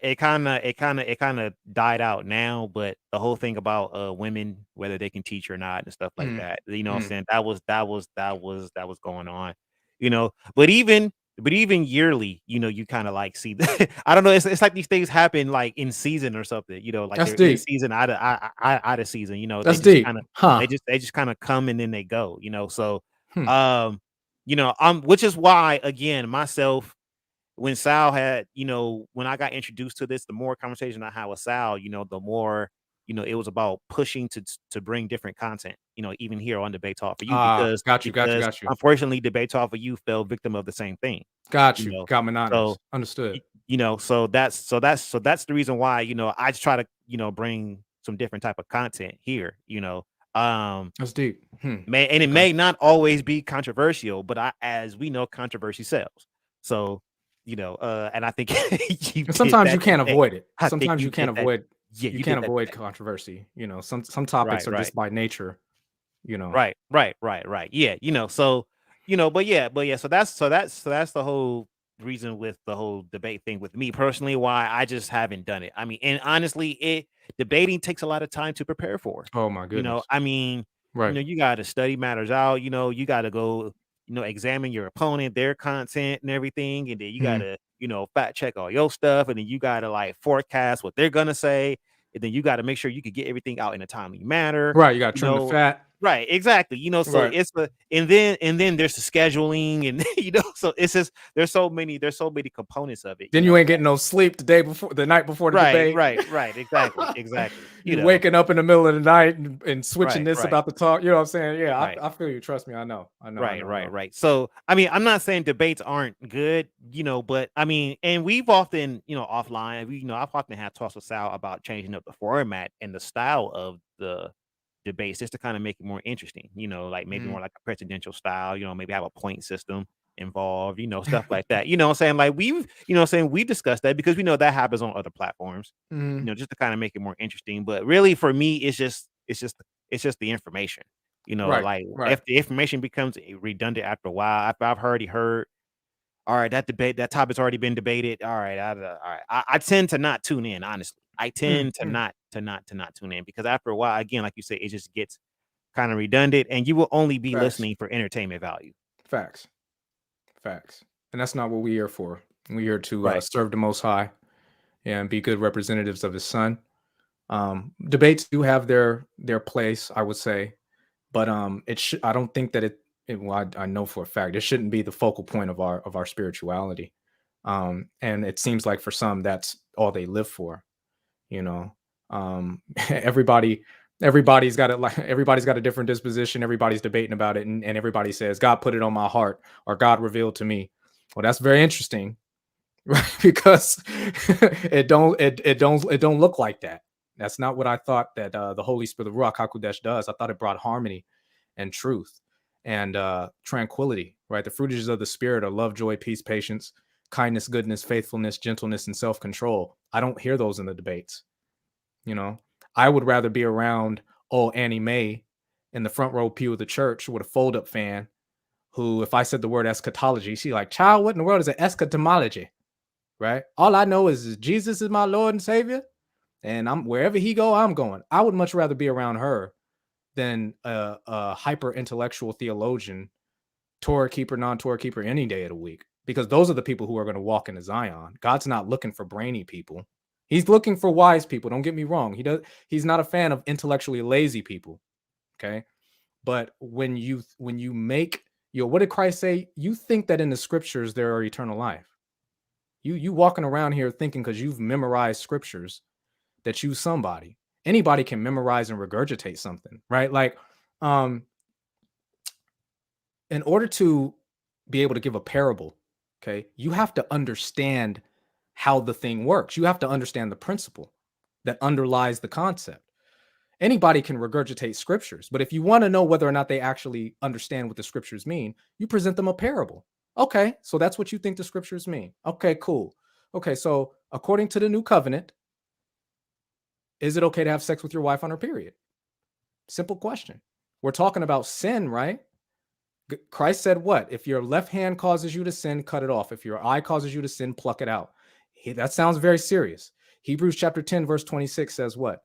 died out now, but the whole thing about women, whether they can teach or not, and stuff like that, what I'm saying, that was going on, But even yearly, you kind of like see. I don't know. It's like these things happen like in season or something, like That's they're in deep. season out of season. That's They just deep, kind of huh? they just kind of come and then they go. So Hmm. which is why again myself. When Sal had, when I got introduced to this, the more conversation I had with Sal, the more, it was about pushing to bring different content, even here on Debate Talk for You, because Got you. unfortunately Debate Talk for You fell victim of the same thing. Got you. Got monotonous. So Understood. so that's the reason why, I just try to, bring some different type of content here, That's deep. It may not always be controversial, but as we know, controversy sells. So, and I think Sometimes you can't avoid it. I think Sometimes you you can't get that. avoid. Yeah, You you can't get that. avoid controversy. Some topics are just by nature. Right. Yeah, but yeah. So that's the whole reason with the whole debate thing with me personally. Why I just haven't done it. I mean, and honestly, debating takes a lot of time to prepare for. Oh my goodness. I mean, Right. you got to study matters out. You got to go, examine your opponent, their content, and everything, and then you got to, fact check all your stuff, and then you got to like forecast what they're gonna say, and then you got to make sure you could get everything out in a timely manner. Right. You got to trim the fat. Right, exactly. So Right. it's and then there's the scheduling, and so it's just there's so many components of it. Then you ain't getting no sleep the night before the debate. Right, exactly. You waking up in the middle of the night and switching Right, this right. about the talk. You know what I'm saying? Yeah, Right. I feel you. Trust me, I know. Right. So I mean, I'm not saying debates aren't good, but I mean, and we've often, offline, I've often had talks with Sal about changing up the format and the style of the debates just to kind of make it more interesting, like maybe more like a presidential style, maybe have a point system involved, stuff like that. What I'm saying? Like we've discussed that because we know that happens on other platforms, just to kind of make it more interesting. But really for me, it's just the information. Right, Like right. if the information becomes redundant after a while, after I've already heard, all right, that topic's already been debated. All right, all right. I tend to not tune in, honestly. I tend to not tune in because after a while, again, like you said, it just gets kind of redundant, and you will only be Facts. listening for entertainment value. Facts. And that's not what we're here for. We're here to Right. serve the Most High and be good representatives of His Son. Debates do have their place, I would say, but I don't think that well, I know for a fact it shouldn't be the focal point of our spirituality. And it seems like for some that's all they live for. Everybody's got a different disposition. Everybody's debating about it, and everybody says God put it on my heart or God revealed to me. Well, that's very interesting, right? Because it don't look like that. That's not what I thought that the Holy Spirit, the Ruach HaKodesh, does. I thought it brought harmony and truth and tranquility, right? The fruitages of the Spirit are love, joy, peace, patience, kindness, goodness, faithfulness, gentleness, and self-control. I don't hear those in the debates. You know, I would rather be around old Annie Mae in the front row pew of the church with a fold-up fan, who, if I said the word eschatology, she's like, child, what in the world is an eschatology? Right? All I know is Jesus is my Lord and Savior, and I'm wherever he go, I'm going. I would much rather be around her than a hyper intellectual theologian, Torah keeper, non-Torah keeper, any day of the week, because those are the people who are going to walk into Zion. God's not looking for brainy people. He's looking for wise people. Don't get me wrong. He's not a fan of intellectually lazy people. Okay. But when you make, what did Christ say? You think that in the scriptures there are eternal life. You walking around here thinking because you've memorized scriptures that you somebody. Anybody can memorize and regurgitate something, right? Like, in order to be able to give a parable, okay, you have to understand how the thing works. You have to understand the principle that underlies the concept. Anybody can regurgitate scriptures, but if you want to know whether or not they actually understand what the scriptures mean, you present them a parable. Okay, so that's what you think the scriptures mean. Okay, cool. Okay, so according to the new covenant, is it okay to have sex with your wife on her period? Simple question. We're talking about sin, right? Christ said what? If your left hand causes you to sin, cut it off. If your eye causes you to sin, pluck it out. That sounds very serious. Hebrews chapter 10, verse 26 says what?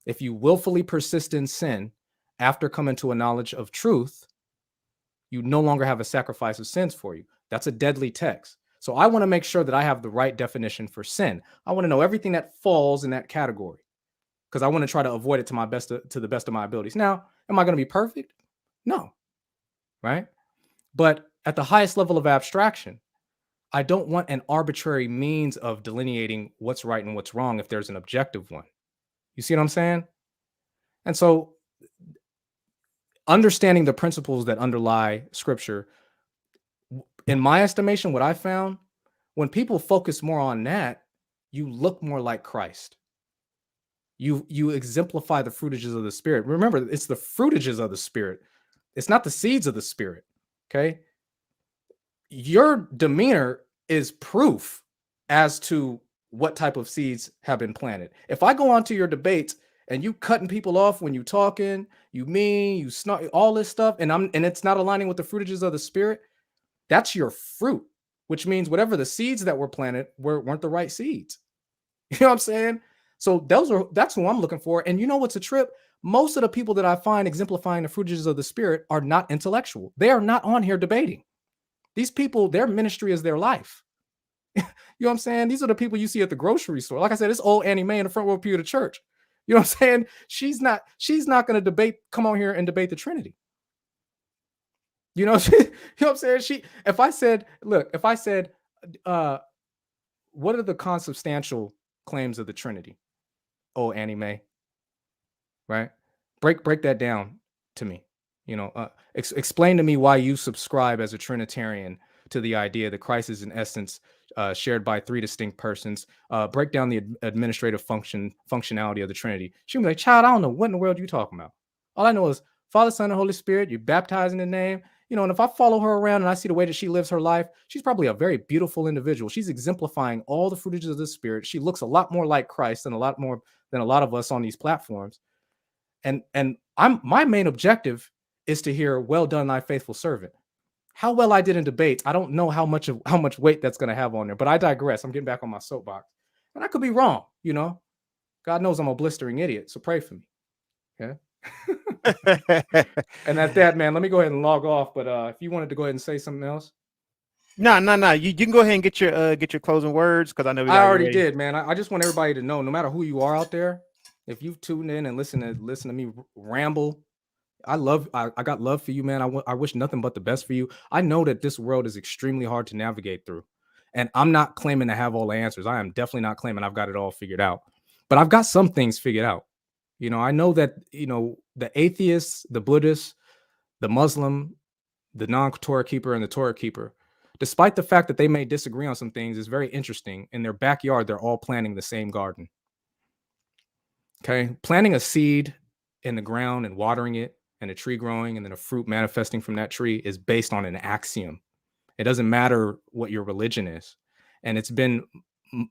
If you willfully persist in sin after coming to a knowledge of truth, you no longer have a sacrifice of sins for you. That's a deadly text. So I want to make sure that I have the right definition for sin. I want to know everything that falls in that category, because I want to try to avoid it to the best of my abilities. Now, am I going to be perfect? No. Right? But at the highest level of abstraction, I don't want an arbitrary means of delineating what's right and what's wrong if there's an objective one. You see what I'm saying? And so understanding the principles that underlie scripture, in my estimation, what I found, when people focus more on that, you look more like Christ. You exemplify the fruitages of the Spirit. Remember, it's the fruitages of the Spirit. It's not the seeds of the Spirit. Okay? Your demeanor is proof as to what type of seeds have been planted. If I go onto your debates and you cutting people off when you talking, you mean, you snark, all this stuff, and it's not aligning with the fruitages of the Spirit, that's your fruit, which means whatever the seeds that were planted weren't the right seeds. You know what I'm saying? So that's who I'm looking for. And you know what's a trip? Most of the people that I find exemplifying the fruitages of the Spirit are not intellectual. They are not on here debating. These people, their ministry is their life. You know what I'm saying? These are the people you see at the grocery store. Like I said, this old Annie Mae in the front row pew of the church. You know what I'm saying? She's not going to come on here and debate the Trinity. You know, you know what I'm saying? If I said, what are the consubstantial claims of the Trinity? Oh, Annie Mae, right? Break that down to me. You know, explain to me why you subscribe as a Trinitarian to the idea that Christ is in essence shared by three distinct persons. Break down the administrative functionality of the Trinity. She'll be like, child, I don't know what in the world you're talking about. All I know is Father, Son, and Holy Spirit. You baptize in the name. You know, and if I follow her around and I see the way that she lives her life, she's probably a very beautiful individual. She's exemplifying all the fruitages of the Spirit. She looks a lot more like Christ than a lot of us on these platforms. And my main objective is to hear, well done, thy faithful servant. How well I did in debates, I don't know how much weight that's going to have on there, but I digress. I'm getting back on my soapbox. And I could be wrong, you know. God knows I'm a blistering idiot, so pray for me. Okay. And at that, man, let me go ahead and log off. But if you wanted to go ahead and say something else. No. You can go ahead and get your closing words, because I know I already did, man. I just want everybody to know, no matter who you are out there, if you've tuned in and listen to me ramble, I got love for you, man. I wish nothing but the best for you. I know that this world is extremely hard to navigate through, and I'm not claiming to have all the answers. I am definitely not claiming I've got it all figured out, but I've got some things figured out. You know, I know that, you know, the atheists, the Buddhists, the Muslim, the non-Torah keeper, and the Torah keeper, despite the fact that they may disagree on some things, is very interesting. In their backyard, they're all planting the same garden. Okay, planting a seed in the ground and watering it, and a tree growing, and then a fruit manifesting from that tree is based on an axiom. It doesn't matter what your religion is. And it's been,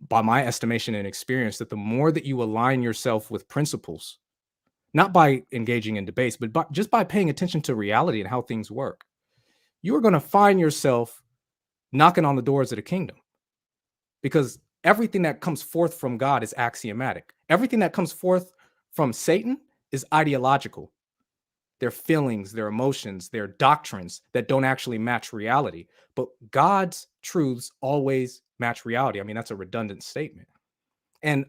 by my estimation and experience, that the more that you align yourself with principles, not by engaging in debates, but just by paying attention to reality and how things work, you are going to find yourself knocking on the doors of the kingdom. Because everything that comes forth from God is axiomatic. Everything that comes forth from Satan is ideological. Their feelings, their emotions, their doctrines that don't actually match reality. But God's truths always match reality. I mean, that's a redundant statement. And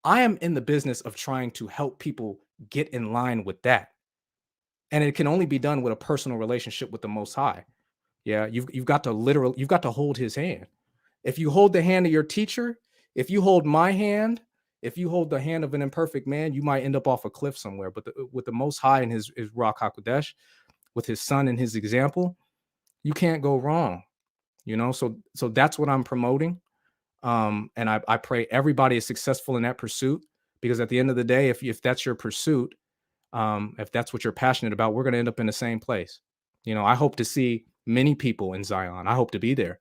I am in the business of trying to help people get in line with that. And it can only be done with a personal relationship with the Most High. Yeah, you've got to hold his hand. If you hold the hand of your teacher, if you hold my hand, if you hold the hand of an imperfect man, you might end up off a cliff somewhere. But with the Most High and his Ruach HaKodesh, with his son and his example, you can't go wrong. So that's what I'm promoting. And I pray everybody is successful in that pursuit, because at the end of the day, if that's your pursuit, if that's what you're passionate about, we're going to end up in the same place. I hope to see many people in Zion. I hope to be there.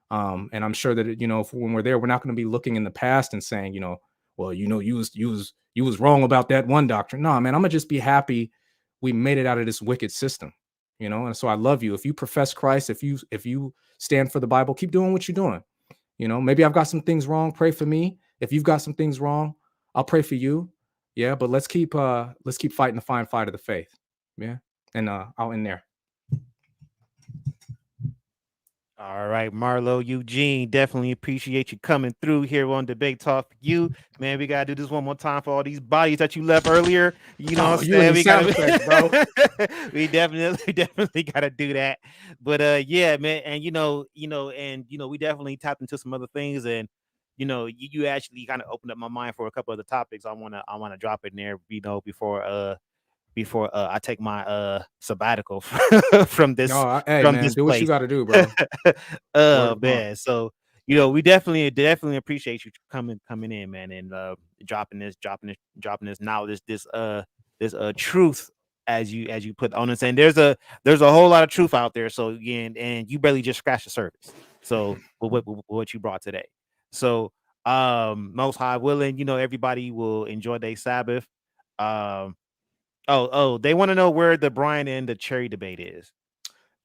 And I'm sure that, when we're there, we're not going to be looking in the past and saying, well, you was wrong about that one doctrine. No, man, I'm gonna just be happy we made it out of this wicked system, And so I love you. If you profess Christ, if you stand for the Bible, keep doing what you're doing. Maybe I've got some things wrong. Pray for me. If you've got some things wrong, I'll pray for you. Yeah, but let's keep fighting the fine fight of the faith. Yeah, and I'll end there. All right, Marlo Eugene, definitely appreciate you coming through here on Debate Talk for You. Man, we got to do this one more time for all these bodies that you left earlier. You know what I'm saying? We got bro. We definitely got to do that. But yeah, man, and we definitely tapped into some other things, and you actually kind of opened up my mind for a couple other topics I want to drop in there, before I take my sabbatical from this man, do what you got to do, bro. Man, so we definitely appreciate you coming in, man, and dropping this knowledge, this truth, as you put on us. And there's a whole lot of truth out there. So again, and you barely just scratched the surface. So what you brought today. So Most High willing, everybody will enjoy their Sabbath. They want to know where the Brian and the Cherry debate is.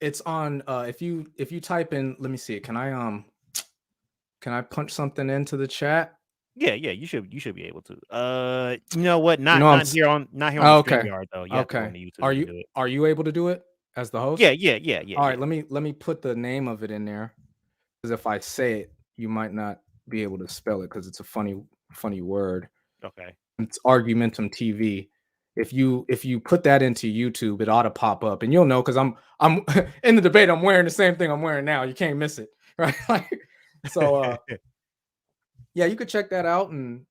It's on if you type in, let me see, can I punch something into the chat? Yeah, you should be able to. You know what? Not here on the StreamYard though. You have to go on the YouTube. Are you able to do it as the host? Yeah. All right, let me put the name of it in there, because if I say it, you might not be able to spell it because it's a funny word. Okay. It's Argumentum TV. If you put that into YouTube, it ought to pop up, and you'll know, because I'm in the debate. I'm wearing the same thing I'm wearing now. You can't miss it, right? So yeah, you could check that out and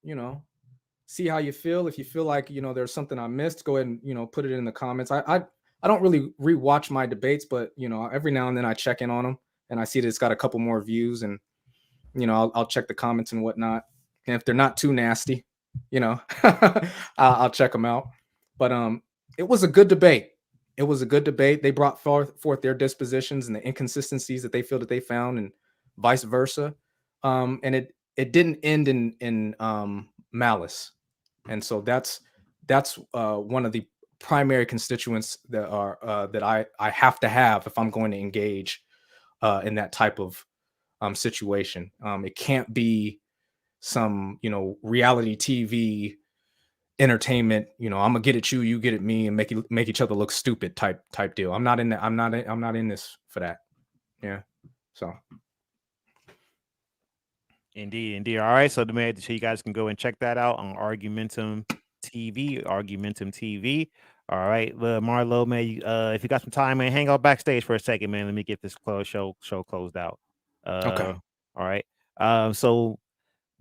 see how you feel. If you feel like there's something I missed, go ahead and put it in the comments. I don't really rewatch my debates, but every now and then I check in on them, and I see that it's got a couple more views, and I'll check the comments and whatnot. And if they're not too nasty, I'll check them out. But it was a good debate. They brought forth their dispositions and the inconsistencies that they feel that they found, and vice versa. And it didn't end in malice. And so that's one of the primary constituents that I have to have if I'm going to engage in that type of situation. It can't be some reality TV entertainment, I'm gonna get at you, you get at me, and make each other look stupid type deal. I'm not in that. I'm not in this for that. Yeah. So Indeed. All right. So you guys can go and check that out on Argumentum TV. All right, Marlo, man, if you got some time, man, hang out backstage for a second, man. Let me get this show closed out. Okay. All right. So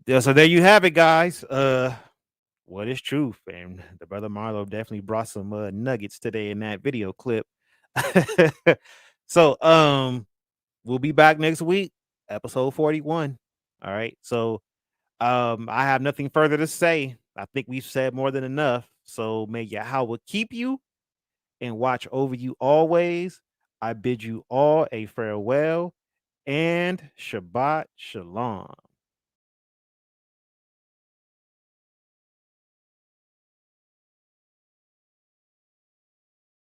there you have it, guys. What is truth? And the brother Marlo definitely brought some nuggets today in that video clip. So we'll be back next week, episode 41. All right. So I have nothing further to say. I think we've said more than enough. So may Yahweh keep you and watch over you always. I bid you all a farewell and Shabbat Shalom.